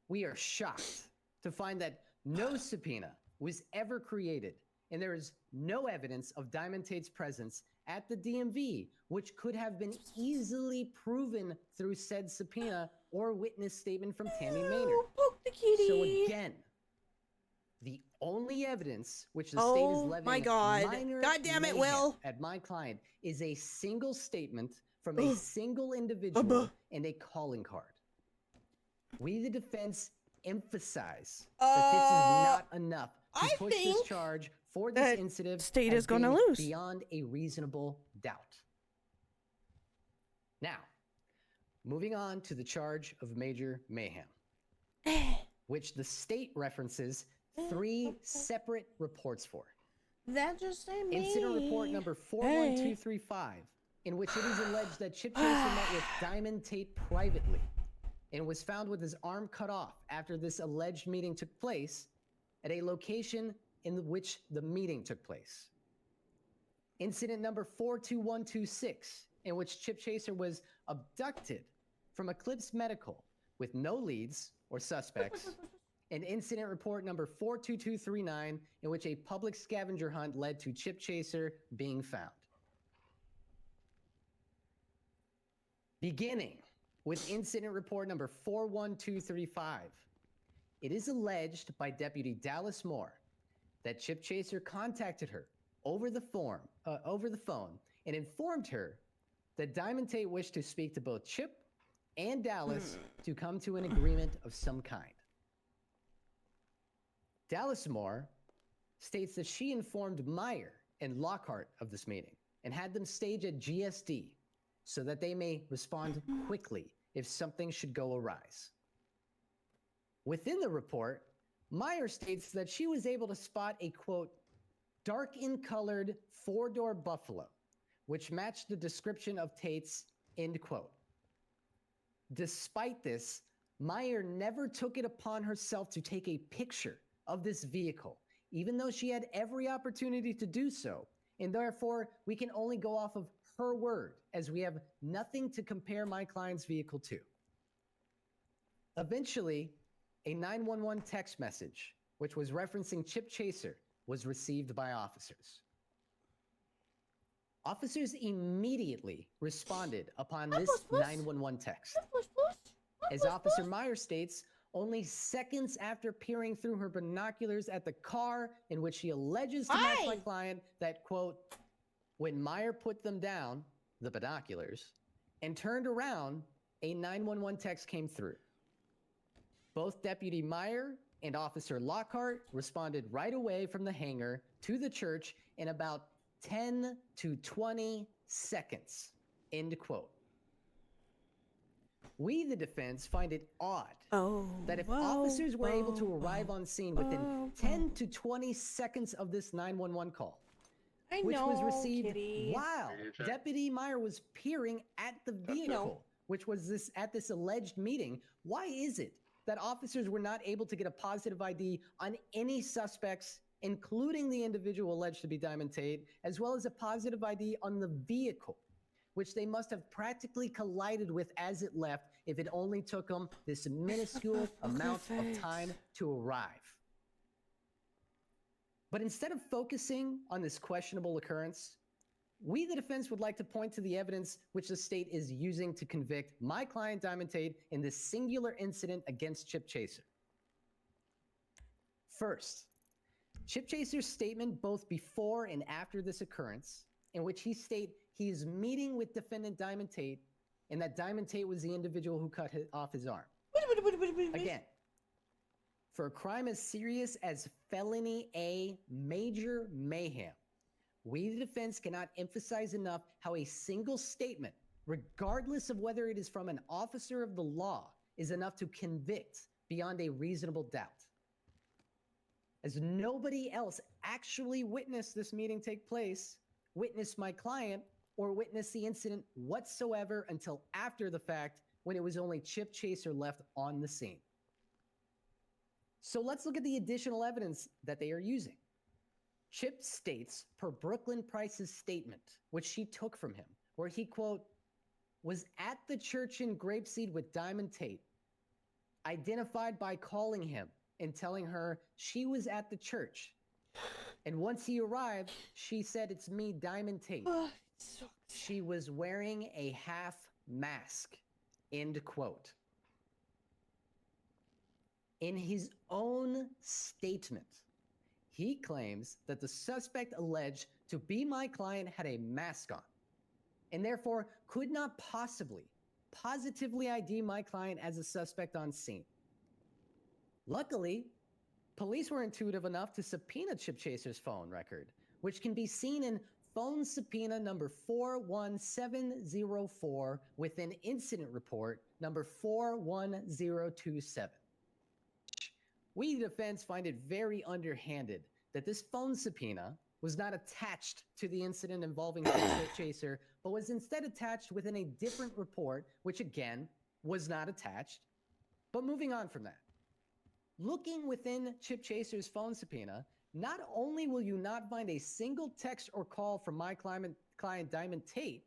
we are shocked to find that no subpoena was ever created, and there is no evidence of Diamond Tate's presence at the DMV, which could have been easily proven through said subpoena or witness statement from Tammy Maynard. So again, the only evidence which the state is levying minor
God damn it,
mayhem
Will.
at my client is a single statement from a single individual and a calling card. We, the defense, emphasize that this is not enough to push this charge for this incident
state
as
is gonna
being
lose.
beyond a reasonable doubt. Now, moving on to the charge of major mayhem, which the state references 3 separate reports for.
That just ain't me.
Incident report number 41235, in which it is alleged that Chip Chaser met with Diamond Tate privately and was found with his arm cut off after this alleged meeting took place at a location in which the meeting took place. Incident number 42126, in which Chip Chaser was abducted from Eclipse Medical with no leads or suspects. And incident report number 42239, in which a public scavenger hunt led to Chip Chaser being found. Beginning with incident report number 41235, it is alleged by Deputy Dallas Moore that Chip Chaser contacted her over the phone and informed her that Diamond Tate wished to speak to both Chip and Dallas to come to an agreement of some kind. Dallas Moore states that she informed Meyer and Lockhart of this meeting and had them stage a GSD so that they may respond quickly if something should go awry. Within the report, Meyer states that she was able to spot a, quote, dark in colored four-door Buffalo, which matched the description of Tate's, end quote. Despite this, Meyer never took it upon herself to take a picture of this vehicle, even though she had every opportunity to do so, and therefore we can only go off of her word, as we have nothing to compare my client's vehicle to. Eventually, a 911 text message, which was referencing Chip Chaser, was received by officers. Officers immediately responded upon this 911 text. As Officer Meyer states, only seconds after peering through her binoculars at the car in which she alleges to match my client, that, quote, when Meyer put them down, the binoculars, and turned around, a 911 text came through. Both Deputy Meyer and Officer Lockhart responded right away from the hangar to the church in about 10 to 20 seconds, end quote. We, the defense, find it odd that if officers were able to arrive on scene within 10 to 20 seconds of this 911 call, which was received while Deputy Meyer was peering at the vehicle, which was at this alleged meeting, why is it that officers were not able to get a positive ID on any suspects, including the individual alleged to be Diamond Tate, as well as a positive ID on the vehicle, which they must have practically collided with as it left if it only took them this minuscule amount of time to arrive? But instead of focusing on this questionable occurrence, we, the defense, would like to point to the evidence which the state is using to convict my client Diamond Tate in this singular incident against Chip Chaser. First, Chip Chaser's statement both before and after this occurrence, in which he states he is meeting with defendant Diamond Tate and that Diamond Tate was the individual who cut off his arm. Again, for a crime as serious as felony A, major mayhem, we, the defense, cannot emphasize enough how a single statement, regardless of whether it is from an officer of the law, is enough to convict beyond a reasonable doubt. As nobody else actually witnessed this meeting take place, witnessed my client, or witnessed the incident whatsoever until after the fact, when it was only Chip Chaser left on the scene. So let's look at the additional evidence that they are using. Chip states, per Brooklyn Price's statement, which she took from him, where he, quote, was at the church in Grapeseed with Diamond Tate, identified by calling him and telling her she was at the church. And once he arrived, she said, it's me, Diamond Tate. She was wearing a half mask, end quote. In his own statement, he claims that the suspect alleged to be my client had a mask on, and therefore could not possibly positively ID my client as a suspect on scene. Luckily, police were intuitive enough to subpoena Chip Chaser's phone record, which can be seen in phone subpoena number 41704 with an incident report number 41027. We, the defense, find it very underhanded that this phone subpoena was not attached to the incident involving Chip Chaser, but was instead attached within a different report, which again was not attached. But moving on from that, looking within Chip Chaser's phone subpoena, not only will you not find a single text or call from my client Diamond Tate,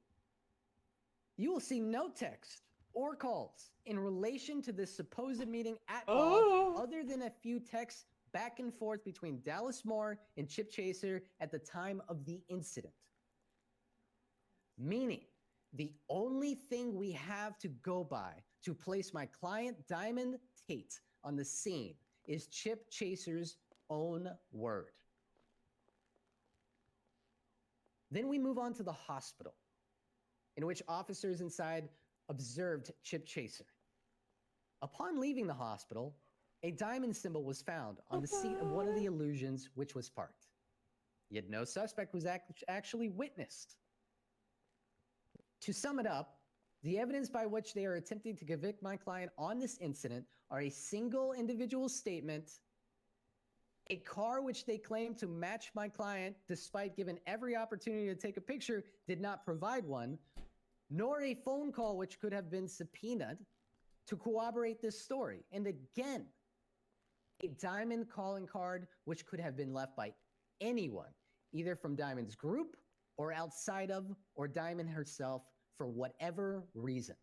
you will see no text or calls in relation to this supposed meeting at all, other than a few texts back and forth between Dallas Moore and Chip Chaser at the time of the incident. Meaning, the only thing we have to go by to place my client Diamond Tate on the scene is Chip Chaser's own word. Then we move on to the hospital, in which officers inside observed Chip Chaser. Upon leaving the hospital, a diamond symbol was found on the seat of one of the illusions, which was parked. yet no suspect was actually witnessed. To sum it up, the evidence by which they are attempting to convict my client on this incident are a single individual statement, a car which they claim to match my client despite given every opportunity to take a picture did not provide one, nor a phone call which could have been subpoenaed to corroborate this story. And again, a Diamond calling card which could have been left by anyone, either from Diamond's group or outside of, or Diamond herself for whatever reason.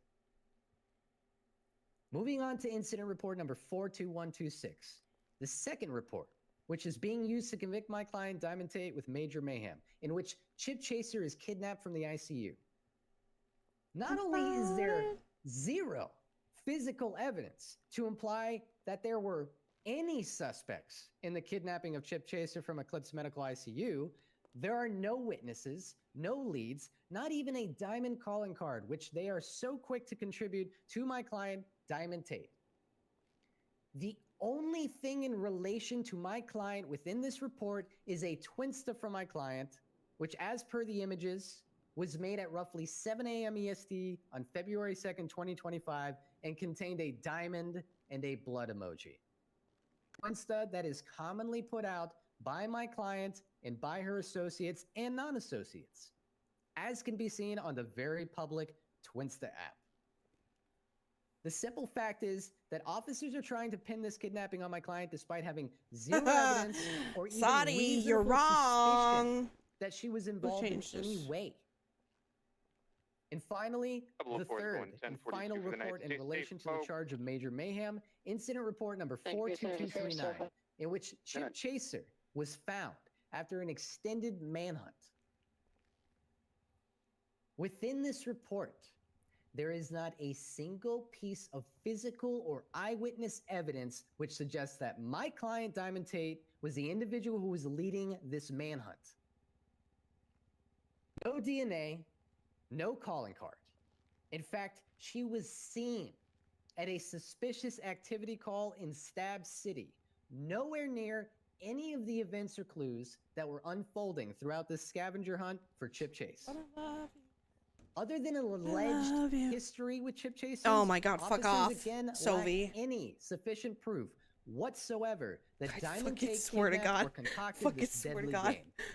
Moving on to incident report number 42126, the second report, which is being used to convict my client Diamond Tate with major mayhem, in which Chip Chaser is kidnapped from the ICU. Not only is there zero physical evidence to imply that there were any suspects in the kidnapping of Chip Chaser from Eclipse Medical ICU, there are no witnesses, no leads, not even a Diamond calling card, which they are so quick to contribute to my client, Diamond Tate. The only thing in relation to my client within this report is a Twinsta from my client, which as per the images, was made at roughly 7 a.m. EST on February 2nd, 2025, and contained a diamond and a blood emoji. Twinsta that is commonly put out by my client and by her associates and non-associates, as can be seen on the very public Twinsta app. The simple fact is that officers are trying to pin this kidnapping on my client despite having zero evidence or even
Sadi, you're
reasonable
wrong.
suspicion that she was involved in any way. And finally, the third and final report in relation to the charge of major mayhem, incident report number 42239, in which Chip Chaser was found after an extended manhunt. Within this report, there is not a single piece of physical or eyewitness evidence which suggests that my client, Diamond Tate, was the individual who was leading this manhunt. No DNA, no calling card. In fact, she was seen at a suspicious activity call in Stab City, nowhere near any of the events or clues that were unfolding throughout this scavenger hunt for Chip Chase. Other than an alleged history with Chip Chasers,
Oh my God, fuck off,
again
Sylvie.
lack any sufficient proof whatsoever that Diamond
fucking
Tate
swear to
kidnapped
God.
or concocted
Fucking
this
swear to
deadly
God.
game.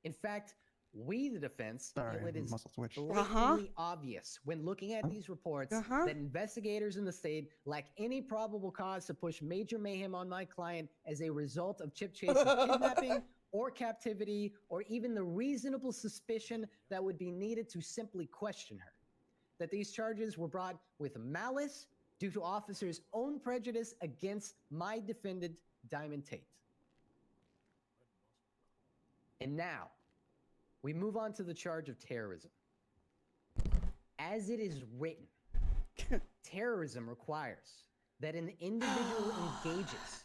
In fact, we, the defense,
Sorry,
feel it is
muscle twitch.
blatantly obvious when looking at these reports that investigators in the state lack any probable cause to push major mayhem on my client as a result of Chip Chase's kidnapping or captivity, or even the reasonable suspicion that would be needed to simply question her. That these charges were brought with malice due to officers' own prejudice against my defendant, Diamond Tate. And now, we move on to the charge of terrorism. As it is written, terrorism requires that an individual engages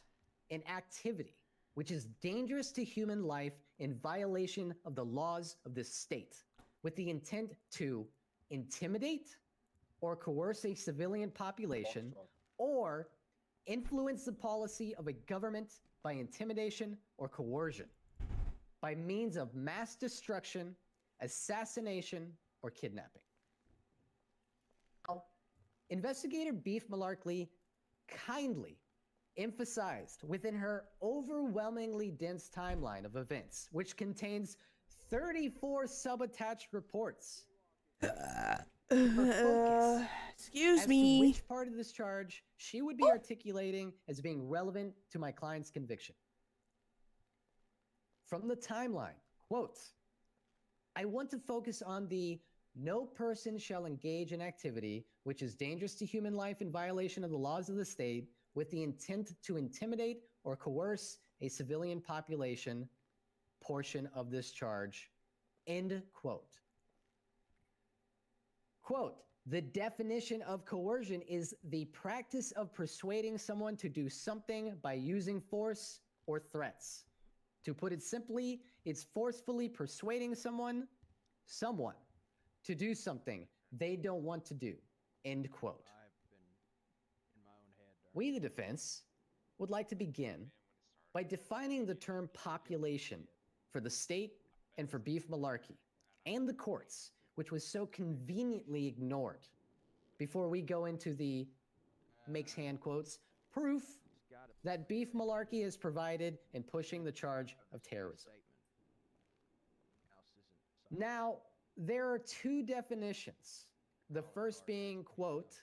in activity which is dangerous to human life in violation of the laws of this state, with the intent to intimidate or coerce a civilian population, or influence the policy of a government by intimidation or coercion, by means of mass destruction, assassination, or kidnapping. Now, Investigator Beef Malarkey kindly emphasized within her overwhelmingly dense timeline of events, which contains 34 sub-attached reports.
Excuse
as
me.
to which part of this charge she would be articulating as being relevant to my client's conviction. From the timeline, quote, I want to focus on the no person shall engage in activity which is dangerous to human life in violation of the laws of the state with the intent to intimidate or coerce a civilian population portion of this charge, end quote. Quote, the definition of coercion is the practice of persuading someone to do something by using force or threats. To put it simply, it's forcefully persuading someone to do something they don't want to do, end quote. We, the defense, would like to begin by defining the term population for the state and for Beef Malarkey and the courts, which was so conveniently ignored. Before we go into the makes hand quotes, proof that Beef Malarkey has provided in pushing the charge of terrorism. Now, there are two definitions. The first being, quote,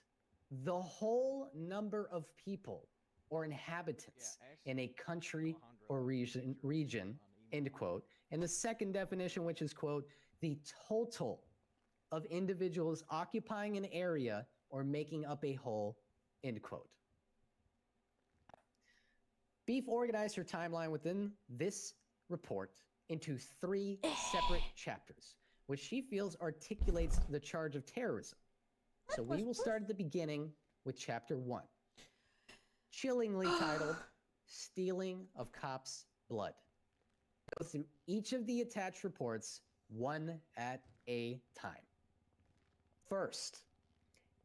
the whole number of people or inhabitants in a country or region, end quote. And the second definition, which is, quote, the total of individuals occupying an area or making up a whole, end quote. Beef organized her timeline within this report into 3 separate chapters, which she feels articulates the charge of terrorism. So we will start at the beginning with chapter 1, chillingly titled Stealing of Cops' Blood. Go through each of the attached reports one at a time. First,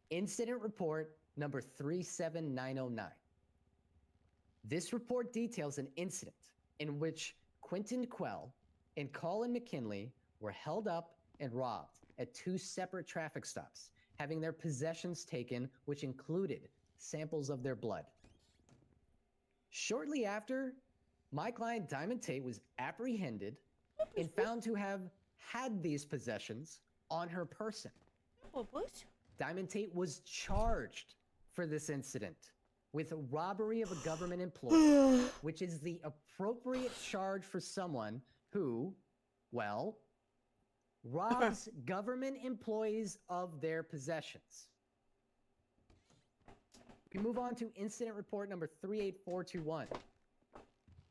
incident report number 37909. This report details an incident in which Quentin Quell and Colin McKinley were held up and robbed at 2 separate traffic stops, having their possessions taken, which included samples of their blood. Shortly after, my client Diamond Tate was apprehended and found to have had these possessions on her person. Diamond Tate was charged for this incident with robbery of a government employee, which is the appropriate charge for someone who, well, robs government employees of their possessions. We move on to incident report number 38421,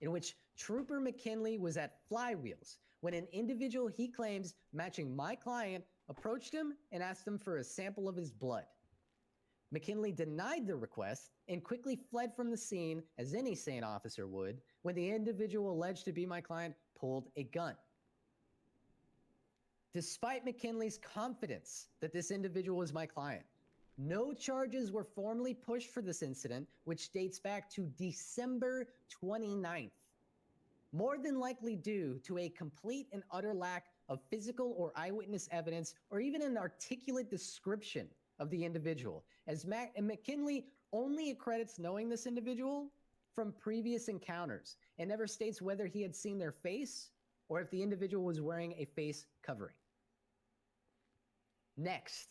in which Trooper McKinley was at Flywheels when an individual he claims matching my client approached him and asked him for a sample of his blood. McKinley denied the request and quickly fled from the scene, as any sane officer would, when the individual alleged to be my client pulled a gun. Despite McKinley's confidence that this individual was my client, no charges were formally pushed for this incident, which dates back to December 29th, more than likely due to a complete and utter lack of physical or eyewitness evidence or even an articulate description of the individual, as McKinley only accredits knowing this individual from previous encounters and never states whether he had seen their face or if the individual was wearing a face covering. Next,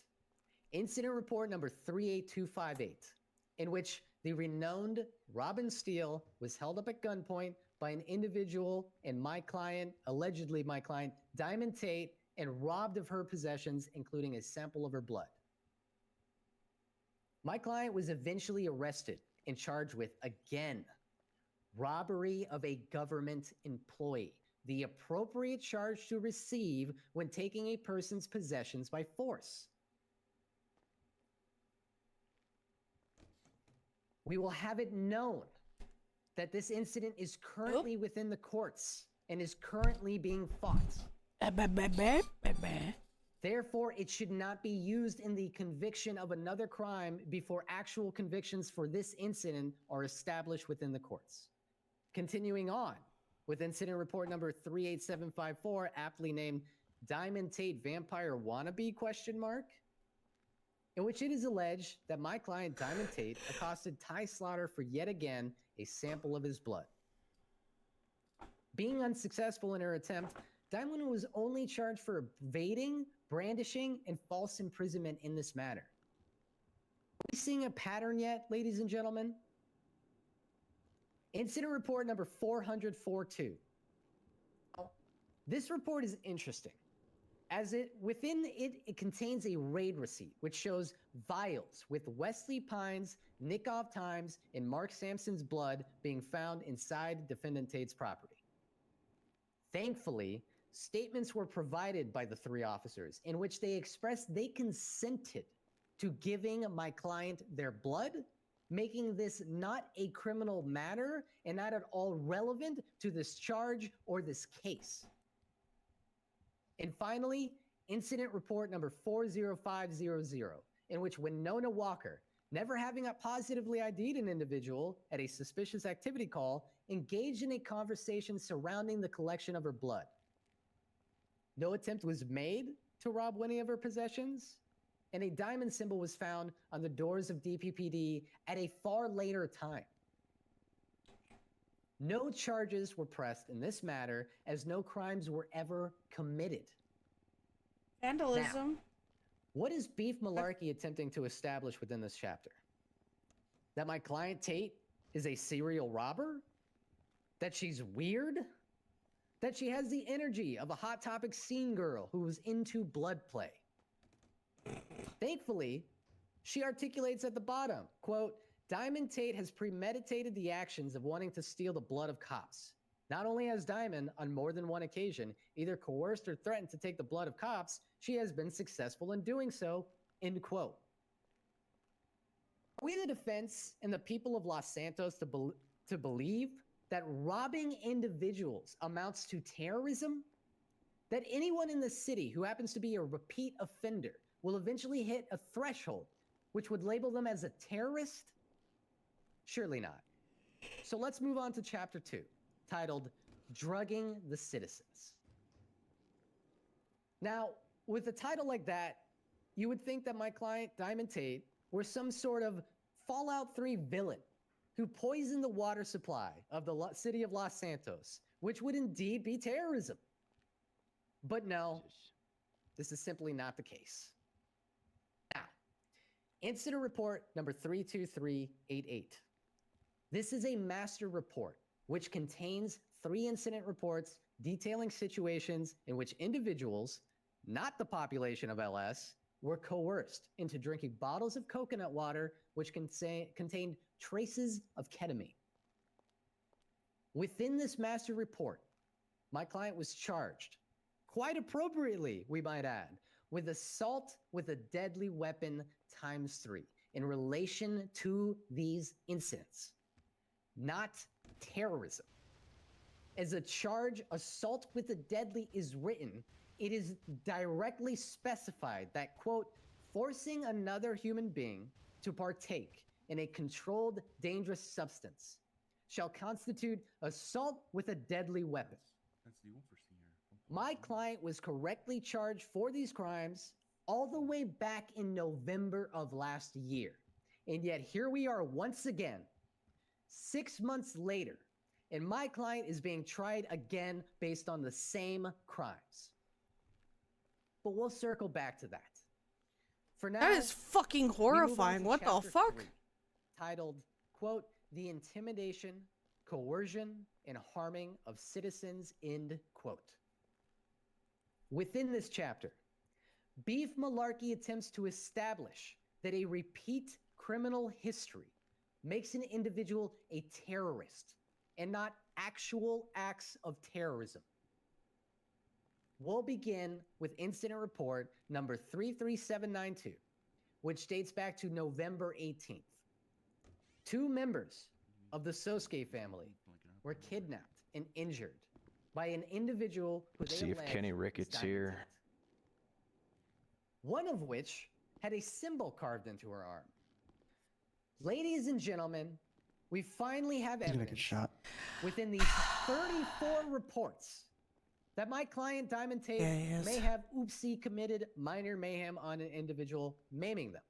incident report number 38258, in which the renowned Robin Steele was held up at gunpoint by an individual and my client, allegedly my client, Diamond Tate, and robbed of her possessions, including a sample of her blood. My client was eventually arrested and charged with, again, robbery of a government employee, the appropriate charge to receive when taking a person's possessions by force. We will have it known that this incident is currently within the courts and is currently being fought. Therefore, it should not be used in the conviction of another crime before actual convictions for this incident are established within the courts. Continuing on with incident report number 38754, aptly named Diamond Tate Vampire Wannabe ? In which it is alleged that my client Diamond Tate accosted Ty Slaughter for yet again a sample of his blood. Being unsuccessful in her attempt, Diamond was only charged for evading, brandishing, and false imprisonment in this matter. Are we seeing a pattern yet, ladies and gentlemen? Incident report number 40042. This report is interesting, as it contains a raid receipt which shows vials with Wesley Pines, Nickov Times, and Mark Sampson's blood being found inside defendant Tate's property. Thankfully, statements were provided by the 3 officers in which they expressed they consented to giving my client their blood, making this not a criminal matter and not at all relevant to this charge or this case. And finally, incident report number 40500, in which Winona Walker, never having positively ID'd an individual at a suspicious activity call, engaged in a conversation surrounding the collection of her blood. No attempt was made to rob Winnie of her possessions, and a diamond symbol was found on the doors of DPPD at a far later time. No charges were pressed in this matter as no crimes were ever committed.
Vandalism.
Now, what is Beef Malarkey attempting to establish within this chapter? That my client Tate is a serial robber? That she's weird? That she has the energy of a Hot Topic scene girl who was into blood play? Thankfully, she articulates at the bottom, quote, Diamond Tate has premeditated the actions of wanting to steal the blood of cops. Not only has Diamond, on more than one occasion, either coerced or threatened to take the blood of cops, she has been successful in doing so, end quote. Are we the defense and the people of Los Santos to believe that robbing individuals amounts to terrorism? That anyone in the city who happens to be a repeat offender will eventually hit a threshold which would label them as a terrorist? Surely not. So let's move on to chapter 2, titled Drugging the Citizens. Now, with a title like that, you would think that my client, Diamond Tate, were some sort of Fallout 3 villain who poisoned the water supply of the city of Los Santos, which would indeed be terrorism. But no, this is simply not the case. Now, incident report number 32388. This is a master report which contains 3 incident reports detailing situations in which individuals, not the population of LS, were coerced into drinking bottles of coconut water which contained traces of ketamine. Within this master report, my client was charged, quite appropriately, we might add, with assault with a deadly weapon ×3 in relation to these incidents, not terrorism. As a charge, assault with a deadly is written, it is directly specified that, quote, forcing another human being to partake in a controlled dangerous substance shall constitute assault with a deadly weapon. My client was correctly charged for these crimes all the way back in November of last year. And yet here we are once again, 6 months later, and my client is being tried again based on the same crimes. But we'll circle back to that. For now,
That is fucking horrifying. What the fuck?
3, titled, quote, the intimidation, coercion, and harming of citizens, end quote. Within this chapter, Beef Malarkey attempts to establish that a repeat criminal history makes an individual a terrorist and not actual acts of terrorism. We'll begin with incident report number 33792, which dates back to November 18th. 2 members of the Sosuke family were kidnapped and injured by an individual who
Let's
they
see if
alleged
Kenny
was
Ricketts
Diamond
here.
Tate. One of which had a symbol carved into her arm. Ladies and gentlemen, we finally have
He's gonna
evidence
get shot.
within these 34 reports that my client Diamond Tate
Yeah, he is.
may have oopsie committed minor mayhem on an individual, maiming them.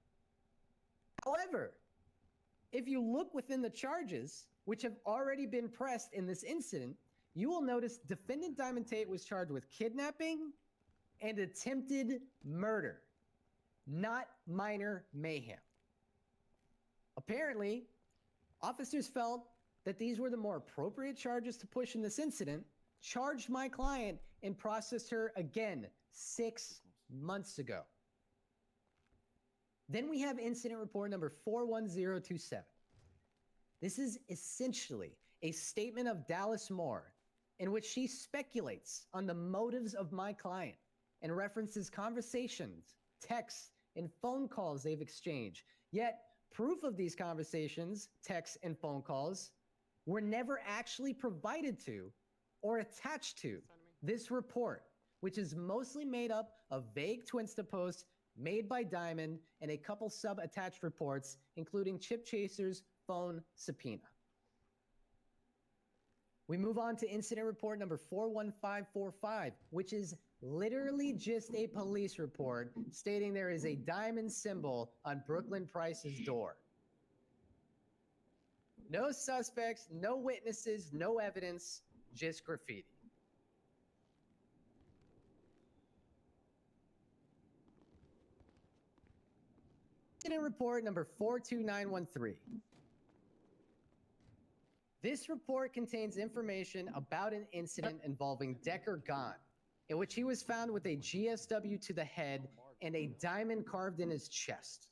However, if you look within the charges, which have already been pressed in this incident, you will notice defendant Diamond Tate was charged with kidnapping and attempted murder, not minor mayhem. Apparently, officers felt that these were the more appropriate charges to push in this incident, charged my client, and processed her again 6 months ago. Then we have incident report number 41027. This is essentially a statement of Dallas MOAR in which she speculates on the motives of my client and references conversations, texts, and phone calls they've exchanged. Yet, proof of these conversations, texts, and phone calls were never actually provided to or attached to this report, which is mostly made up of vague Twinsta posts made by Diamond and a couple sub-attached reports, including Chip Chaser's phone subpoena. We move on to incident report number 41545, which is literally just a police report stating there is a diamond symbol on Brooklyn Price's door. No suspects, no witnesses, no evidence, just graffiti. Incident report number 42913. This report contains information about an incident involving Decker Gahn, in which he was found with a GSW to the head and a diamond carved in his chest.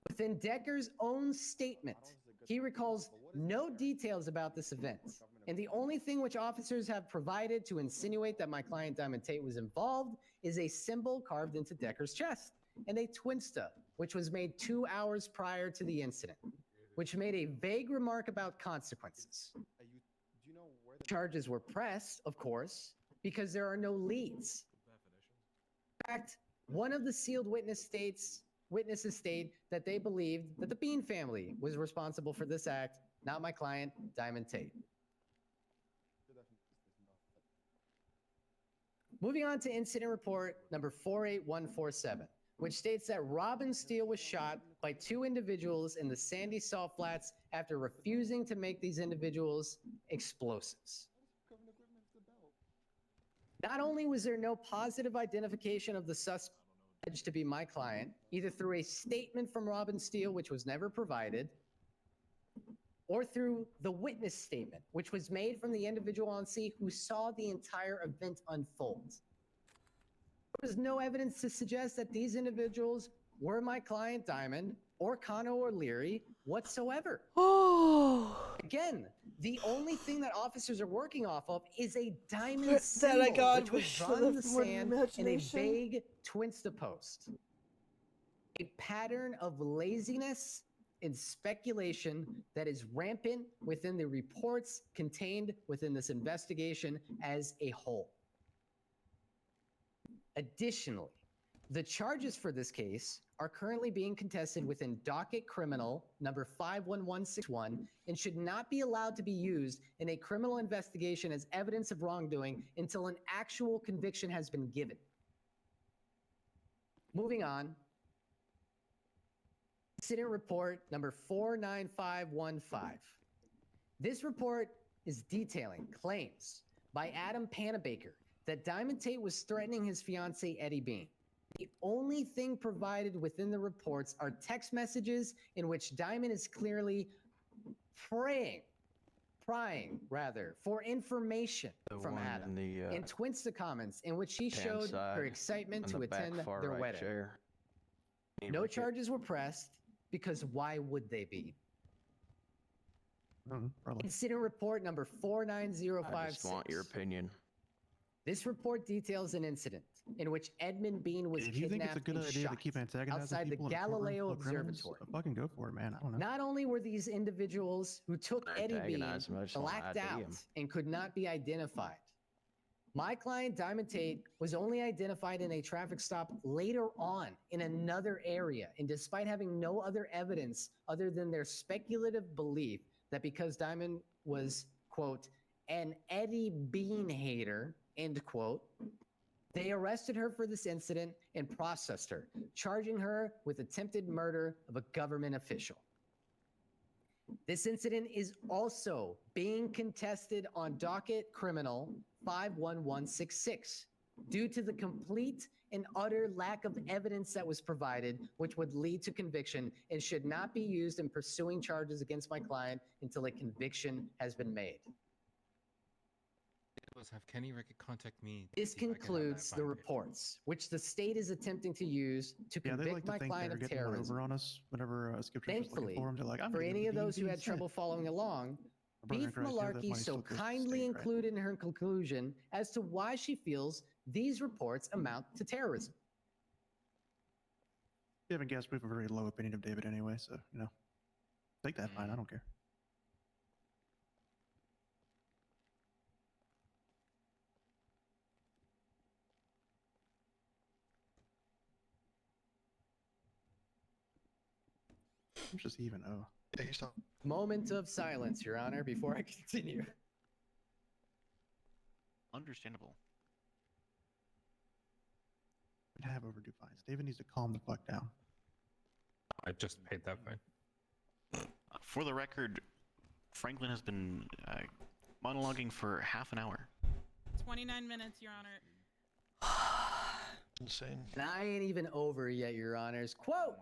Within Decker's own statement, he recalls no details about this event, and the only thing which officers have provided to insinuate that my client Diamond Tate was involved is a symbol carved into Decker's chest and a twinsta, which was made 2 hours prior to the incident, which made a vague remark about consequences. Charges were pressed, of course, because there are no leads. In fact, one of the sealed witnesses state that they believed that the Bean family was responsible for this act, not my client, Diamond Tate. Moving on to incident report number 48147, which states that Robin Steele was shot by 2 individuals in the Sandy Salt Flats after refusing to make these individuals explosives. Not only was there no positive identification of the suspect alleged to be my client, either through a statement from Robin Steele, which was never provided, or through the witness statement, which was made from the individual on scene who saw the entire event unfold. There was no evidence to suggest that these individuals were my client Diamond or Connor or Leary whatsoever.
Oh.
Again, the only thing that officers are working off of is a diamond
That
symbol,
I got
which was
wish
drawn in the
left more than
sand in a
imagination.
vague twinsta post. A pattern of laziness and speculation that is rampant within the reports contained within this investigation as a whole. Additionally, the charges for this case are currently being contested within docket criminal number 51161 and should not be allowed to be used in a criminal investigation as evidence of wrongdoing until an actual conviction has been given. Moving on. Incident report number 49515. This report is detailing claims by Adam Panabaker that Diamond Tate was threatening his fiancée Eddie Bean. The only thing provided within the reports are text messages in which Diamond is clearly prying for information from Adam, and Twinsta comments in which she showed her excitement to attend their wedding. No charges were pressed because why would they be? Incident report number 49056.
I just want your opinion.
This report details an incident in which Edmund Bean was
If you think it's a
kidnapped
good
and
idea
shot
to keep antagonizing
outside the
people in a courtroom
Galileo
full of criminals,
Observatory.
fucking go for it, man. I don't know.
Not only were these individuals who took Eddie Bean
Antagonize him, I just wanna
blacked
ID
out
him.
and could not be identified, my client Diamond Tate was only identified in a traffic stop later on in another area, and despite having no other evidence other than their speculative belief that because Diamond was, quote, an Eddie Bean hater, end quote, they arrested her for this incident and processed her, charging her with attempted murder of a government official. This incident is also being contested on docket criminal 51166 due to the complete and utter lack of evidence that was provided, which would lead to conviction and should not be used in pursuing charges against my client until a conviction has been made.
Have Kenny contact me.
This concludes the reports, which the state is attempting to use to
Yeah, they
convict
like to
my
think
client
they're
of
getting one
terrorism.
over on us whenever Skip Trace was looking
Thankfully,
for them. They're like, I'm
for
gonna give
any
the
of those who
Bean
had
set.
trouble following along,
My brother
Beef
in Christ, yeah, that's why
Malarkey
he
so
still goes to
kindly
state, right?
included in her conclusion as to why she feels these reports amount to terrorism.
You haven't guessed we have a very low opinion of David anyway, so, you know. Take that fine, I don't care. I'm just even, oh.
Yeah, you stop.
Moment of silence, Your Honor, before I continue.
Understandable.
We have overdue fines. David needs to calm the fuck down.
I just paid that fine.
For the record, Franklin has been monologuing for half an hour.
29 minutes, Your Honor.
Insane.
And I ain't even over yet, Your Honors. Quote,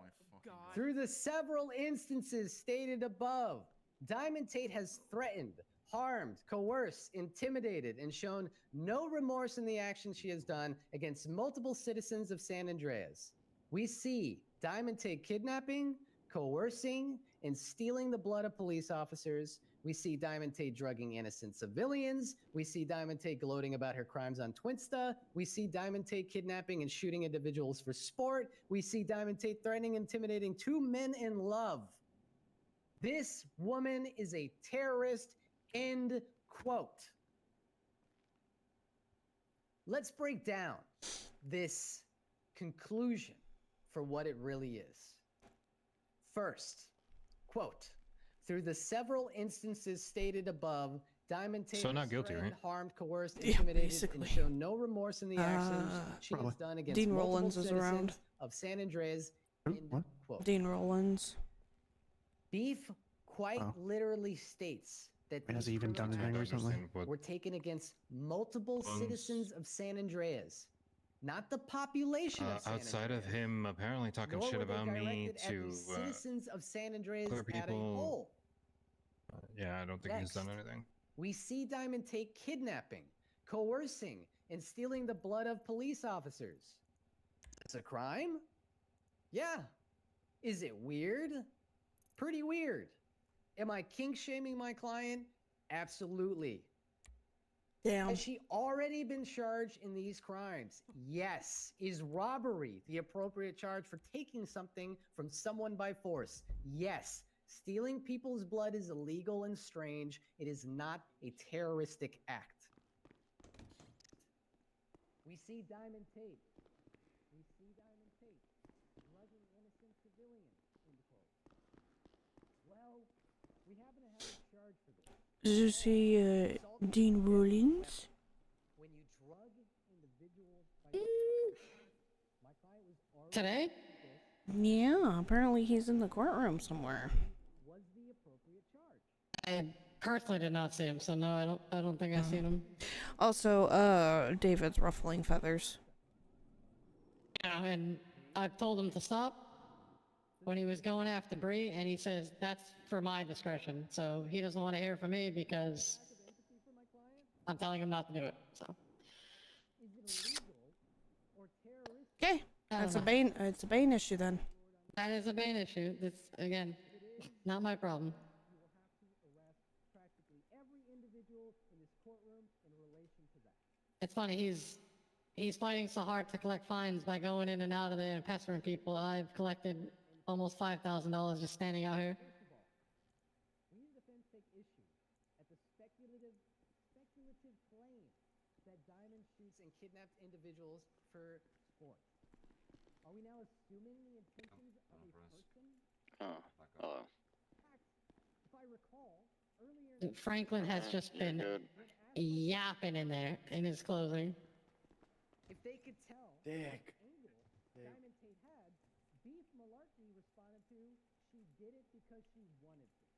through the several instances stated above, Diamond Tate has threatened, harmed, coerced, intimidated, and shown no remorse in the actions she has done against multiple citizens of San Andreas. We see Diamond Tate kidnapping, coercing, and stealing the blood of police officers. We see Diamond Tate drugging innocent civilians. We see Diamond Tate gloating about her crimes on Twinsta. We see Diamond Tate kidnapping and shooting individuals for sport. We see Diamond Tate threatening, intimidating two men in love. This woman is a terrorist, end quote. Let's break down this conclusion for what it really is. First, quote, through the several instances stated above, Diamond Tate
So not
has
guilty,
threatened,
right?
harmed, coerced, intimidated, and shown no remorse in the actions she
Probably.
has done against
Dean
multiple
Rollins is
citizens
around.
of San Andreas.
Who?
End
What?
quote.
Dean Rollins.
Beef quite
Oh.
literally states that
Has
these
he even done
criminal
anything
actions
recently?
were taken against multiple citizens of San Andreas, not the population of San
Outside of
Andreas.
him apparently talking
Nor
shit
were they
about me
directed at
to
the citizens of San Andreas
other
as a
people.
whole.
Yeah, I don't think he's done
Next.
anything.
We see Diamond Tate kidnapping, coercing, and stealing the blood of police officers. It's a crime? Yeah. Is it weird? Pretty weird. Am I kink shaming my client? Absolutely.
Damn.
Has she already been charged in these crimes? Yes. Is robbery the appropriate charge for taking something from someone by force? Yes. Stealing people's blood is illegal and strange. It is not a terroristic act. We see Diamond Tate. We see Diamond Tate drugging innocent civilians. End quote. Well, we happen to have a charge for this.
Did you see Dean Rollins?
When you drug individuals by my client was already
Today?
Yeah, apparently he's in the courtroom somewhere.
was the appropriate charge.
I personally did not see him, so no, I don't think I've seen him.
Also, David's ruffling feathers.
Yeah, and I've told him to stop when he was going after Bree, and he says that's for my discretion. So he doesn't want to hear from me because I'm telling him not to do it. So.
Okay, that's a Bane. It's a Bane issue then.
That is a Bane issue. That's again, not my problem.
You will have to arrest practically every individual in this courtroom in relation to that.
It's funny. He's fighting so hard to collect fines by going in and out of there and pestering people. I've collected almost $5,000 just standing out here.
First of all, we as defense take issue at the speculative claim that Diamond shoots and kidnaps individuals for sport. Are we now assuming the intentions of a person?
Oh, hello.
If I recall, earlier
Franklin has just
You're
been
good.
yapping in there in his closing.
if they could tell
Dick.
the angle Diamond Tate had, Beef Malarkey responded to, she did it because she wanted to.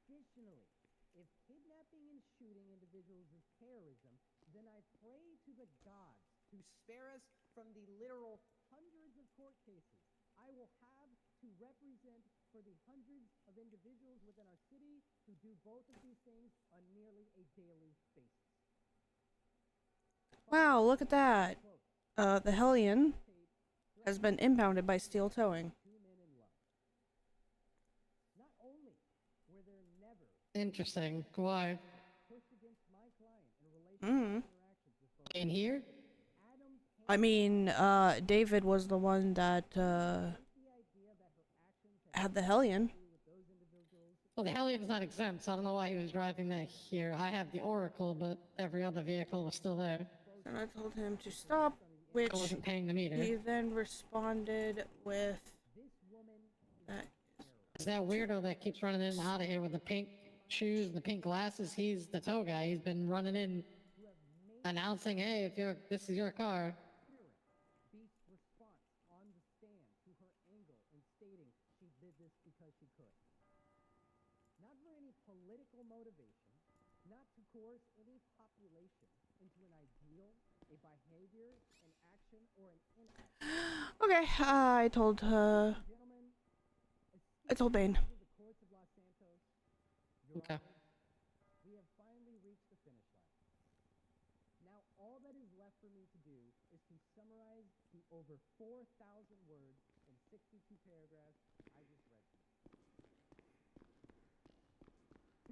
Additionally, if kidnapping and shooting individuals is terrorism, then I pray to the gods to spare us from the literal hundreds of court cases I will have to represent for the hundreds of individuals within our city who do both of these things on nearly a daily basis.
Wow, look at that. The Hellion has been impounded by steel towing.
Two men in love. Not only were there never
Interesting. Why?
pushed against my client in relation to interactions with folks,
In here?
Adam
I mean, David was the one that had the Hellion.
Well, the Hellion's not exempt, so I don't know why he was driving that here. I have the Oracle, but every other vehicle was still there.
And I told him to stop, which
I wasn't paying the meter.
he then responded with that.
Is that weirdo that keeps running in and out of here with the pink shoes and the pink glasses? He's the tow guy. He's been running in announcing, "Hey, this is your car."
Beef's response on the stand to her angle and stating she did this because she could. Not for any political motivation, not to coerce any population into an ideal, a behavior, an action, or an inaction.
Okay, I told Bane.
Okay.
We have finally reached the finish line. Now all that is left for me to do is to summarize the over 4,000 words and 62 paragraphs I just read to you.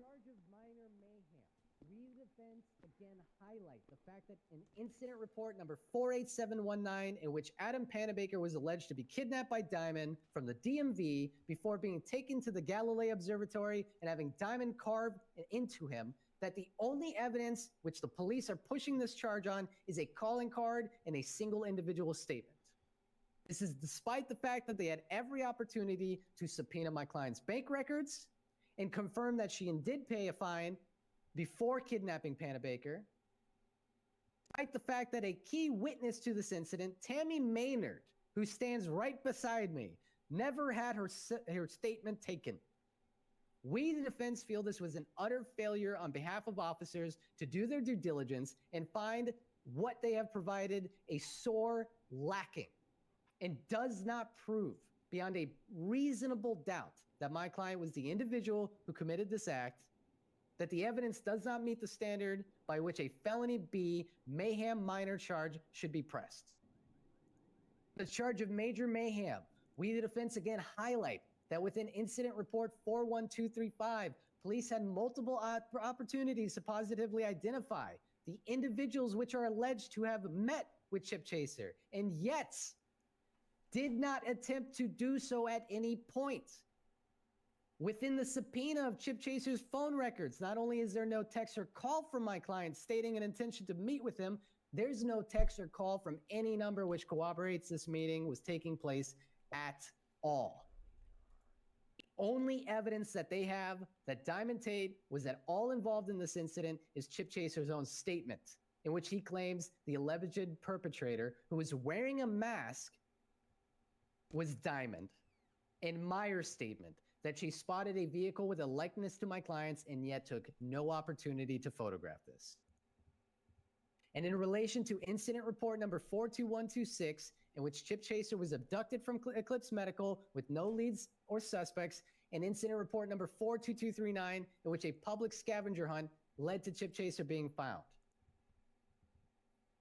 Charge of minor mayhem. We, the defense, again highlight the fact that in incident report number 48719, in which Adam Panabaker was alleged to be kidnapped by Diamond from the DMV before being taken to the Galileo Observatory and having Diamond carved into him, that the only evidence which the police are pushing this charge on is a calling card and a single individual statement. This is despite the fact that they had every opportunity to subpoena my client's bank records and confirm that she did pay a fine before kidnapping Panabaker, despite the fact that a key witness to this incident, Tammy Maynard, who stands right beside me, never had her statement taken. We, the defense, feel this was an utter failure on behalf of officers to do their due diligence and find what they have provided a sore lacking and does not prove beyond a reasonable doubt that my client was the individual who committed this act, that the evidence does not meet the standard by which a felony B mayhem minor charge should be pressed. The charge of major mayhem, we the defense again highlight that within incident report 41235, police had multiple opportunities to positively identify the individuals which are alleged to have met with Chip Chaser, and yet did not attempt to do so at any point. Within the subpoena of Chip Chaser's phone records, not only is there no text or call from my client stating an intention to meet with him, there's no text or call from any number which corroborates this meeting was taking place at all. The only evidence that they have that Diamond Tate was at all involved in this incident is Chip Chaser's own statement, in which he claims the alleged perpetrator, who was wearing a mask, was Diamond, and Meyer's statement that she spotted a vehicle with a likeness to my client's and yet took no opportunity to photograph this. And in relation to incident report number 42126, in which Chip Chaser was abducted from Eclipse Medical with no leads or suspects, and incident report number 42239, in which a public scavenger hunt led to Chip Chaser being found.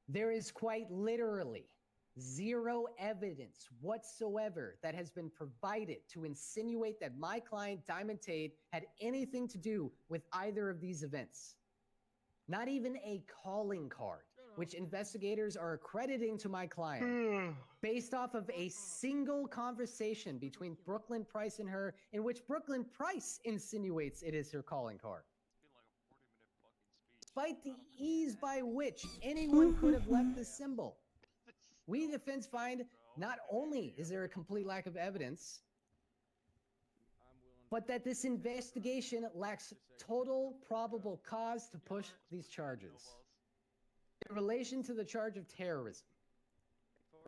There is quite literally zero evidence whatsoever that has been provided to insinuate that my client, Diamond Tate, had anything to do with either of these events. Not even a calling card, which investigators are accrediting to my client, based off of a single conversation between Brooklyn Price and her, in which Brooklyn Price insinuates it is her calling card. Despite the ease by which anyone could have left this symbol, we defense find not only is there a complete lack of evidence, but that this investigation lacks total probable cause to push these charges. In relation to the charge of terrorism,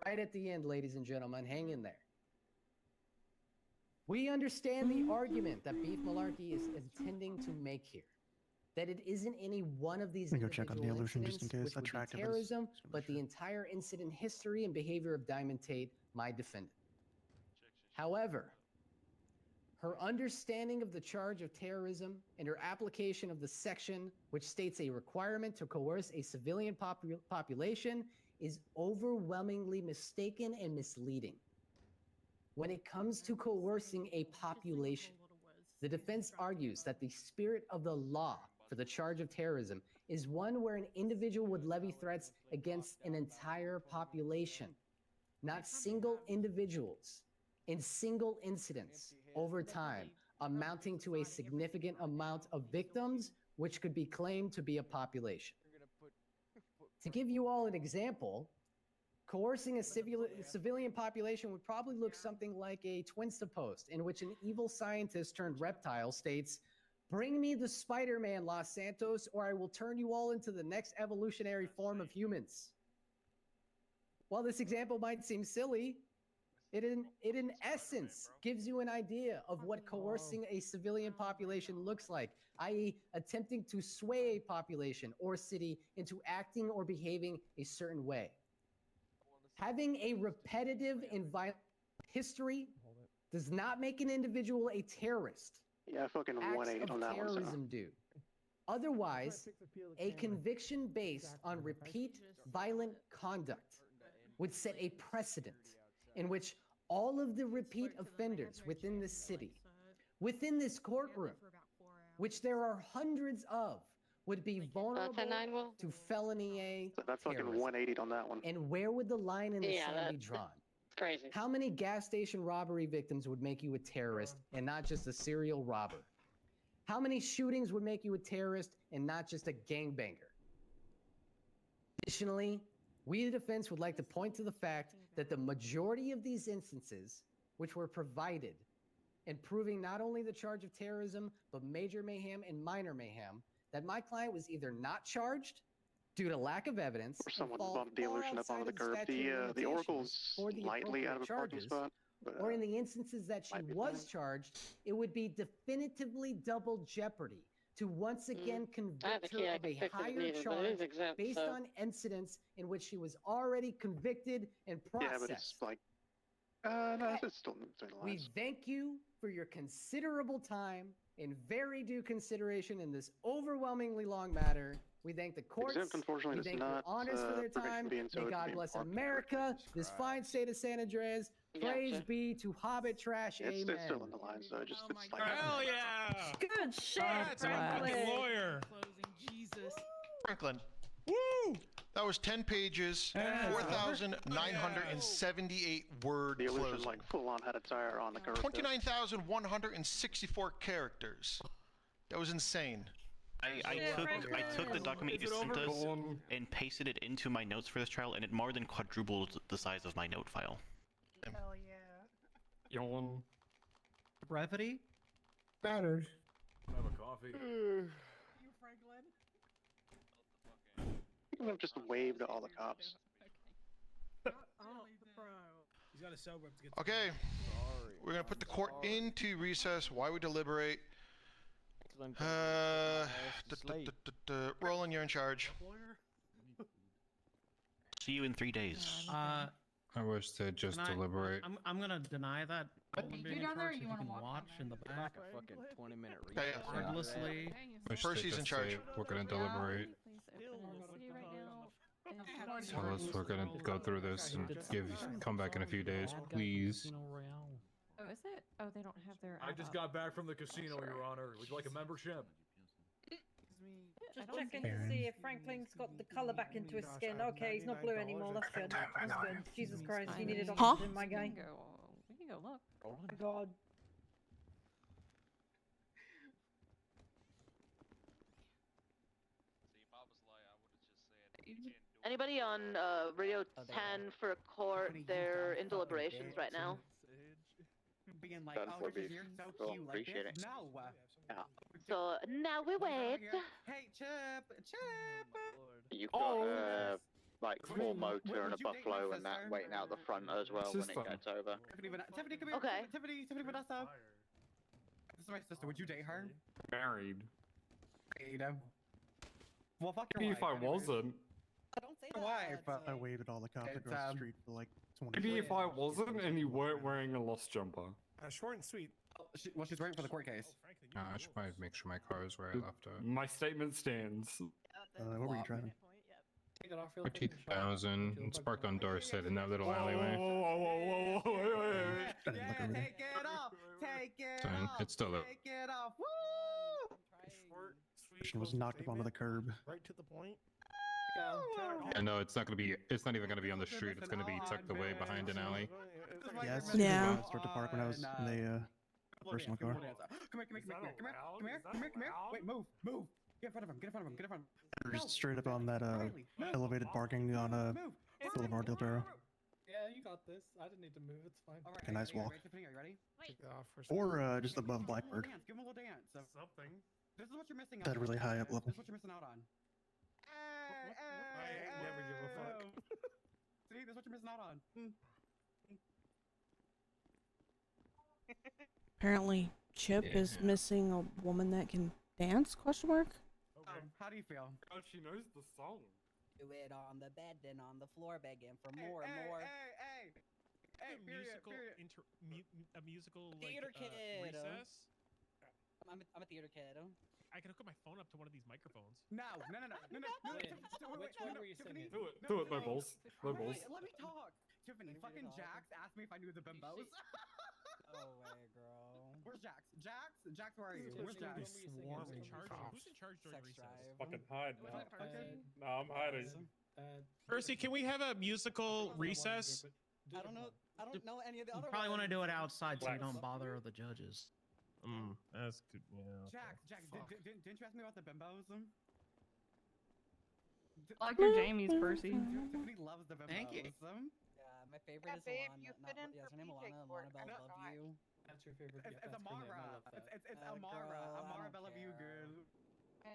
right at the end, ladies and gentlemen, hang in there. We understand the argument that Beef Malarkey is intending to make here, that it isn't any one of these
Let me go check on the
individual
illusion just in
incidents
case.
which would be
Attractive is-
terrorism, but the entire incident history and behavior of Diamond Tate, my defendant. However, her understanding of the charge of terrorism and her application of the section which states a requirement to coerce a civilian population is overwhelmingly mistaken and misleading. When it comes to coercing a population, the defense argues that the spirit of the law for the charge of terrorism is one where an individual would levy threats against an entire population, not single individuals in single incidents over time, amounting to a significant amount of victims, which could be claimed to be a population. To give you all an example, coercing a civilian population would probably look something like a Twinsta post, in which an evil scientist turned reptile states, Bring me the Spider-Man, Los Santos, or I will turn you all into the next evolutionary form of humans. While this example might seem silly, it in essence gives you an idea of what coercing a civilian population looks like, i.e. attempting to sway a population or city into acting or behaving a certain way. Having a repetitive and violent history does not make an individual a terrorist.
Yeah, fucking
Acts
180
of
on that one. So.
terrorism do. Otherwise, a conviction based on repeat violent conduct would set a precedent in which all of the repeat offenders within this city, within this courtroom, which there are hundreds of, would be vulnerable to felony A.
So that's fucking
terrorism.
180 on that one.
And where would the line in the sand be drawn?
Crazy.
How many gas station robbery victims would make you a terrorist and not just a serial robber? How many shootings would make you a terrorist and not just a gangbanger? Additionally, we, the defense, would like to point to the fact that the majority of these instances, which were provided in proving not only the charge of terrorism, but major mayhem and minor mayhem, that my client was either not charged due to lack of evidence,
Or someone
fall
bumped the
far
illusion up onto the
outside
curb.
statute of
The
limitations
Oracle's
for the
lightly out of a
appropriate
parking
charges,
spot. But,
or in the instances that she was charged, it would be definitively double jeopardy to once again convict her of a higher charge based on incidents in which she was already convicted and processed.
yeah, but it's like, no, it's still between the
We
lines.
thank you for your considerable time and very due consideration in this overwhelmingly long matter. We thank the courts.
Exempt, unfortunately,
We
does
thank
not,
your honors for their
prevent
time.
from being
May
towed
God
being
bless
parked
America, this fine state of San Andreas. Praise be to Hobbit Trash.
It's
Amen.
still in the line, so it's like.
Hell yeah!
Good shit,
That's a fucking lawyer.
Closing, Jesus.
Franklin. Woo! That was 10 pages, 4,978 word
The illusion
closing.
like full on had a tire on the curve.
29,164 characters. That was insane.
I took the document you just sent us and pasted it into my notes for this trial, and it more than quadrupled the size of my note file.
Hell yeah.
Yawn.
Brevity?
Battered.
Have a coffee.
You, Franklin?
You could have just waved to all the cops.
Oh, bro. He's got a sober up to get.
Okay, we're gonna put the court into recess while we deliberate. Roland, you're in charge.
See you in 3 days.
I wish to just deliberate.
I'm gonna deny that. Roland being in
down there,
charge,
you
so
wanna
he can
walk
watch in the back.
A fucking 20-minute
Okay.
Regardlessly.
Wish to
Percy's in
just
charge.
say we're gonna deliberate. Tell us we're gonna go through this and come back in a few days, please.
Oh, is it? Oh, they don't have their.
I just got back from the casino, Your Honor. Would you like a membership?
Just checking to see if Franklin's got the colour back into his skin. Okay, he's not blue anymore. That's good. That's good. Jesus Christ, he needed oxygen in my guy.
We can go look.
Oh my God.
Anybody on radio 10 for court? They're in deliberations right now.
Being like,
Done
oh,
for
because
beef.
you're so
Cool,
cute like
appreciate
this.
it.
No.
So now we wait.
Hey, Chip.
You've
Oh,
got like
Would-
4 motor and a
would you date
buffalo
my
and that
sister?
waiting out the front as well
This
when
is
it
fun.
gets over.
Tiffany, come here.
Okay.
Tiffany Vanessa. This is my sister. Would you date her?
Married.
Well, fuck your
Maybe
wife.
if I
anyways.
wasn't.
Don't say
Your wife, but
I waved at all the cops
It's,
across the street for like 20
Maybe
seconds.
if I wasn't and you weren't wearing a lost jumper.
Short and sweet.
well, she's waiting for the court case.
I should probably make sure my car is where I left it. My statement stands.
What were you driving?
Take it off real quick.
14,000. It's parked on Dorset in that little alleyway.
Yeah, take it off. Take it
Fine,
off.
it's still a-
Take it off. Woo!
Short, sweet.
Person was knocked up onto the curb.
Right to the point.
Yeah, no, it's not gonna be. It's not even gonna be on the street. It's gonna be tucked away behind an alley.
Yes.
Yeah.
Start to park when I was in the personal car.
Come here. Wait, move. Get in front of him.
Or just straight up on that elevated parking on Boulevard Del Perro.
Yeah, you got this. I didn't need to move. It's fine. All right,
A nice walk.
Tiffany, are you ready?
Take it off for
Or just above Blackbird.
Give him a little dance.
something.
This is what you're missing out
That
on.
really high up level.
This is what you're missing out on.
I never give a fuck.
See, this is what you're missing out on.
Apparently, Chip is missing a woman that can dance? Question mark.
How do you feel?
Oh, she knows the song.
Do it on the bed, then on the floor, begging for more and more.
Hey,
A musical like
Theater kid.
recess.
I'm a theater kid.
I can hook up my phone up to one of these microphones.
No.
Which one were you singing?
Do it, no balls. No balls.
Let me talk. Tiffany, fucking Jax asked me if I knew the bimbos.
Oh way, girl.
Where's Jax? Jax, where are you? Where's Jax?
Who's in charge during
Sex
recess?
drive.
Fucking hide now. No, I'm hiding.
Percy, can we have a musical recess?
I don't know any of the other
Probably want to
ones.
do it outside so you don't bother the judges.
That's good. Yeah.
Jax, didn't you ask me about the bimbos?
I like your Jamies, Percy.
Tiffany loves the bimbos.
Thank you.
Yeah, my favorite is
babe,
Alana.
you fit in
Yes,
for
her name
PK
Alana.
court.
Alana Bell, love you.
That's your favorite.
It's Amara. It's Amara. Amara Bella View, girl.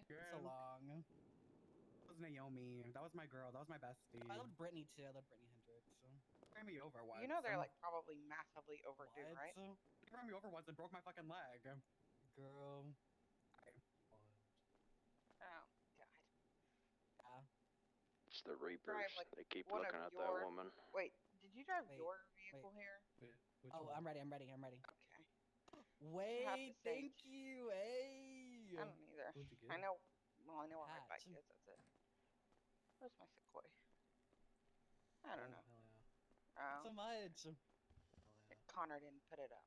It's so long.
That was Naomi. That was my girl. That was my bestie.
I loved Brittany too. I loved Brittany Hendricks. So.
Ran me over once.
You know they're like probably massively overdue, right?
You ran me over once and broke my fucking leg.
Girl.
Oh God.
Yeah.
It's the Reapers.
like,
They keep
one
looking
of
at that
your-
woman.
Wait, did you drive
Wait,
your vehicle here?
Oh, I'm ready.
Okay.
Wait,
say-
thank you. Hey.
I don't either. I know. Well, I know where my bike is. That's it. Where's my Sequoia? I don't know. Oh.
So much.
Connor didn't put it up.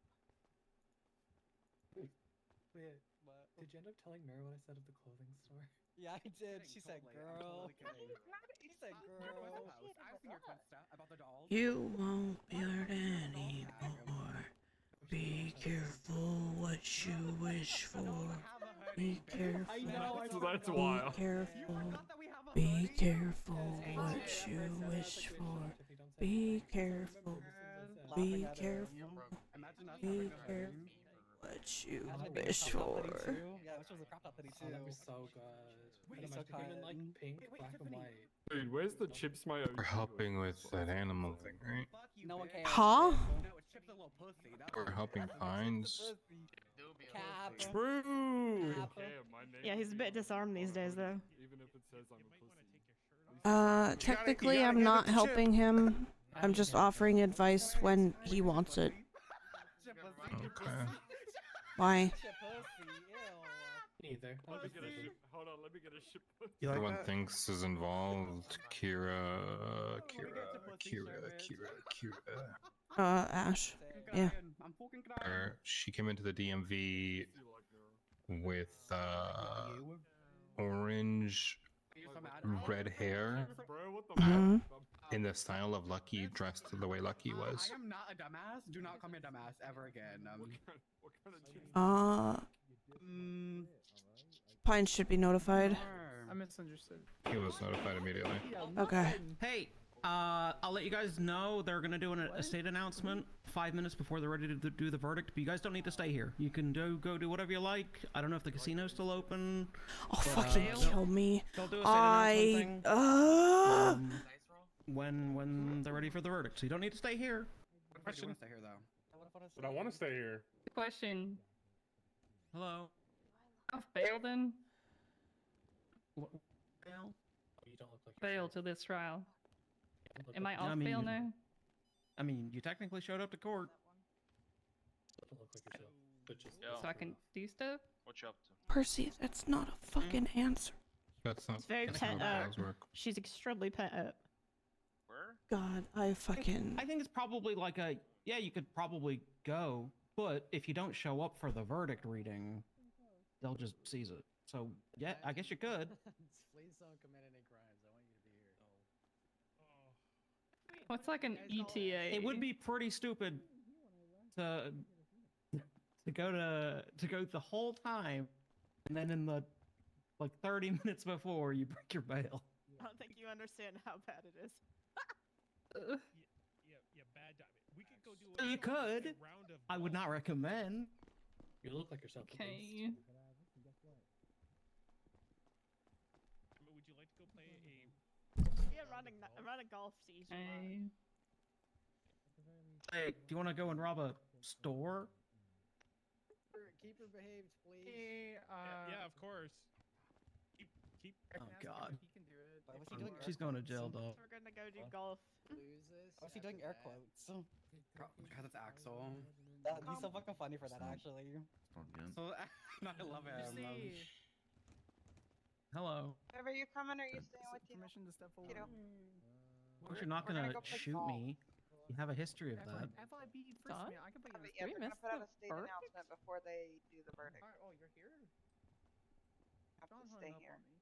Wait,
What?
did you end up telling Mary what I said at the clothing store?
Yeah, I did. She said, "Girl." She said, "Girl."
I've seen your Insta about the dolls.
You won't be hurt anymore. Be careful what you wish for. Be careful.
That's
Be
wild.
careful. Be careful what you wish for. Be careful. Be careful. Be careful what you wish for.
Yeah, which was a crop top hoodie too.
Oh, that was so good.
Wait,
And
so
it came in like
good.
pink, black, and white.
Dude, where's the Chips My OG?
We're helping with that animal thing, right?
No one cares.
Huh?
No, it's Chip's a little pussy. That's
We're helping Fines.
Cap.
True.
Cap.
Yeah, he's a bit disarmed these days, though.
Even if it says I'm a pussy.
Technically, I'm not helping him. I'm just offering advice when he wants it.
Okay.
Why?
Neither.
Let me get a ship. Hold on, let me get a ship.
Everyone thinks is involved. Kira.
Ash. Yeah.
She came into the DMV with orange, red hair,
Mhm.
in the style of Lucky, dressed the way Lucky was.
I am not a dumbass. Do not call me a dumbass ever again.
What kind of chips?
Pine should be notified.
I misunderstood.
He was notified immediately.
Okay.
Hey, I'll let you guys know they're gonna do a state announcement 5 minutes before they're ready to do the verdict. But you guys don't need to stay here. You can go do whatever you like. I don't know if the casino's still open.
Oh, fucking kill me.
They'll do a state announcement thing. When they're ready for the verdict. So you don't need to stay here.
I do want to stay here though.
But I want to stay here.
Question.
Hello.
Off bail then?
Bail?
Oh, you don't look like
Bail to this trial. Am I
Yeah,
off
I mean,
bail
you-
now?
I mean, you technically showed up to court.
Doesn't look like yourself. But just
So I can do stuff?
What you up to?
Percy, that's not a fucking answer.
That's not.
It's very
that's
pent
not how
up.
those work.
She's extremely pent up.
Where?
God, I fucking.
I think it's probably like yeah, you could probably go, but if you don't show up for the verdict reading, they'll just seize it. So yeah, I guess you could.
Please don't commit any crimes. I want you to be here.
What's like an ETA?
It would be pretty stupid to go the whole time, and then in the like 30 minutes before you break your bail.
I don't think you understand how bad it is.
Yeah, bad timing. We could go do
You could.
round of
I would not recommend.
You look like yourself.
Okay.
I'm at a golf season.
Hey, do you want to go and rob a store?
Keep her behaved, please.
Yeah, of course. Keep.
Oh God.
Why was he doing
She's going to jail, dog.
We're gonna go do golf.
Why was he doing air quotes?
Because it's Axel.
He's so fucking funny for that, actually.
So, no, I love him.
Hello.
Whenever you coming, or you staying with you?
Permission to step
Kiddo?
Of course, you're not
We're
gonna
gonna go play
shoot
golf.
me. You have a history of that.
FIB first,
Done?
man. I can play
But yeah, they're gonna put out a state announcement before they do the verdict.
Oh, you're here?
Have
John
to
hung
stay
up
here.
on me.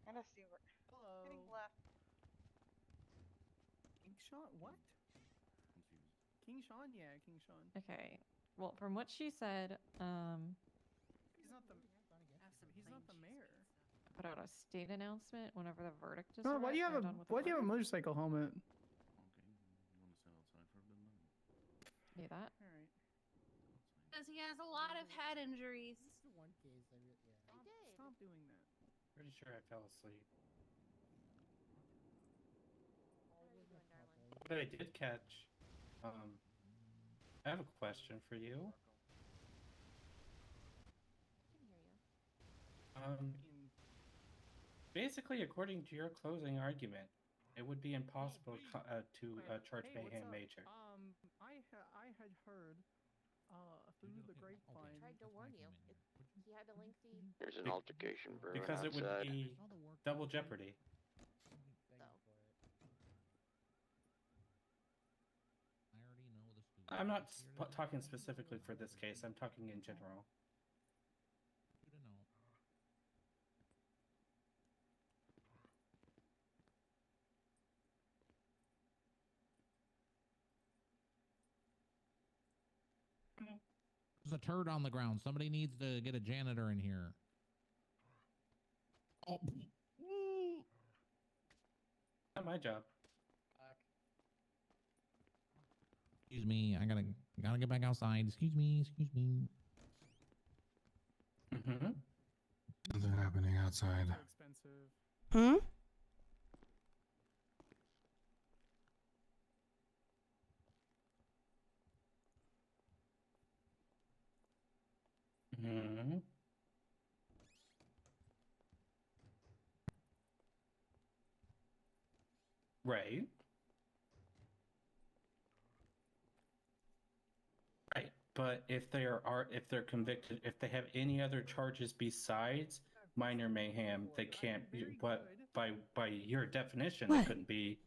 Gotta see where.
Hello.
Getting left.
King Sean? What? King Sean? Yeah, King Sean.
Okay. Well, from what she said,
He's not the. He's not the mayor.
put out a state announcement whenever the verdict is.
No, why do you have
they're
a
done with the
why do you have a
verdict.
motorcycle helmet?
Do that.
All right.
Because he has a lot of head injuries.
Stop doing that.
Pretty sure I fell asleep. But I did catch. I have a question for you. Basically, according to your closing argument, it would be impossible to charge Mayhem Major.
I had heard through the grapevine.
Tried to warn you. He had a lengthy.
There's an altercation brewing
Because it would
outside.
be double jeopardy. I'm not talking specifically for this case. I'm talking in general.
There's a turd on the ground. Somebody needs to get a janitor in here. Oh.
Not my job.
Excuse me. I gotta get back outside. Excuse me. Excuse me.
Something happening outside.
Expensive.
Hmm?
Right. Right. But if they're convicted, if they have any other charges besides minor mayhem, they can't be. But by your definition,
What?
it couldn't be.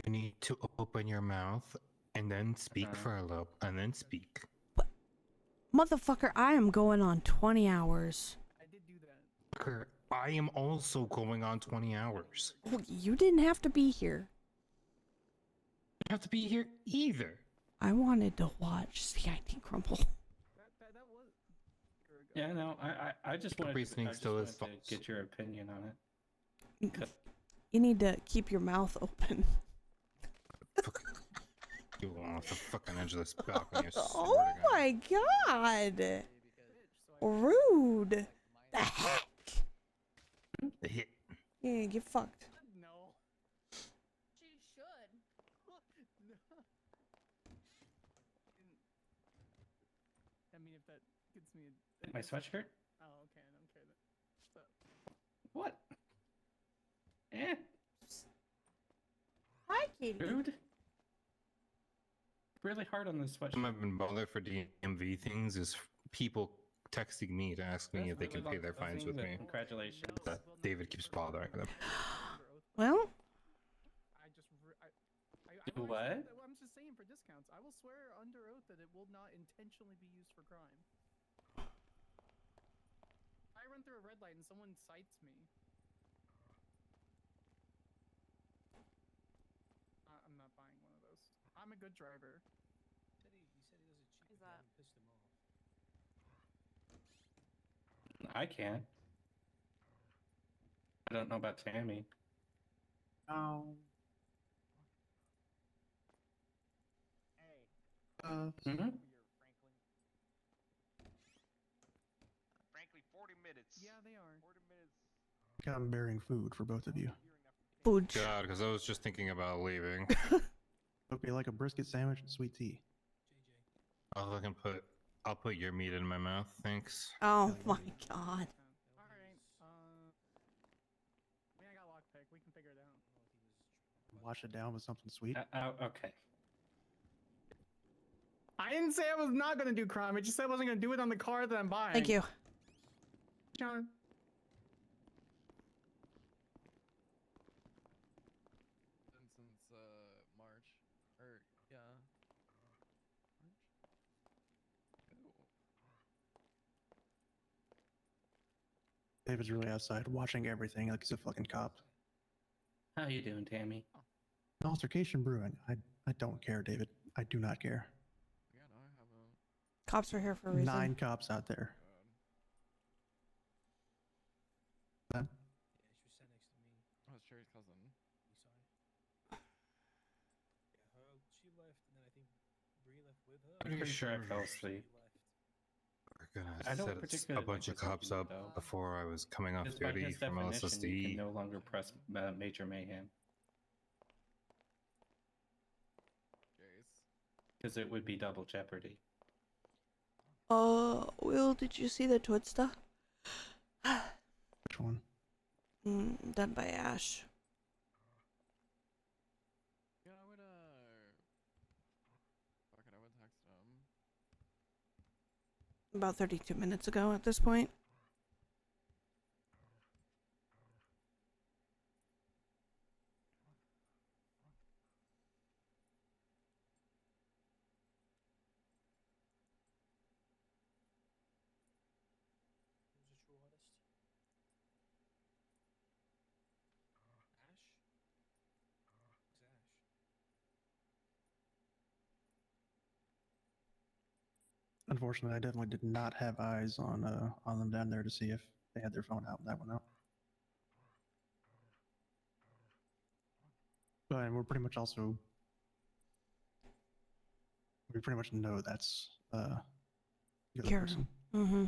You need to open your mouth and then speak for a little, and then speak.
Motherfucker, I am going on 20 hours.
I did do that.
Fucker, I am also going on 20 hours.
Well, you didn't have to be here.
You have to be here either.
I wanted to watch CIT crumble.
That was.
Yeah, no, I just wanted,
Reasoning
I just
still
wanted
is
to
false.
get your opinion on it.
You need to keep your mouth open.
You are off the fucking edge of this balcony.
Oh my god! Rude. The heck?
The hit.
Yeah, get fucked.
No.
She should.
I mean, if that gets me.
My sweatshirt?
Oh, okay. I don't care. So.
What? Eh.
Hi, Kitty.
Rude. Really hard on this sweatshirt.
I've been bothered for DMV things is people texting me to ask me if they can pay their fines with me.
Congratulations.
But David keeps bothering them.
Well,
Do what?
I'm just saying for discounts. I will swear under oath that it will not intentionally be used for crime. I run through a red light and someone cites me. I'm not buying one of those. I'm a good driver.
Is that?
I can't. I don't know about Tammy.
Oh.
Mhm.
Frankly, 40 minutes.
Yeah, they are.
40 minutes.
I'm bearing food for both of you.
Booch.
God, because I was just thinking about leaving.
Cook me like a brisket sandwich and sweet tea.
I'll put your meat in my mouth, thanks.
Oh my god.
Alright, I got lockpick. We can figure it out.
Wash it down with something sweet.
Okay.
I didn't say I was not gonna do crime. I just said I wasn't gonna do it on the car that I'm buying.
Thank you.
John.
Since March, or yeah, March.
David's really outside watching everything like he's a fucking cop.
How you doing, Tammy?
Altercation brewing. I don't care, David. I do not care.
Yeah, no, I have a.
Cops are here for a reason.
9 cops out there. Then?
Yeah, she was sat next to me. Oh, it's Sherry's cousin. You saw her? Yeah, she left, and then I think Bree left with her.
I'm pretty sure I fell asleep.
We're gonna
I don't
set a
particularly
bunch
like
of cops
this
up
though.
before I was coming off
Because by
duty
his
from
definition, you
LSSD.
can no longer press Major Mayhem. Because it would be double jeopardy.
Will, did you see the Twitsta?
Which one?
Done by Ash.
Yeah, I would fuck it, I would text him.
About 32 minutes ago at this point.
Who's a true artist? Ash? Who's Ash?
Unfortunately, I definitely did not have eyes on them down there to see if they had their phone out when that went out. But and we pretty much know that's the other
Karen.
person.
Mm-hmm.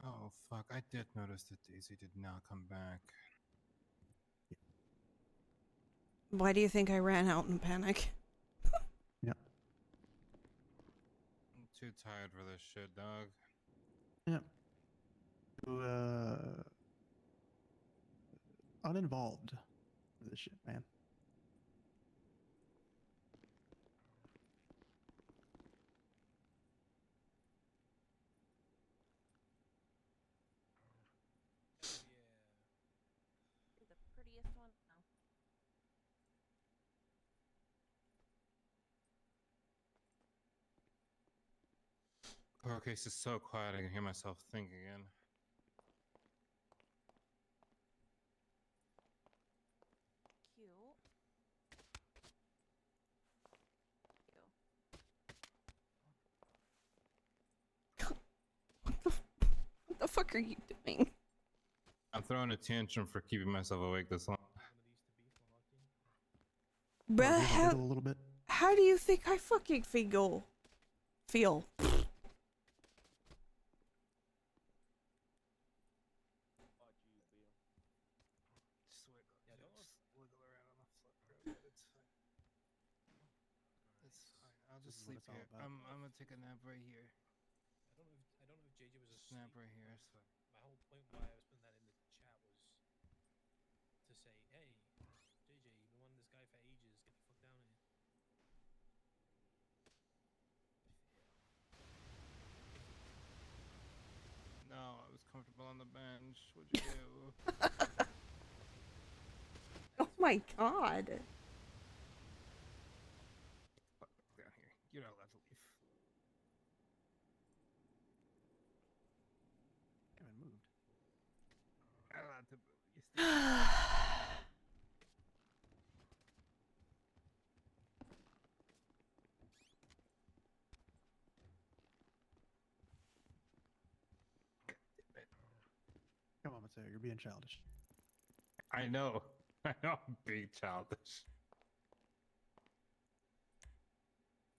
Oh fuck! I did notice that Daisy did not come back.
Why do you think I ran out in panic?
Yeah.
I'm too tired for this shit, dog.
Yeah. Uninvolved with this shit, man.
The prettiest one.
Poor case is so quiet I can hear myself think again.
What the fuck are you doing?
I'm throwing a tantrum for keeping myself awake this long.
Bruh,
A little bit.
how do you think I fucking feel?
I'll just sleep here. I'm gonna take a nap right here.
I don't know if JJ was asleep.
Snap right here.
My whole point why I was putting that in the chat was to say, hey, JJ, you've been wanting this guy for ages. Get the fuck down here.
No, I was comfortable on the bench. What'd you do?
Oh my god.
Down here. You're not allowed to leave.
Haven't moved.
Not allowed to move. You stay.
Too. You're being childish.
I know. I know I'm being childish.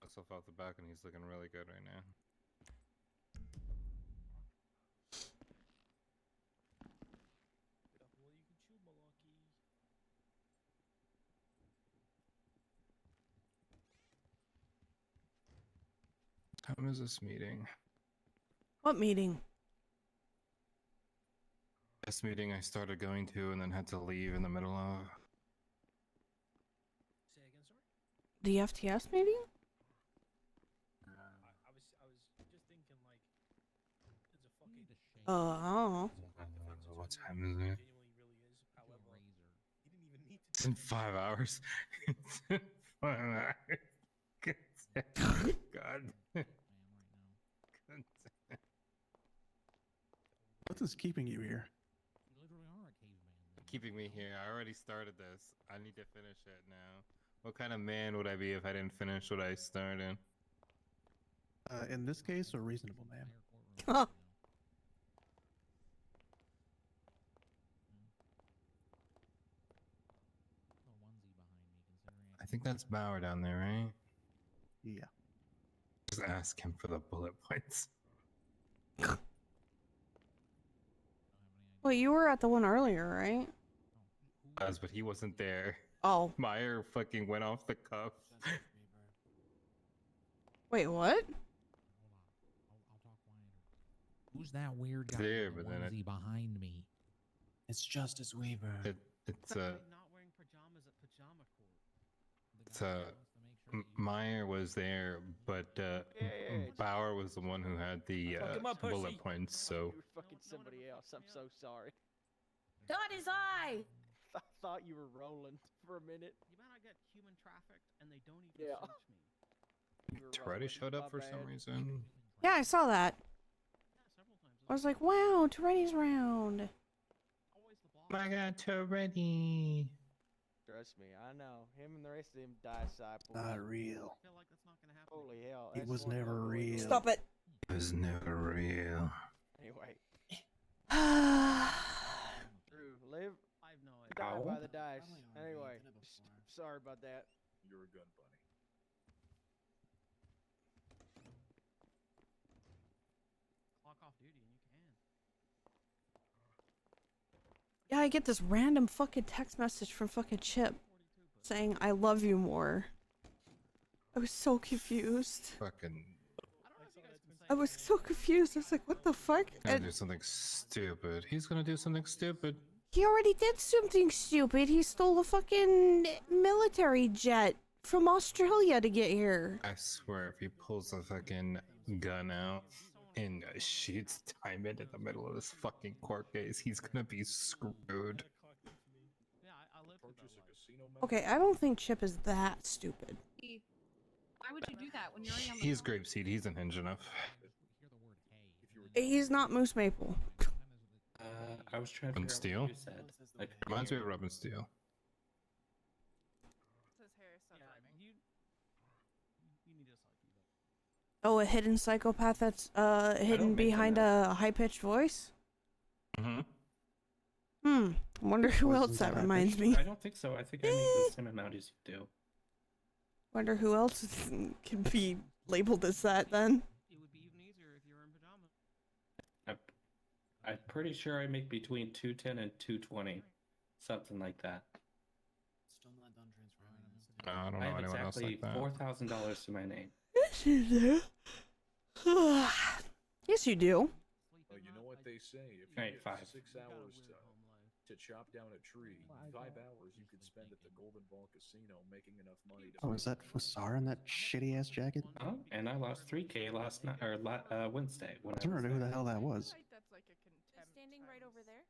Myself out the back and he's looking really good right now. What time is this meeting?
What meeting?
This meeting I started going to and then had to leave in the middle of.
Say again, sorry?
The FTS meeting?
I was just thinking like, it's a fucking.
Oh.
What time is it?
Genuinely really is. However, he didn't even need to.
It's in 5 hours. It's in 5 hours. God.
What is keeping you here?
Keeping me here. I already started this. I need to finish it now. What kind of man would I be if I didn't finish what I started?
In this case, a reasonable man.
I think that's Bauer down there, right?
Yeah.
Just ask him for the bullet points.
Well, you were at the one earlier, right?
But he wasn't there.
Oh.
Meyer fucking went off the cuff.
Wait, what?
Who's that weird guy
There,
in the
but then
onesie behind me?
It's Justice Weaver.
It's
Not wearing pajamas at pajama court.
Meyer was there, but Bauer was the one who had the bullet points. So
You were fucking somebody else. I'm so sorry.
God is I.
I thought you were rolling for a minute.
You better get human trafficked and they don't even search me.
Toretti showed up for some reason.
Yeah, I saw that. I was like, wow, Toretti's round.
My God, Toretti.
Trust me, I know. Him and the rest of them disciples.
Not real.
Holy hell.
It
that's
was
one
never
hell of a
real.
roll.
Stop it.
It was never real.
Anyway. True. Live.
I have no
Die
idea.
by the dice. Anyway. Sorry about that.
You're a gun bunny.
Clock off duty and you can.
Yeah, I get this random fucking text message from fucking Chip saying, I love you more. I was so confused.
Fucking.
I was so confused. I was like, what the fuck?
Gonna
And
do something stupid. He's gonna do something stupid.
he already did something stupid. He stole a fucking military jet from Australia to get here.
I swear, if he pulls a fucking gun out and shoots Diamond in the middle of this fucking court case, he's gonna be screwed.
Okay, I don't think Chip is that stupid.
Why would you do that when you're already on the
He's grapeseed. He's unhinged enough.
He's not Moose Maple.
I was trying to
Robin
figure out what
Steele?
you said. Like,
Reminds me of Robin Steele.
You need a psyche.
Oh, a hidden psychopath that's hidden behind a high-pitched voice?
Mm-hmm.
I wonder who
Wasn't
else that
that
reminds
epic?
me.
I don't think so. I think I make the same amount as you do.
Wonder who else can be labeled as that then.
It would be even easier if you were in pajamas.
I'm pretty sure I make between 210 and 220, something like that.
Still not done transferring.
I don't
I
know
have
anyone else
exactly
like that.
$4,000 to my name.
Yes, you do. Yes, you do.
Well, you know what they say. If you
Right,
get
5.
6 hours to chop down a tree, 5 hours you could spend at the Golden Ball Casino making enough money to.
Oh, is that Fusar in that shitty ass jacket?
Oh, and I lost 3K last night or Wednesday when
I don't
was
know who
there.
the hell that was.
Standing right over there.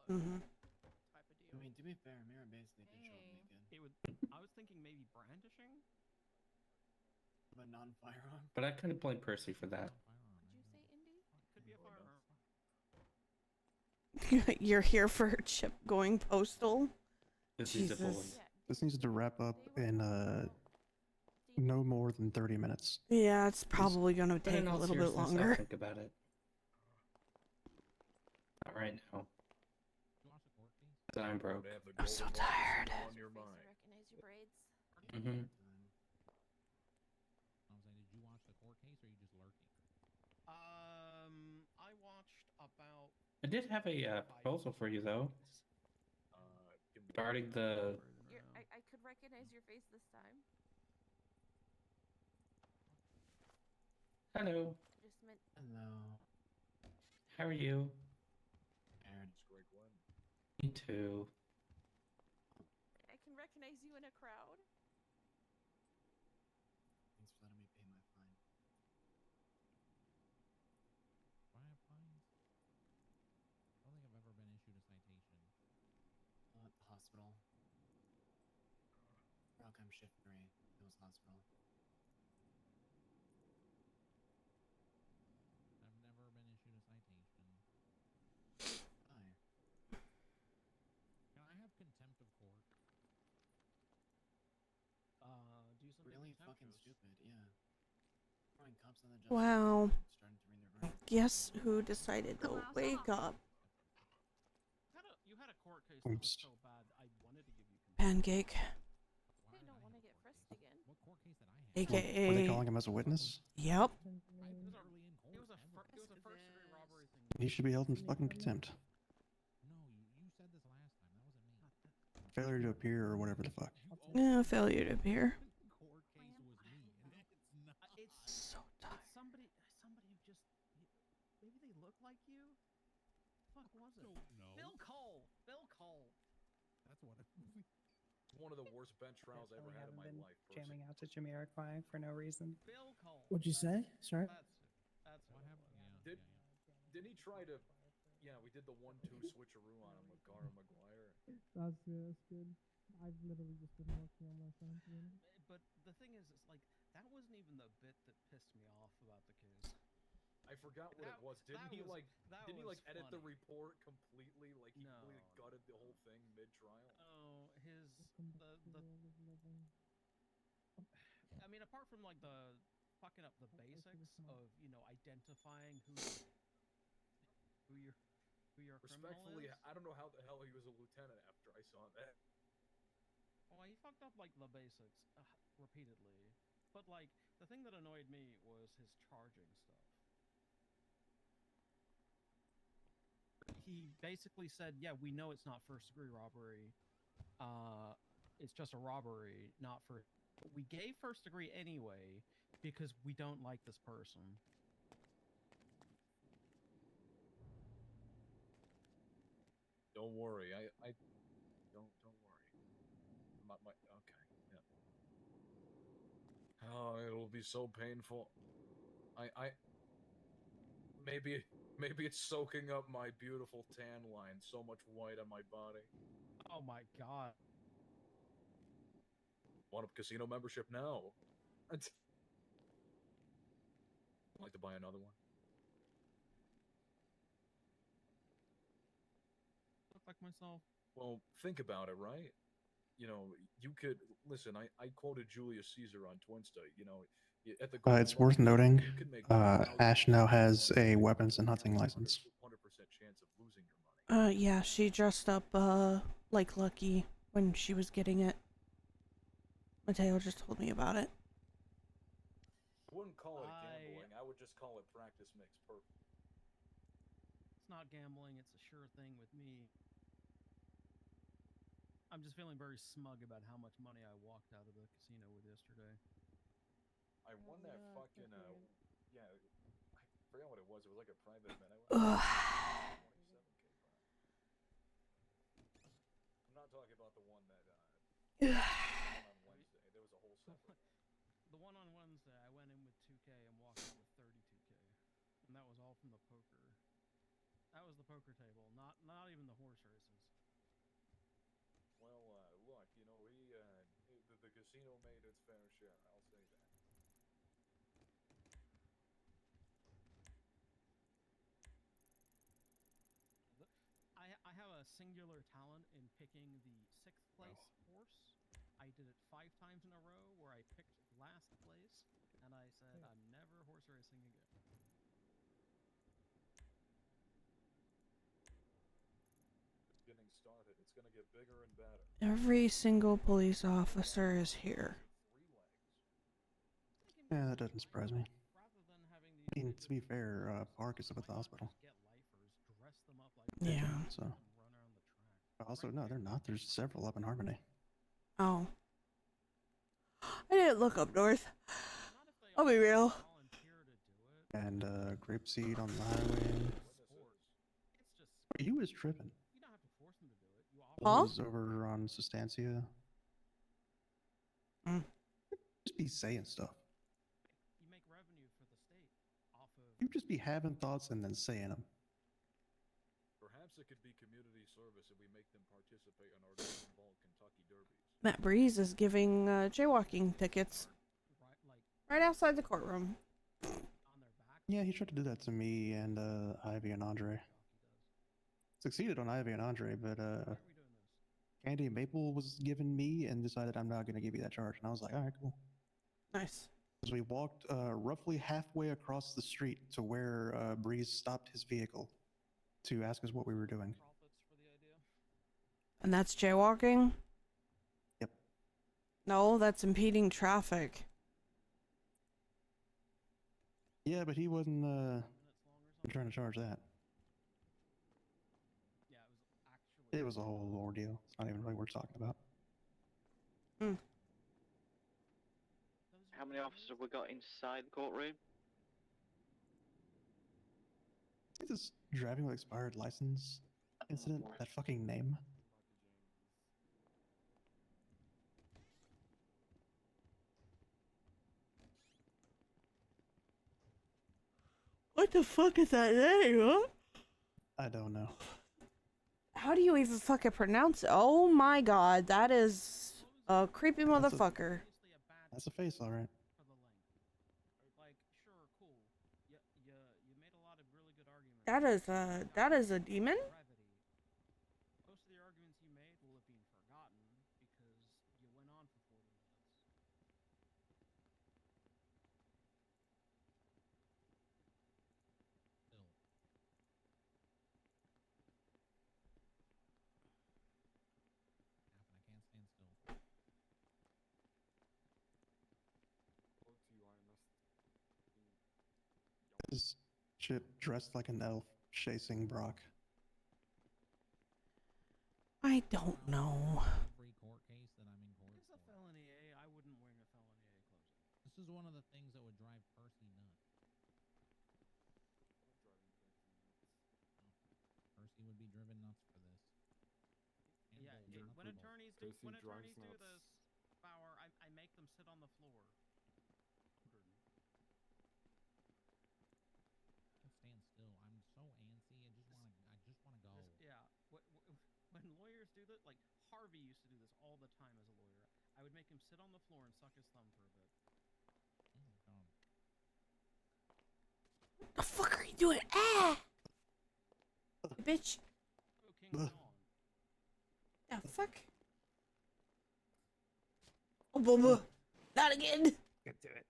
Mm-hmm.
I mean, to be fair, Mira basically did show up naked,
It would. I was thinking maybe brandishing.
but non-firearm.
But I couldn't blame Percy for that.
Could be a firearm.
You're here for Chip going postal?
This is a bully.
Jesus.
This needs to wrap up in no more than 30 minutes.
Yeah, it's probably gonna
But
take
in
a
all
little bit
seriousness, I'll
longer.
think about it. Not right now.
Hey, you need a psyche though.
Oh,
You need a psyche though.
it
I'm broke.
Have the
I'm so
Golden Ball
tired.
Casino on your mind.
Recognize your braids.
Mm-hmm.
I'm saying, did you watch the court case or are you just lurking?
I watched about.
I did have a proposal for you though. Regarding the
I could recognize your face this time.
hello,
Just meant.
Hello.
how are you?
Greg Glenn.
Me too.
I can recognize you in a crowd.
Thanks for letting me pay my fine.
Do I have fines? I don't think I've ever been issued a citation.
At the hospital. Welcome shift 3. It was hospital.
I've never been issued a citation.
Hi.
Can I have contempt of court?
Do something
Really fucking
contemptuous.
stupid, yeah. Throwing cups on the judge.
Wow.
Starting to read their verdict.
Guess who decided to wake up?
You had a court case that was
Oops.
so bad, I wanted to give you.
Pancake.
They don't want to get frisked again.
What court case did I have?
AKA.
Were they calling him as a witness?
Yep.
It was a first degree robbery thing.
He should be held in fucking contempt.
No, you said this last time. That wasn't me.
Failure to appear or whatever the fuck.
Yeah, failure to appear.
Court case was me. And it's not.
So tired.
It's somebody who just maybe they look like you. Fuck was it?
No.
Bill Cole. Bill Cole.
That's what it
One of the worst bench trials I ever had in my life.
Jamming out to Jamiroquai for no reason.
Bill Cole.
What'd you say? Sorry.
That's
what happened.
Did didn't he try to? Yeah, we did the 1-2 switcheroo on him with Gara Maguire.
That's good. That's good. I've literally just been working on my phone.
But the thing is, it's like that wasn't even the bit that pissed me off about the case.
I forgot what it was. Didn't he edit the
funny.
report completely? Like he
No.
completely gutted the whole thing mid trial.
Oh, I mean, apart from like the fucking up the basics of identifying who your criminal
Respectfully,
is.
I don't know how the hell he was a lieutenant after I saw that.
Well, he fucked up like the basics repeatedly. But like the thing that annoyed me was his charging stuff. He basically said, "Yeah, we know it's not first-degree robbery. It's just a robbery, not for." But we gave first-degree anyway because we don't like this person.
Don't worry, I don't worry. Okay, yeah. Oh, it'll be so painful. Maybe it's soaking up my beautiful tan line. So much white on my body.
Oh my god.
Want a casino membership now? I'd like to buy another one.
Look like myself.
Well, think about it, right? You know, you could listen. I quoted Julius Caesar on Twinsta. You know, at the
It's worth noting, Ash now has a weapons and hunting license.
100% chance of losing your money.
Yeah, she dressed up, like Lucky when she was getting it. Mateo just told me about it.
I wouldn't call it gambling. I would just call it practice makes perfect.
It's not gambling, it's a sure thing with me. I'm just feeling very smug about how much money I walked out of the casino with yesterday.
I won that fucking yeah. I forgot what it was. It was like a private event. I
Ugh.
27K prize. I'm not talking about the one that on Wednesday. There was a whole separate.
The one on Wednesday, I went in with 2K and walked out with 32K, and that was all from the poker. That was the poker table, not even the horse races.
Well, look, you know, the casino made its fair share. I'll say that.
I have a singular talent in picking the 6th place horse. I did it 5 times in a row where I picked last place, and I said I'm never horse racing again.
It's getting started. It's gonna get bigger and better.
Every single police officer is here.
Yeah, that doesn't surprise me. I mean, to be fair, Park is up at the hospital.
Yeah.
So. Also, no, they're not. There's several up in Harmony.
Oh. I didn't look up north. I'll be real.
And Grapeseed on the highway. You was tripping.
Huh?
Was over on Sustancia. Just be saying stuff.
You make revenue for the state off of.
You just be having thoughts and then saying them.
Perhaps it could be community service if we make them participate in our Ball Kentucky derbies.
Matt Breeze is giving jaywalking tickets right outside the courtroom.
Yeah, he tried to do that to me and Ivy and Andre. Succeeded on Ivy and Andre, but Candy and Maple was given me and decided I'm not going to give you that charge. And I was like, all right, cool.
Nice.
So we walked roughly halfway across the street to where Breeze stopped his vehicle to ask us what we were doing.
And that's jaywalking?
Yep.
No, that's impeding traffic.
Yeah, but he wasn't trying to charge that. It was a whole ordeal. It's not even really worth talking about.
How many officers have we got inside the courtroom?
Is this driving with expired license incident? That fucking name?
What the fuck is that name, huh?
I don't know.
How do you even fucking pronounce it? Oh my god, that is a creepy motherfucker.
That's a face, all right.
Like, sure, cool. You made a lot of really good arguments.
That is a demon?
Most of the arguments you made will have been forgotten because you went on for 40 minutes.
This Chip dressed like an elf chasing Brock.
I don't know.
Free court case that I'm in court
It's a felony A. I wouldn't wing a felony A closing.
This is one of the things that would drive Percy nuts. Percy would be driven nuts for this. And
Yeah,
Boulder.
when attorneys do this, Bauer, I make them sit on the floor.
Stand still. I'm so antsy. I just want to go.
When lawyers do that, like Harvey used to do this all the time as a lawyer. I would make him sit on the floor and suck his thumb for a bit.
Oh my god.
What the fuck are you doing? Ah! Bitch.
Oh, King Kong.
The fuck? Oh, Bubba. Not again.
Get to it.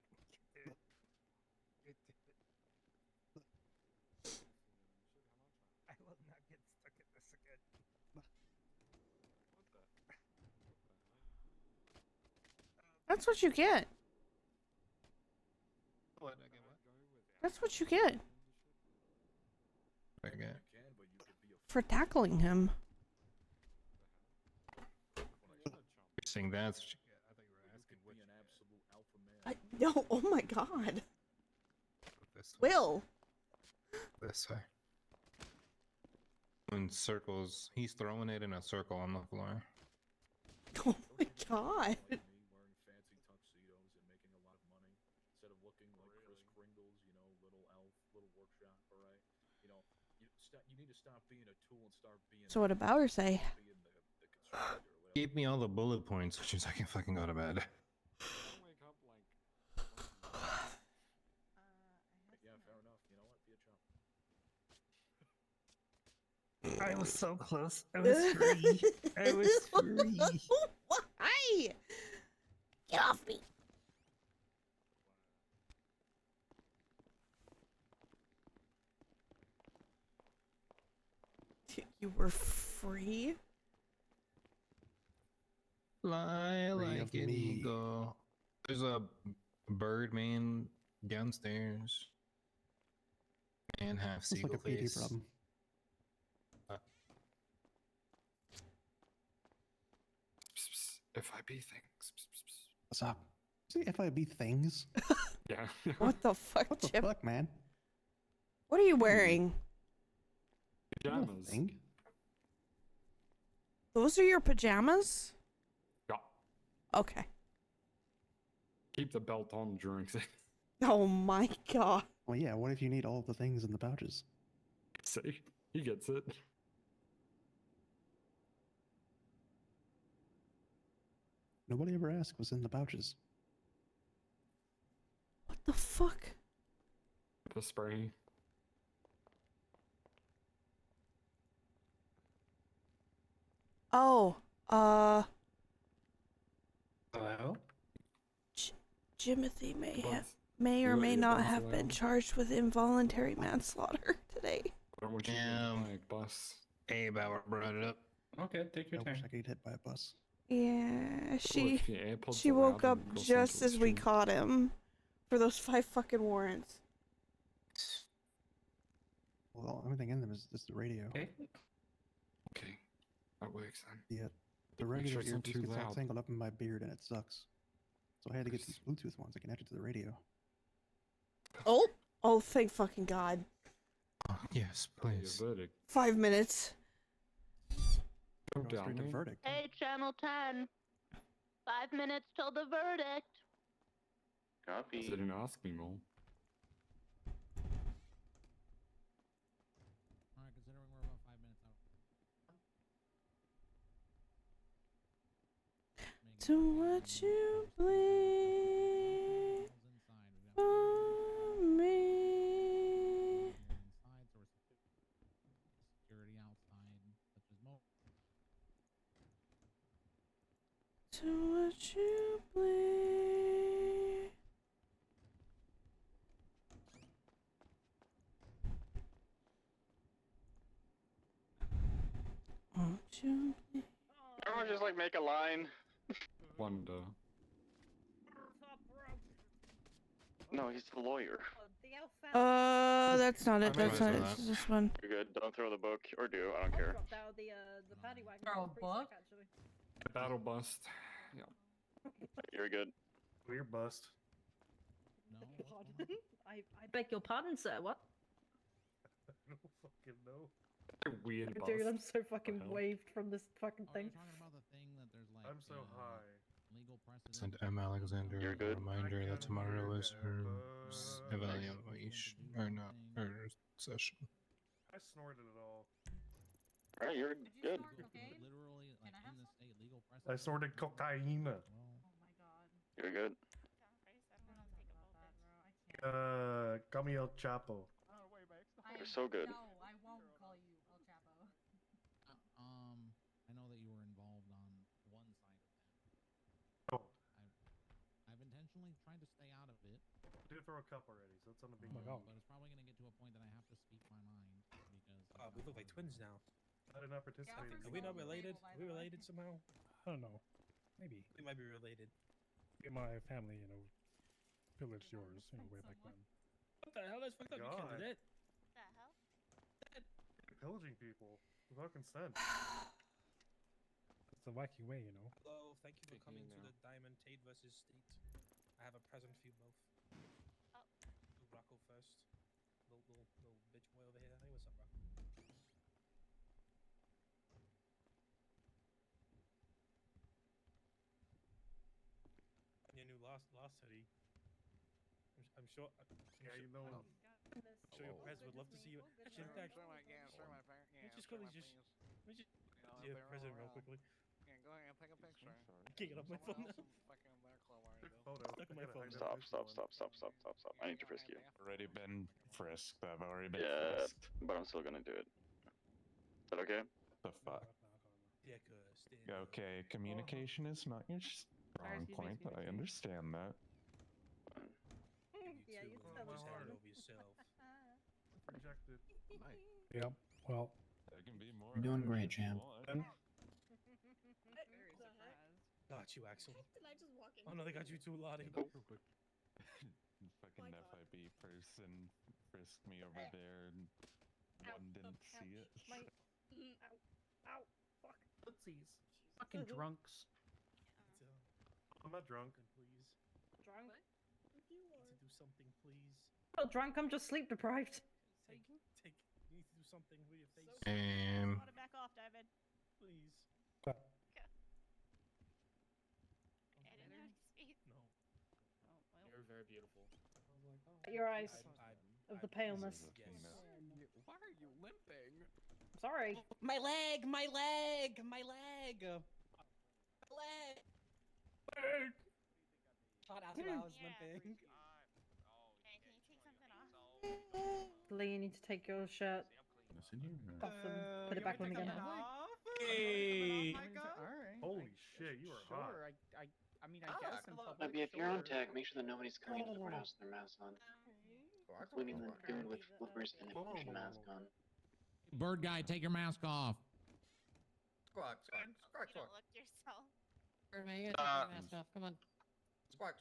I will not get stuck in this again.
That's what you get.
What? I get what?
That's what you get
I get.
for tackling him.
You're saying that's what you get. I thought you were asking what
Be an absolute alpha man.
No, oh my god.
this way.
Will.
This way. In circles, he's throwing it in a circle on the floor.
Oh my god.
Wearing fancy tuxedos and making a lot of money instead of looking like Kris Kringle's, you know, little elf, little workshop. All right, you know, you need to stop being a tool and start being.
So what did Bauer say?
Give me all the bullet points, which is I can fucking go to bed.
Yeah, fair enough. You know what? Be a chump.
I was so close. I was free. I was free.
Why? Get off me. You were free?
Fly
Free
like
of
an
me.
eagle. There's a bird man downstairs. And half
Looks
seagull
like a PD
face.
problem.
FIB things.
What's up? See FIB things?
Yeah.
What the fuck,
What the
Chip?
fuck, man?
What are you wearing?
Pajamas.
Thing?
Those are your pajamas?
Yeah.
Okay.
Keep the belt on during sex.
Oh my god.
Well, yeah. What if you need all of the things in the pouches?
See? He gets it.
Nobody ever asked what's in the pouches.
What the fuck?
The spray.
Oh,
Hello?
Jimothy may
What?
may or
You got
may
your
not
buns
have been
around?
charged with involuntary manslaughter today.
I don't want you to get hit by a bus.
Abe Bauer brought it up.
Okay, take your
I
turn.
wish I could get hit by a bus.
Yeah,
if your AirPods
she
are
woke
loud
up
and it goes
just
onto
as
the
we
street.
caught him for those 5 fucking warrants.
Well, the only thing in them is just the radio.
Okay.
Okay. That works then.
Yeah, the
Make
regular
sure it's not
earpiece
too
gets all
loud.
tangled up in my beard and it sucks. So I had to get these Bluetooth ones that connected to the radio.
Oh, thank fucking god.
Oh, yes, please.
Your verdict.
5 minutes.
Go
Go
down
straight to
there.
verdict.
Hey, Channel 10. 5 minutes till the verdict.
Copy.
So didn't ask me more.
Alright, considering we're about 5 minutes out.
To what you please for me.
Inside, so we're security outside, such as mo.
To what you please. Won't you please?
Everyone just like make a line.
Wonder.
No, he's the lawyer.
That's not it.
I
That's not it.
that.
It's this one.
You're good. Don't throw the book, or do. I don't care.
Dropped out the paddy wagon.
Throw a
Pretty sick,
book?
actually.
Battle bust. Yeah.
You're good.
We're bust.
No.
Pardon? I beg your pardon, sir. What?
I don't fucking know.
Weird bust.
Dude, I'm so fucking
hell?
waved from this fucking
Oh,
thing.
you're talking about the thing that there's like.
I'm so high.
Legal precedent.
Send M. Alexander
You're
a
good.
reminder that tomorrow is her evaluation or not her session.
I snorted it all.
Alright, you're good.
Literally, like in the state, legal precedent.
I snorted cocaine.
You're good.
Call me El Chapo.
You're so good.
No, I won't call you El Chapo.
I know that you were involved on one side of that.
Oh,
I've intentionally tried to stay out of it.
I did throw a cup already, so it's on the big
But it's probably gonna get to a point that I have to speak my mind because.
We look like twins now.
I did not participate.
Are we not related? Are we related somehow?
I don't know. Maybe.
We might be related.
In my family, pillaged yours, way back then.
What the hell? That's fucked up. You can't do that.
The hell?
Pillaging people without consent. It's a wacky way,
Hello, thank you for coming to the Diamond Tate versus State. I have a present for you both.
Oh.
Rocco first. Little bitch boy over here. Hey, what's up, Rocco? Your new last hoodie. I'm sure.
Yeah, you know.
I'm sure your president would love to see you. Actually, in fact, let's just quickly just. Let me just see your president real quickly.
Yeah, go ahead and take a picture.
I can't get off my phone now.
Stuck
on my phone.
Stop. I need to frisk you.
Already been frisked. I've already been
Yeah,
frisked.
but I'm still gonna do it. Is that okay?
The fuck?
Yeah, cause.
Okay, communication is not your strong point. I understand that.
Yeah, you tell
Just
them.
hand it over yourself.
Rejected.
Yep. Well,
There can be more.
You're doing great, champ.
Very surprised.
Oh, got you, Axel.
Did I just walk in?
Oh no, they got you too, Lottie.
Fucking FIB person frisked me over there and one didn't see it.
Ow. Ow. Fuck.
Footsies. Fucking drunks.
I'm not drunk.
Please.
Drunk?
You need to do something, please.
Not drunk, I'm just sleep deprived.
Take. You need to do something with your face.
Back off, David.
Please.
I didn't have to speak.
No.
You're very beautiful.
Your eyes of the paleness.
Why are you limping?
Sorry.
My leg! My leg! My leg! My leg! Shot out while I was limping.
Hey, can you take something off?
Lee, you need to take your shirt off and put it back on again.
Hey!
Holy shit, you are hot.
I mean, I guess in public.
Maybe if you're on tag, make sure that nobody's coming into the courthouse with their masks on. Including the dude with flippers and a fusion mask on.
Bird guy, take your mask off.
Squawk.
Look yourself.
Mask
off. Come on.
Squawk.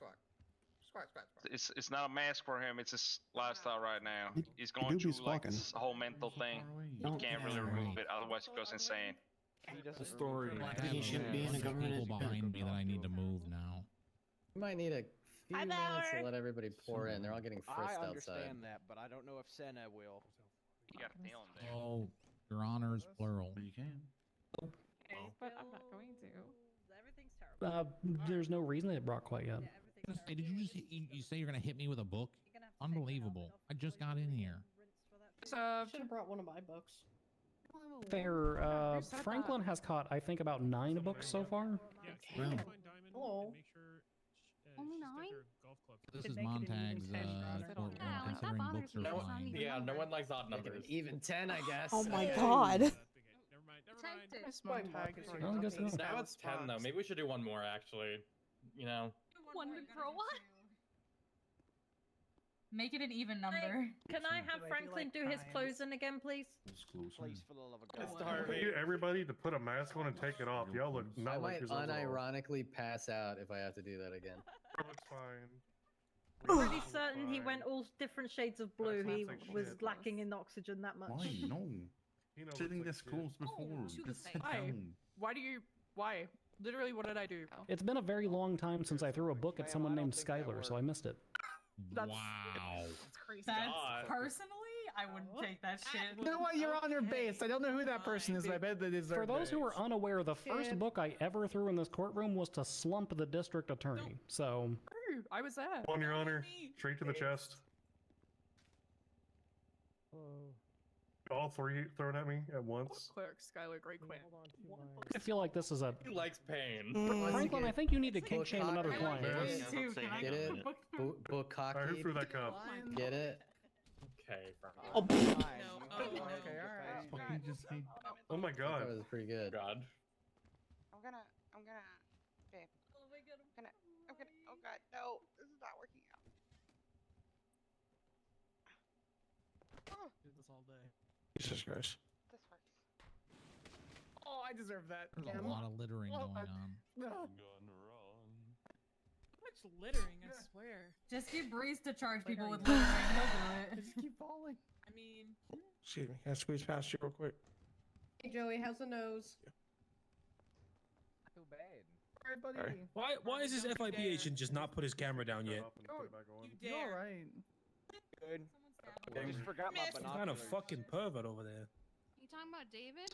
It's not a mask for him. It's his lifestyle right now. He's going through like this whole mental thing. He can't really remove it, otherwise he goes insane.
The story.
He shouldn't be in a government behind me that I need to move now.
You might need a few
Hi,
minutes to
Mallory.
let everybody pour in. They're all getting frisked
I
outside.
understand that, but I don't know if Senna will.
You got a feeling there.
Oh, your honors, plural.
You can.
But I'm not going to.
Everything's terrible.
There's no reason they brought quite yet.
Hey, did you just you say you're gonna hit me with a book? Unbelievable! I just got in here.
Should have brought one of my books.
Fair. Franklin has caught, I think, about 9 books so far.
Hello.
Only 9?
This
Should
is
make it an
Montag's
even 10
courtroom,
Yeah, like, that
considering
bothers
books are
me. It's not
fine.
even
Yeah, no
mine.
one likes odd numbers.
Even 10, I guess.
Oh my
Hey.
god.
Never mind.
This Montag is
Well, I guess so.
Now it's 10 though. Maybe we should do one more actually. You know.
One for what? Make it an even number.
Can I have Franklin do his closing again, please?
Please, for the love of
It's
God.
I need everybody to put a mask on and take it off. Y'all look
I
not like
might
yourselves at all.
unironically pass out if I have to do that again.
It's fine.
Pretty certain he went all different shades of blue.
That
He
sounds like
was
shit.
lacking in oxygen that much.
Why? No.
You know,
Sitting
looks
this
like
close before.
to the
Just
face.
sit
Why?
down.
Why? Literally, what did I do?
It's been a very long time since I threw a book at someone named Skylar, so I missed it.
Wow.
That's crazy.
God.
Personally, I wouldn't take that shit.
You know what? You're on your base. I don't know who that person is, but I bet they deserve
For those who
it.
are unaware, the first book I ever threw in this courtroom was to slump the district attorney. So,
Ooh, I was there.
On your honor, straight to the chest. All three thrown at me at once.
Clerk, Skylar, great queen.
I feel like this is a...
He likes pain.
Franklin, I think you need to kick shame another client.
Get it? Bukkake.
Alright, who threw that cup?
Get it?
Okay, fine.
Oh,
Okay, alright.
Oh my god.
That was pretty good.
God.
I'm gonna, babe. I'm gonna, oh god, no, this is not working out. Oh,
Do this all day.
Jesus Christ.
this works.
Oh, I deserve that.
There's a lot of littering going on.
Gone wrong.
Much littering, I swear.
Just get Breeze to charge people with littering. He'll do it.
Just keep falling.
I mean,
Excuse me. Can I squeeze past you real quick?
Hey Joey, how's the nose?
Too bad.
Alright, buddy.
Why is this FIB agent just not put his camera down yet?
You alright?
Good. I just forgot my
Some
binoculars.
kind of fucking pervert over there.
You talking about David?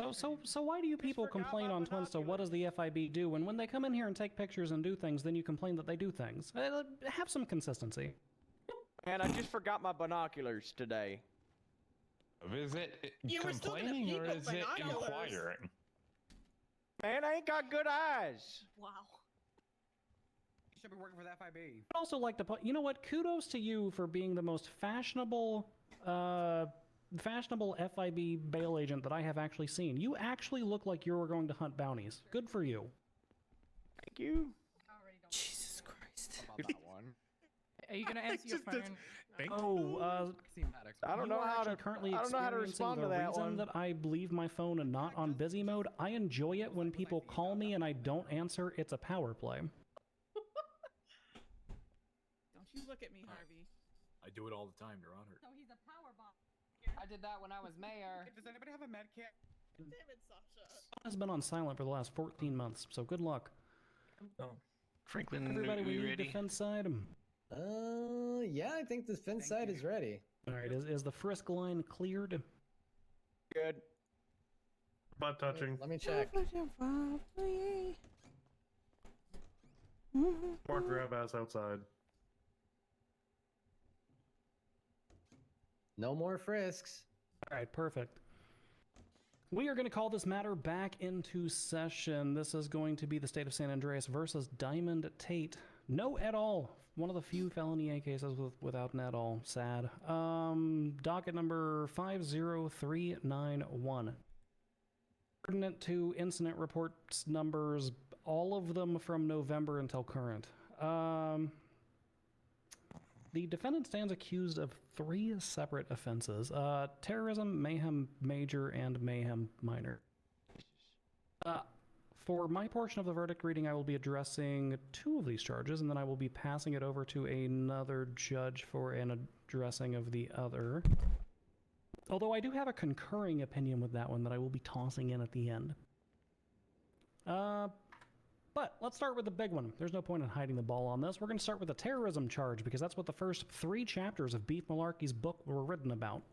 So why do you people complain on Twinsta, what does the FIB do? And when they come in here and take pictures and do things, then you complain that they do things. Have some consistency.
Man, I just forgot my binoculars today.
Is it
You were still gonna
complaining or
peek
is
with
it
binoculars.
inquiring?
Man, I ain't got good eyes.
Wow.
You should be working for the FIB.
I'd also like to put, you know what, kudos to you for being the most fashionable FIB bail agent that I have actually seen. You actually look like you were going to hunt bounties. Good for you.
Thank you.
Jesus Christ.
About that one.
are you gonna answer your phone?
I don't know how to currently respond to that one. That I leave my phone and not on busy mode. I enjoy it when people call me and I don't answer. It's a power play.
Don't you look at me, Harvey.
I do it all the time, Your Honor.
So he's a power bomb.
I did that when I was mayor.
Does anybody have a med kit?
Damn it, Sasha.
Has been on silent for the last 14 months, so good luck.
Franklin,
Everybody, we need
ready?
defense side.
Yeah, I think the defense side is ready.
All right, is the frisk line cleared?
Good.
Butt touching.
Let me check.
Or grab ass outside.
No more frisks.
All right, perfect. We are going to call this matter back into session. This is going to be the state of San Andreas versus Diamond Tate. No et al. One of the few felony A cases without an et al. Sad. Docket number 50391. Pertinent to incident reports numbers, all of them from November until current. The defendant stands accused of 3 separate offenses. Terrorism, mayhem major, and mayhem minor. For my portion of the verdict reading, I will be addressing 2 of these charges, and then I will be passing it over to another judge for an addressing of the other. Although I do have a concurring opinion with that one that I will be tossing in at the end. But let's start with the big one. There's no point in hiding the ball on this. We're going to start with the terrorism charge because that's what the first 3 chapters of Beef Malarkey's book were written about.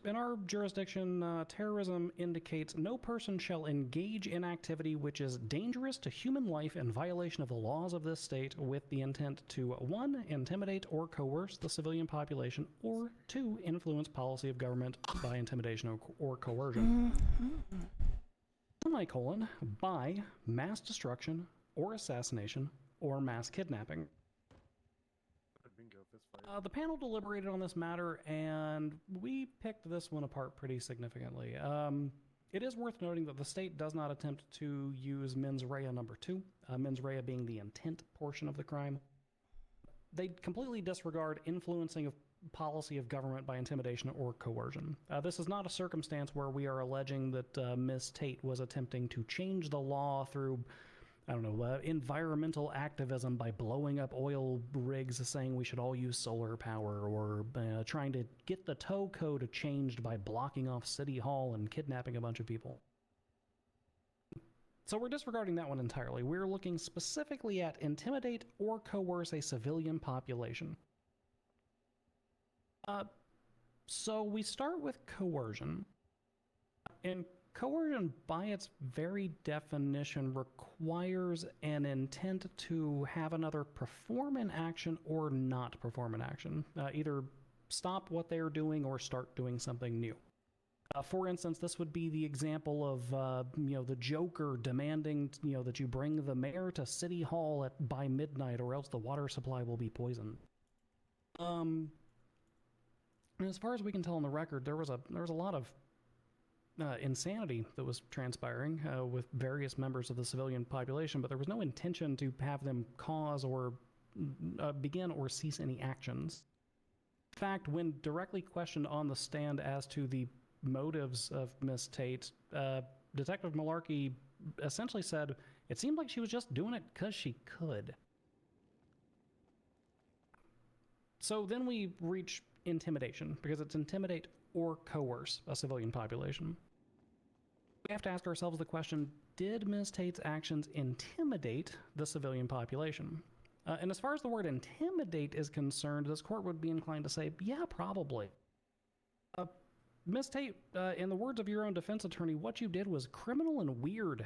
In our jurisdiction, terrorism indicates no person shall engage in activity which is dangerous to human life in violation of the laws of this state with the intent to 1. Intimidate or coerce the civilian population, or 2. Influence policy of government by intimidation or coercion. Semicolon, by mass destruction or assassination or mass kidnapping. The panel deliberated on this matter and we picked this one apart pretty significantly. It is worth noting that the state does not attempt to use mens rea number 2, mens rea being the intent portion of the crime. They completely disregard influencing of policy of government by intimidation or coercion. This is not a circumstance where we are alleging that Ms. Tate was attempting to change the law through, I don't know, environmental activism by blowing up oil rigs saying we should all use solar power, or trying to get the tow code changed by blocking off City Hall and kidnapping a bunch of people. So we're disregarding that one entirely. We're looking specifically at intimidate or coerce a civilian population. So we start with coercion. And coercion, by its very definition, requires an intent to have another perform an action or not perform an action. Either stop what they're doing or start doing something new. For instance, this would be the example of, the Joker demanding, that you bring the mayor to City Hall by midnight or else the water supply will be poisoned. And as far as we can tell on the record, there was a lot of insanity that was transpiring with various members of the civilian population, but there was no intention to have them cause or begin or cease any actions. In fact, when directly questioned on the stand as to the motives of Miss Tate, Detective Malarkey essentially said it seemed like she was just doing it because she could. So then we reach intimidation, because it's intimidate or coerce a civilian population. We have to ask ourselves the question, did Ms. Tate's actions intimidate the civilian population? And as far as the word intimidate is concerned, this court would be inclined to say, yeah, probably. Ms. Tate, in the words of your own defense attorney, what you did was criminal and weird.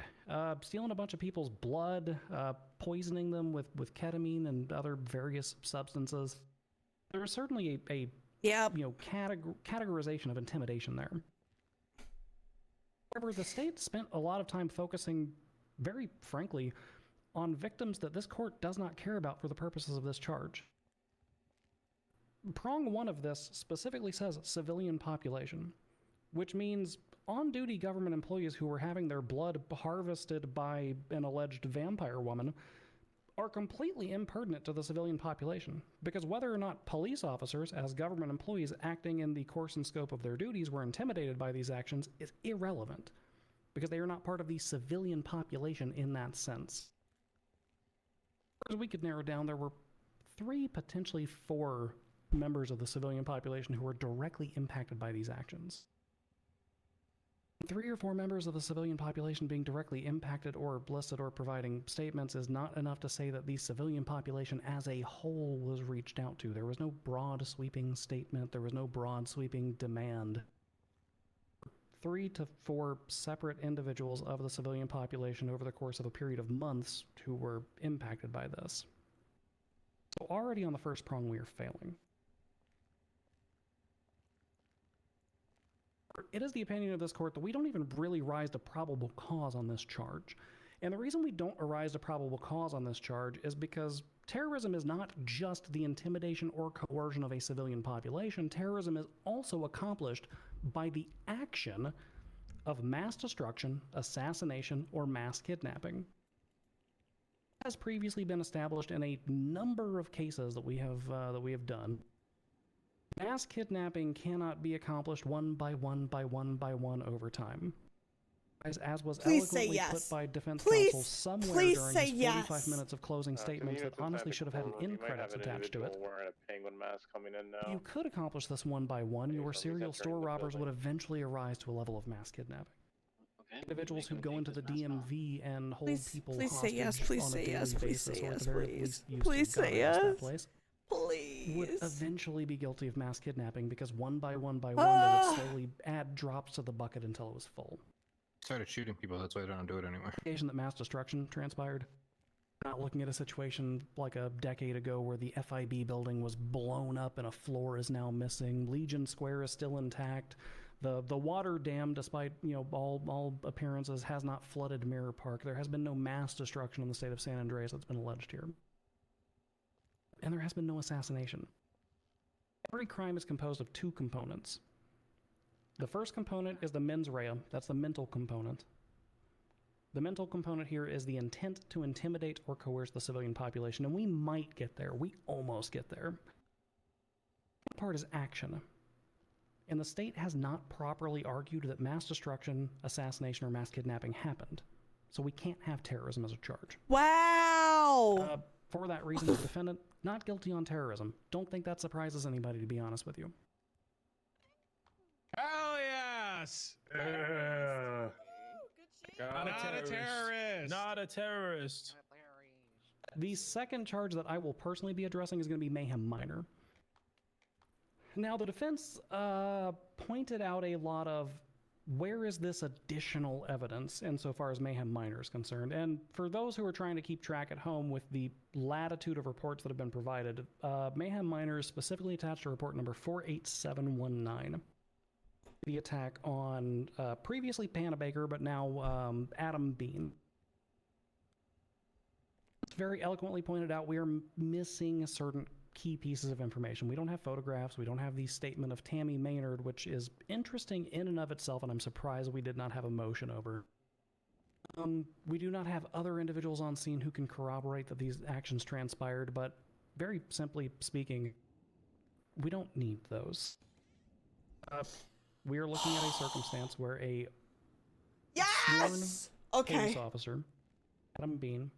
Stealing a bunch of people's blood, poisoning them with ketamine and other various substances. There was certainly a categorization of intimidation there. However, the state spent a lot of time focusing, very frankly, on victims that this court does not care about for the purposes of this charge. Prong 1 of this specifically says civilian population, which means on-duty government employees who were having their blood harvested by an alleged vampire woman are completely impertinent to the civilian population, because whether or not police officers, as government employees acting in the course and scope of their duties, were intimidated by these actions is irrelevant, because they are not part of the civilian population in that sense. As we could narrow down, there were 3, potentially 4 members of the civilian population who were directly impacted by these actions. 3 or 4 members of the civilian population being directly impacted or listed or providing statements is not enough to say that the civilian population as a whole was reached out to. There was no broad sweeping statement. There was no broad sweeping demand. 3 to 4 separate individuals of the civilian population over the course of a period of months who were impacted by this. So already on the first prong, we are failing. It is the opinion of this court that we don't even really rise to probable cause on this charge. And the reason we don't arise to probable cause on this charge is because terrorism is not just the intimidation or coercion of a civilian population. Terrorism is also accomplished by the action of mass destruction, assassination, or mass kidnapping. Has previously been established in a number of cases that we have done. Mass kidnapping cannot be accomplished one by one by one by one over time. As was eloquently put by defense counsel somewhere during his 45 minutes of closing statements that honestly should have had an end credits attached to it.
Wearing a penguin mask coming in now.
You could accomplish this one by one. Your serial store robbers would eventually arise to a level of mass kidnapping. Okay, individuals who go into the DMV and hold people hostage on a daily basis, or at the very least used to that place, would eventually be guilty of mass kidnapping, because one by one by one they would slowly add drops to the bucket until it was full.
Started shooting people, that's why I don't do it anymore.
Occasion that mass destruction transpired. We're not looking at a situation like a decade ago where the FIB building was blown up and a floor is now missing. Legion Square is still intact. The water dam, despite all appearances, has not flooded Mirror Park. There has been no mass destruction in the state of San Andreas that's been alleged here. And there has been no assassination. Every crime is composed of 2 components. The first component is the mens rea. That's the mental component. The mental component here is the intent to intimidate or coerce the civilian population, and we might get there. We almost get there. The part is action. And the state has not properly argued that mass destruction, assassination, or mass kidnapping happened. So we can't have terrorism as a charge.
Wow!
For that reason, the defendant, not guilty on terrorism. Don't think that surprises anybody, to be honest with you.
Hell yes!
Not a terrorist. Not a terrorist.
The second charge that I will personally be addressing is going to be mayhem minor. Now, the defense pointed out a lot of where is this additional evidence insofar as mayhem minor is concerned. And for those who are trying to keep track at home with the latitude of reports that have been provided, mayhem minor is specifically attached to report number 48719. The attack on previously Panabaker, but now Adam Bean. It's very eloquently pointed out we are missing certain key pieces of information. We don't have photographs. We don't have the statement of Tammy Maynard, which is interesting in and of itself, and I'm surprised we did not have a motion over. We do not have other individuals on scene who can corroborate that these actions transpired, but very simply speaking, we don't need those. We are looking at a circumstance where a sworn police officer, Adam Bean,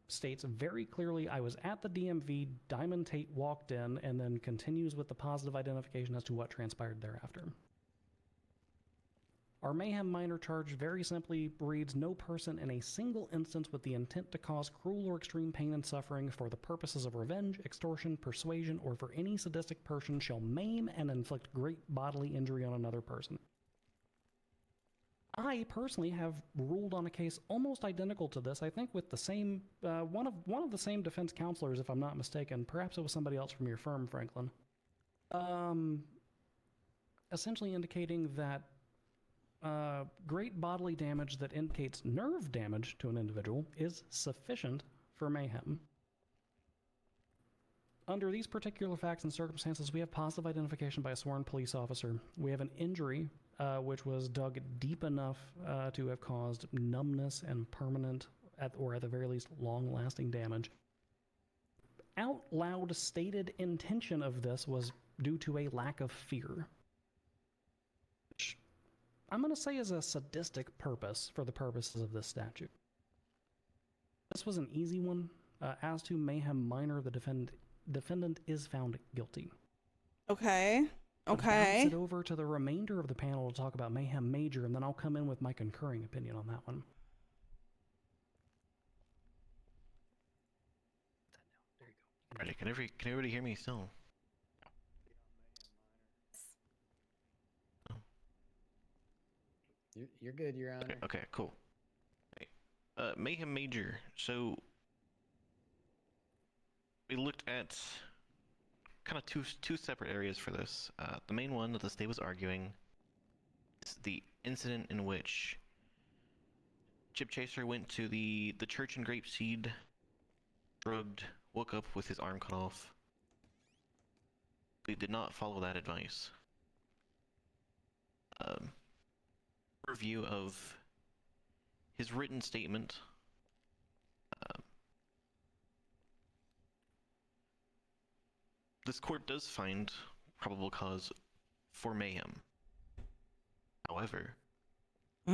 states very clearly, I was at the DMV, Diamond Tate walked in, and then continues with the positive identification as to what transpired thereafter. Our mayhem minor charge very simply reads, no person in a single instance with the intent to cause cruel or extreme pain and suffering for the purposes of revenge, extortion, persuasion, or for any sadistic person shall maim and inflict great bodily injury on another person. I personally have ruled on a case almost identical to this, I think with the same, one of the same defense counselors, if I'm not mistaken. Perhaps it was somebody else from your firm, Franklin. Essentially indicating that great bodily damage that indicates nerve damage to an individual is sufficient for mayhem. Under these particular facts and circumstances, we have positive identification by a sworn police officer. We have an injury which was dug deep enough to have caused numbness and permanent, or at the very least, long-lasting damage. out loud stated intention of this was due to a lack of fear. Which I'm going to say is a sadistic purpose for the purposes of this statute. This was an easy one. As to Mayhem Minor, the defendant is found guilty.
Okay.
I'll bounce it over to the remainder of the panel to talk about Mayhem Major, and then I'll come in with my concurring opinion on that one.
Alright, can everybody hear me still?
You're good, Your Honor.
Okay, cool. Mayhem Major. So we looked at kind of two separate areas for this. The main one that the state was arguing is the incident in which Chip Chaser went to the church in Grapeseed, drugged, woke up with his arm cut off. They did not follow that advice. Review of his written statement. This court does find probable cause for mayhem. However, they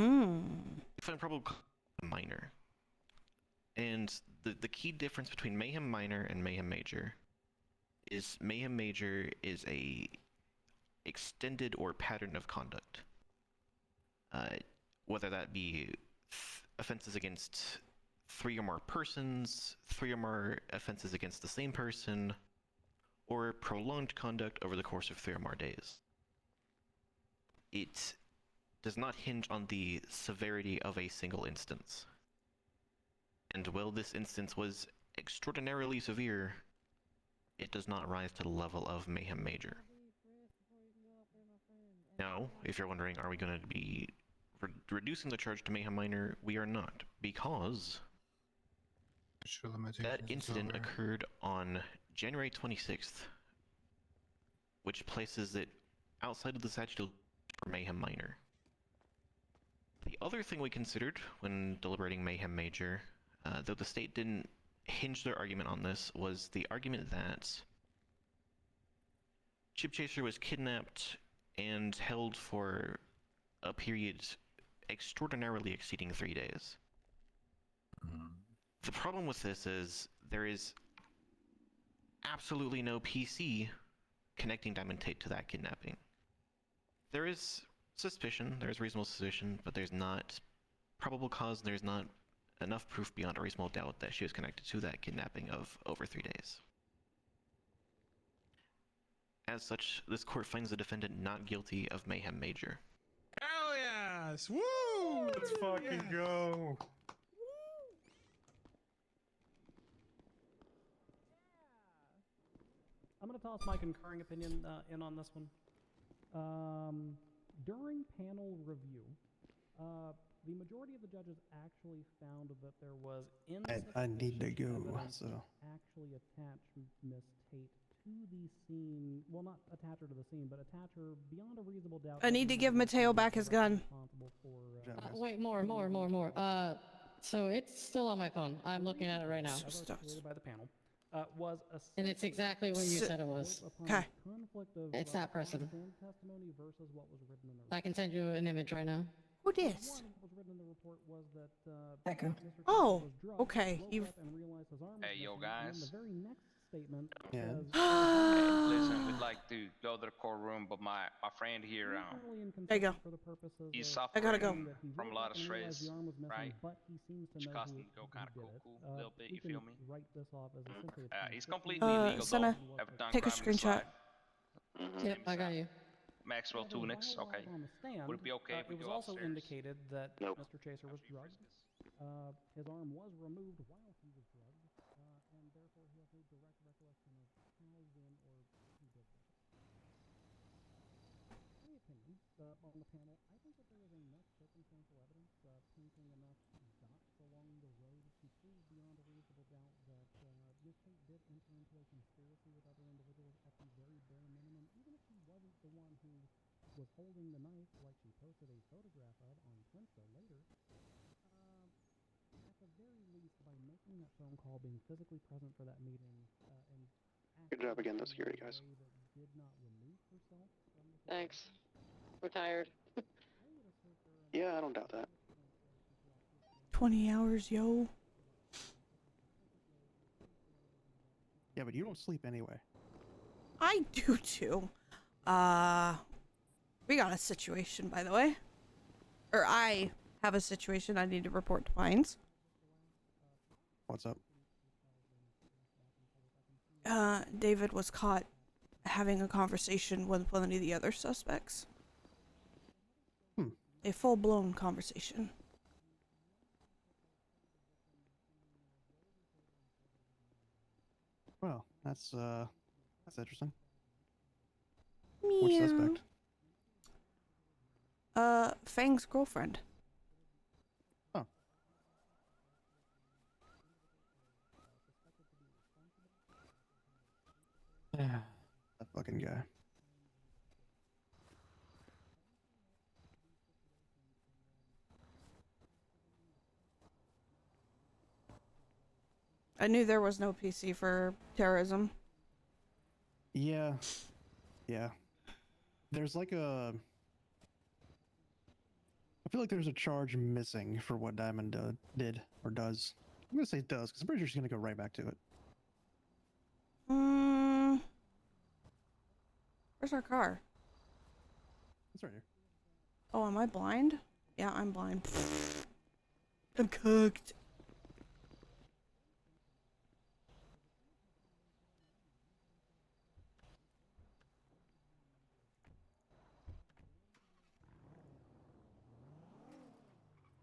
find probable cause minor. And the key difference between Mayhem Minor and Mayhem Major is Mayhem Major is a extended or pattern of conduct. Whether that be offenses against 3 or more persons, 3 or more offenses against the same person, or prolonged conduct over the course of 3 or more days. It does not hinge on the severity of a single instance. And while this instance was extraordinarily severe, it does not rise to the level of Mayhem Major. Now, if you're wondering, are we going to be reducing the charge to Mayhem Minor? We are not, because that incident occurred on January 26th, which places it outside of the statute for Mayhem Minor. The other thing we considered when deliberating Mayhem Major, though the state didn't hinge their argument on this, was the argument that Chip Chaser was kidnapped and held for a period extraordinarily exceeding 3 days. The problem with this is there is absolutely no PC connecting Diamond Tate to that kidnapping. There is suspicion, there's reasonable suspicion, but there's not probable cause, there's not enough proof beyond a reasonable doubt that she was connected to that kidnapping of over 3 days. As such, this court finds the defendant not guilty of Mayhem Major.
Hell yes! Woo!
Let's fucking go!
I'm going to toss my concurring opinion in on this one. During panel review, the majority of the judges actually found that there was
I need to go,
evidence
so.
actually attach Miss Tate to the scene. Well, not attach her to the scene, but attach her beyond a reasonable doubt.
I need to give Mateo back his gun.
Wait, more. So it's still on my phone. I'm looking at it right now.
Created by the panel. Was
And it's exactly what you said it was.
Okay.
It's that person.
Testimony versus what was written in the
I can send you an image right now.
Who dis?
What was written in the report was that
Echo.
Oh, okay. You.
Hey, yo, guys.
The very next statement.
Yeah.
Listen, we'd like to go to the courtroom, but my friend here,
There you go.
he's
I
suffering
gotta go.
from a lot of stress, right? Which caused him to go kind of cuckoo a little bit, you feel me? He's completely legal,
Senna,
though. Haven't done
take a
crime on the
screenshot.
side.
Yep, I got you.
Maxwell Tunics, okay. Would it be okay if we
It was
go
also
upstairs?
indicated that Mr. Chaser was drugged. His arm was removed while he was drugged, and therefore he has no direct recollection of how, when, or who did this. My opinion on the panel, I think that there is enough circumstantial evidence painting enough dots along the road to prove beyond a reasonable doubt that Ms. Tate did enter into a conspiracy with other individuals at the very bare minimum, even if she wasn't the one who was holding the knife like she posted a photograph of on Twitter later. At the very least, by making that phone call, being physically present for that meeting, and
Good job again, the security guys.
Thanks. We're tired.
Yeah, I don't doubt that.
20 hours, yo.
Yeah, but you don't sleep anyway.
I do too. We got a situation, by the way. Or I have a situation I need to report to Pines.
What's up?
David was caught having a conversation with one of the other suspects. A full-blown conversation.
Well, that's interesting.
Meow.
Which suspect?
Fang's girlfriend.
Oh. Yeah. That fucking guy.
I knew there was no PC for terrorism.
Yeah. Yeah. There's like a... I feel like there's a charge missing for what Diamond did, or does. I'm gonna say does, because I'm pretty sure she's gonna go right back to it.
Where's our car?
It's right here.
Oh, am I blind? Yeah, I'm blind. I'm cooked.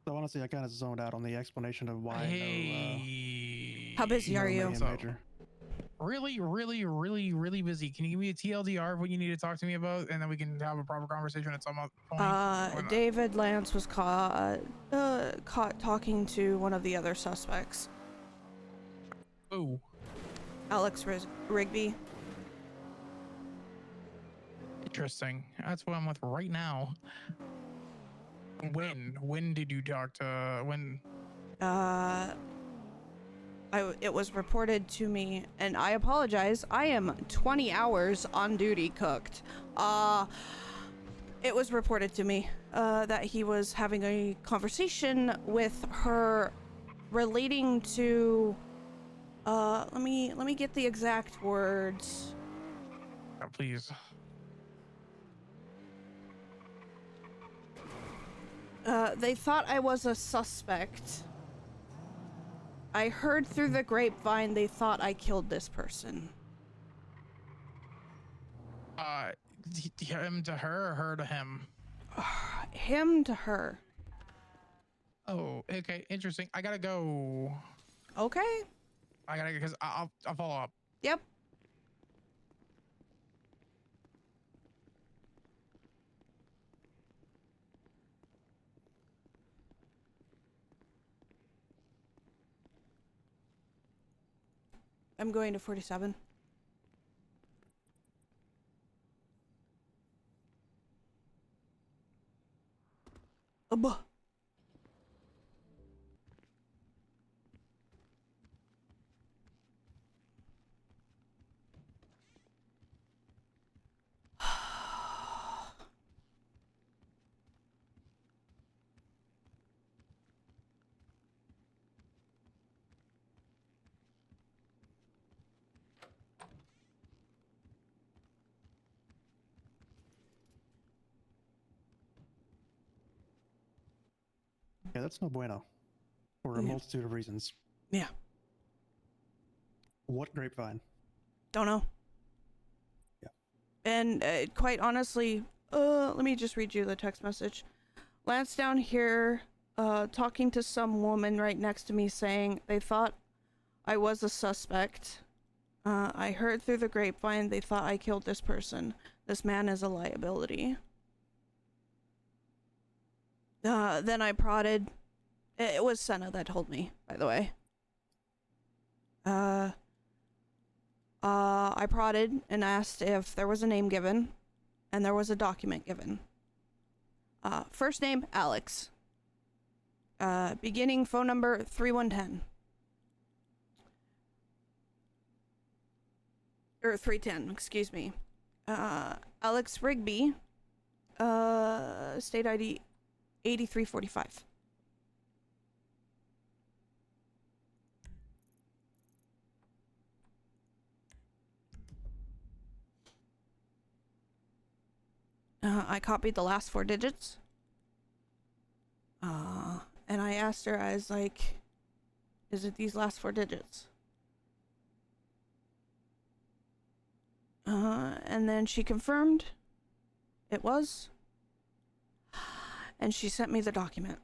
So honestly, I kind of zoned out on the explanation of why
How busy are you?
Major.
Really busy. Can you give me a TLDR of what you need to talk to me about, and then we can have a proper conversation at some point?
David Lance was caught talking to one of the other suspects.
Ooh.
Alex Rigby.
Interesting. That's what I'm with right now. When did you talk to when?
It was reported to me, and I apologize. I am 20 hours on duty cooked. It was reported to me that he was having a conversation with her relating to let me get the exact words.
Please.
They thought I was a suspect. I heard through the grapevine they thought I killed this person.
Him to her or her to him?
Him to her.
Oh, okay, interesting. I gotta go.
Okay.
I gotta go because I'll follow up.
Yep. I'm going to 47. Abba.
Yeah, that's no bueno. For a multitude of reasons.
Yeah.
What grapevine?
Don't know.
Yeah.
And quite honestly, let me just read you the text message. Lance down here talking to some woman right next to me saying they thought I was a suspect. I heard through the grapevine they thought I killed this person. This man is a liability. Then I prodded. It was Senna that told me, by the way. I prodded and asked if there was a name given, and there was a document given. First name, Alex. Beginning phone number 3110. or 310, excuse me. Alex Rigby, state ID 8345. I copied the last 4 digits. And I asked her, I was like, is it these last 4 digits? And then she confirmed it was. And she sent me the document.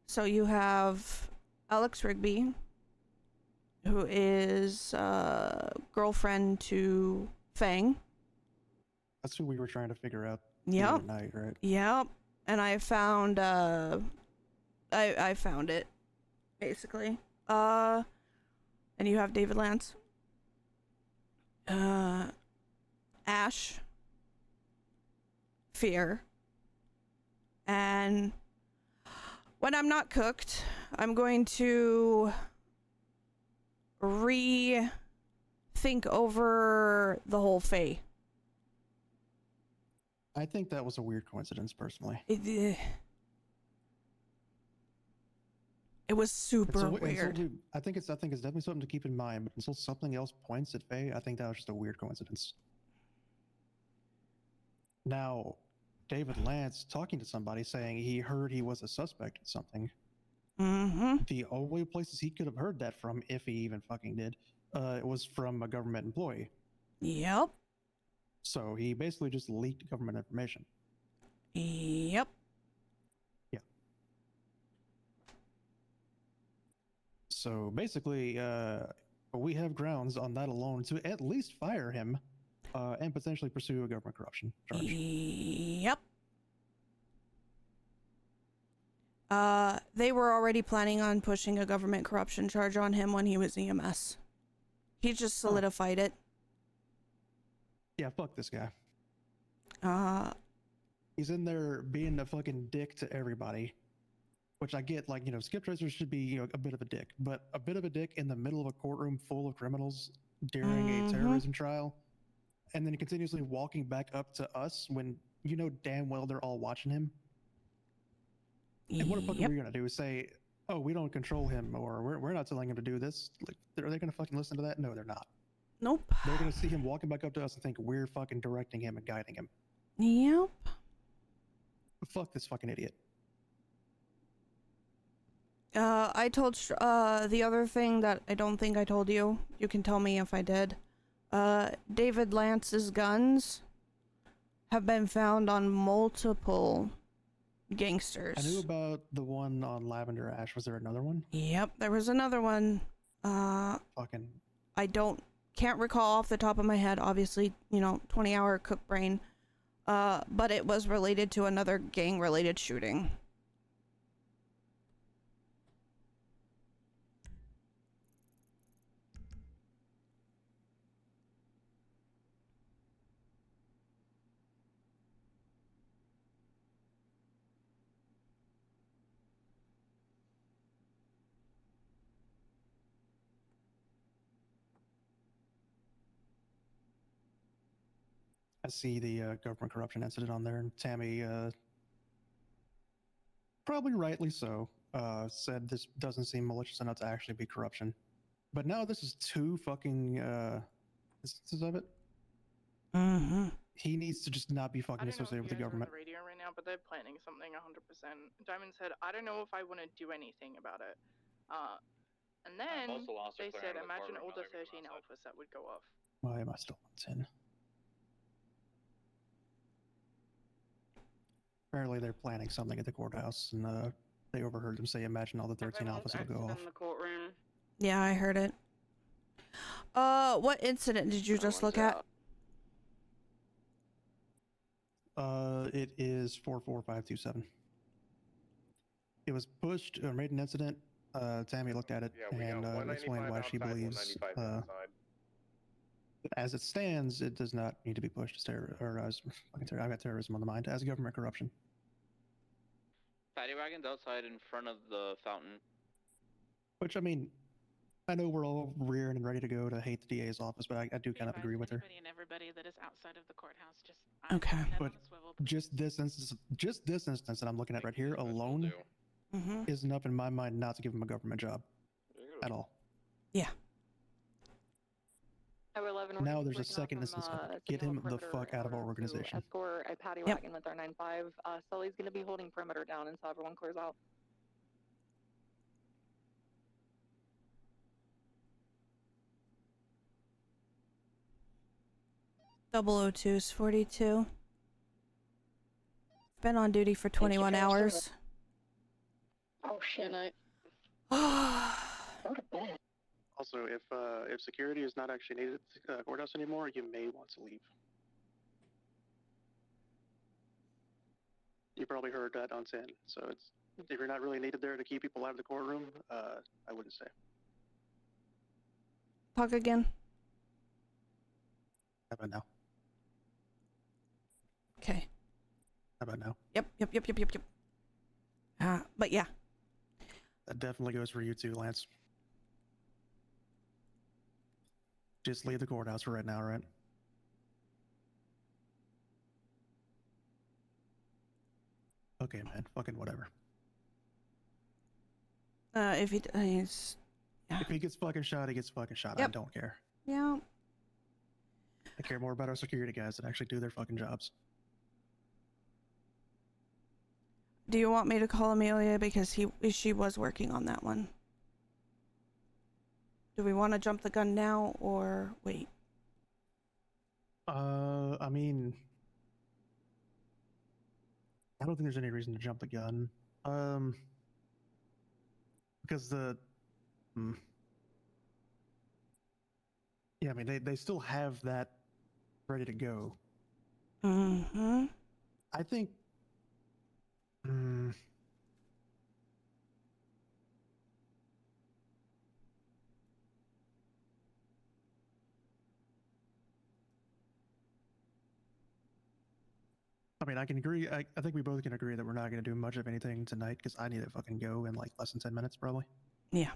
So you have Alex Rigby, who is girlfriend to Fang.
That's who we were trying to figure out.
Yep.
At night, right?
Yep. And I found I found it, basically. And you have David Lance. Ash. Fear. And when I'm not cooked, I'm going to rethink over the whole Fae.
I think that was a weird coincidence, personally.
It was super weird.
I think it's definitely something to keep in mind. But until something else points at Faye, I think that was just a weird coincidence. Now, David Lance talking to somebody saying he heard he was a suspect in something.
Mm-hmm.
The only places he could have heard that from, if he even fucking did, it was from a government employee.
Yep.
So he basically just leaked government information.
Yep.
Yeah. So basically, we have grounds on that alone to at least fire him and potentially pursue a government corruption charge.
Yep. They were already planning on pushing a government corruption charge on him when he was EMS. He just solidified it.
Yeah, fuck this guy. He's in there being a fucking dick to everybody. Which I get, like, skip tracers should be, a bit of a dick. But a bit of a dick in the middle of a courtroom full of criminals during a terrorism trial, and then continuously walking back up to us when you know damn well they're all watching him. And what the fuck are we gonna do? Say, oh, we don't control him, or we're not telling him to do this? Like, are they gonna fucking listen to that? No, they're not.
Nope.
They're gonna see him walking back up to us and think we're fucking directing him and guiding him.
Yep.
Fuck this fucking idiot.
I told the other thing that I don't think I told you. You can tell me if I did. David Lance's guns have been found on multiple gangsters.
I knew about the one on Lavender Ash. Was there another one?
Yep, there was another one.
Fucking.
I can't recall off the top of my head. Obviously, 20-hour cook brain. But it was related to another gang-related shooting.
I see the government corruption incident on there, and Tammy, probably rightly so, said this doesn't seem malicious enough to actually be corruption. But now this is 2 fucking instances of it.
Mm-hmm.
He needs to just not be fucking associated with the government.
On the radio right now, but they're planning something 100%. Diamond said, "I don't know if I want to do anything about it." And then they said, "Imagine all the 13 alphas that would go off."
Why am I still on 10? Apparently they're planning something at the courthouse, and they overheard them say, "Imagine all the 13 alphas will go off."
In the courtroom.
Yeah, I heard it. What incident did you just look at?
It is 44527. It was pushed or made an incident. Tammy looked at it and explained why she believes, as it stands, it does not need to be pushed as I've got terrorism on the mind as government corruption.
Paddy wagon's outside in front of the fountain.
Which, I mean, I know we're all rearing and ready to go to hate the DA's office, but I do kind of agree with her.
And everybody that is outside of the courthouse, just
Okay.
But just this instance that I'm looking at right here alone is enough in my mind not to give him a government job at all.
Yeah.
Now there's a second instance of get him the fuck out of our organization.
escort a paddy
Yep.
wagon with our 9-5. Sully's going to be holding perimeter down until everyone clears out.
.002's 42. Been on duty for 21 hours.
Oh shit.
Also, if security is not actually needed at the courthouse anymore, you may want to leave. You probably heard that on 10, so it's if you're not really needed there to keep people out of the courtroom, I wouldn't say.
Talk again.
How about now?
Okay.
How about now?
Yep. But yeah.
That definitely goes for you too, Lance. Just leave the courthouse for right now, right? Okay, man. Fucking whatever.
If he's... Yeah.
If he gets fucking shot, he gets fucking shot.
Yep.
I don't care.
Yeah.
I care more about our security guys that actually do their fucking jobs.
Do you want me to call Amelia because she was working on that one? Do we want to jump the gun now or wait?
I mean, I don't think there's any reason to jump the gun. Because yeah, I mean, they still have that ready to go.
Mm-hmm.
I think. I mean, I can agree. I think we both can agree that we're not going to do much of anything tonight because I need to fucking go in like less than 10 minutes, probably.
Yeah.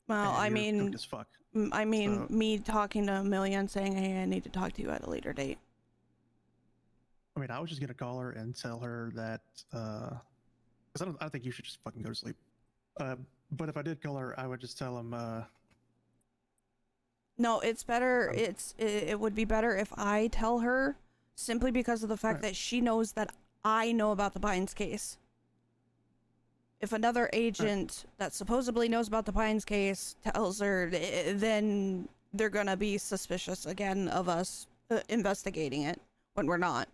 Well,
And
I
you're
mean,
cooked as fuck. So-
me talking to Amelia and saying, hey, I need to talk to you at a later date.
I mean, I was just gonna call her and tell her that, because I think you should just fucking go to sleep. But if I did call her, I would just tell him,
No, it's better. It would be better if I tell her simply because of the fact that she knows that I know about the Pines case. If another agent that supposedly knows about the Pines case tells her, then they're gonna be suspicious again of us investigating it when we're not.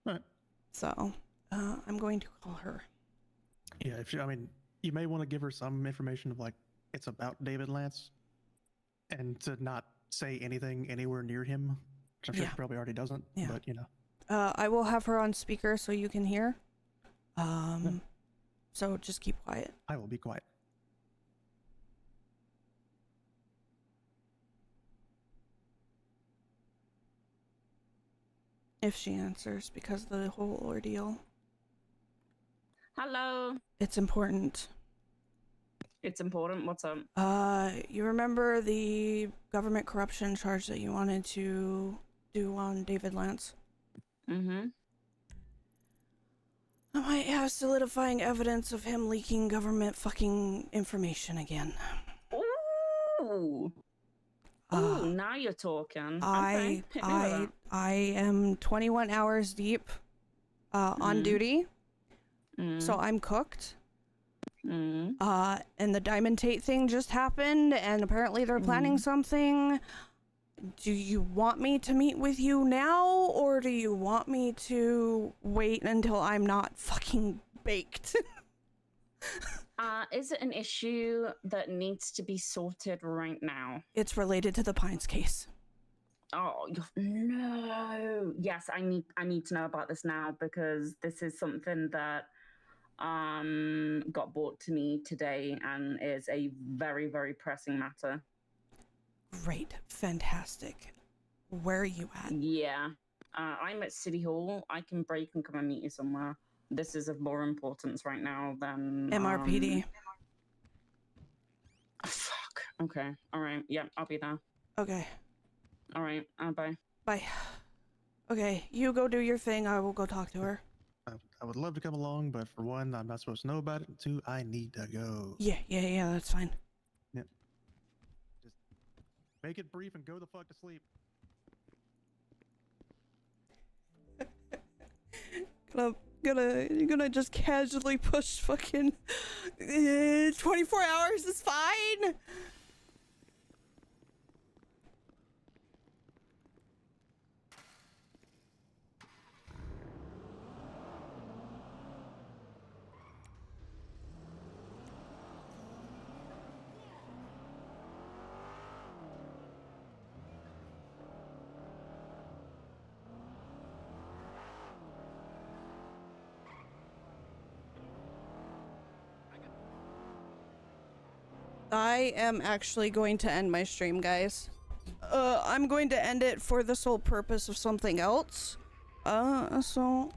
Right.
So, I'm going to call her.
yeah, I mean, you may want to give her some information of like, it's about David Lance, and to not say anything anywhere near him, which I'm sure she probably already doesn't, but you know.
I will have her on speaker so you can hear. So just keep quiet.
I will be quiet.
If she answers, because of the whole ordeal.
Hello.
It's important.
It's important. What's up?
You remember the government corruption charge that you wanted to do on David Lance?
Mm-hmm.
I might have solidifying evidence of him leaking government fucking information again.
Ooh. Ooh, now you're talking. Okay, hit me with that.
I am 21 hours deep on duty. So I'm cooked. And the Diamond Tate thing just happened, and apparently they're planning something. Do you want me to meet with you now, or do you want me to wait until I'm not fucking baked?
Is it an issue that needs to be sorted right now?
It's related to the Pines case.
Oh no! Yes, I need to know about this now because this is something that got brought to me today and is a very, very pressing matter.
Great, fantastic. Where are you at?
Yeah, I'm at City Hall. I can break and come and meet you somewhere. This is of more importance right now than
MRPD.
Okay. All right. Yeah, I'll be there.
Okay.
All right. Bye.
Bye. Okay, you go do your thing. I will go talk to her.
I would love to come along, but for one, I'm not supposed to know about it. And two, I need to go.
Yeah, that's fine.
Yep. Just make it brief and go the fuck to sleep.
Gonna just casually push fucking 24 hours is fine. I am actually going to end my stream, guys. I'm going to end it for the sole purpose of something else. So...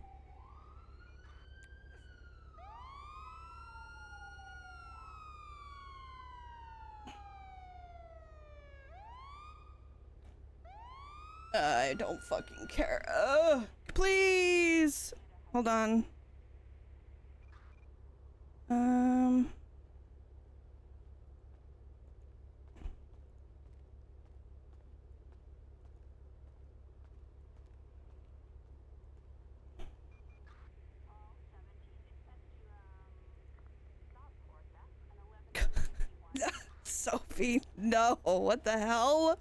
I don't fucking care. Please! Hold on. Sophie, no, what the hell?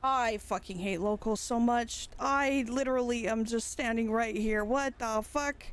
I fucking hate locals so much. I literally am just standing right here. What the fuck?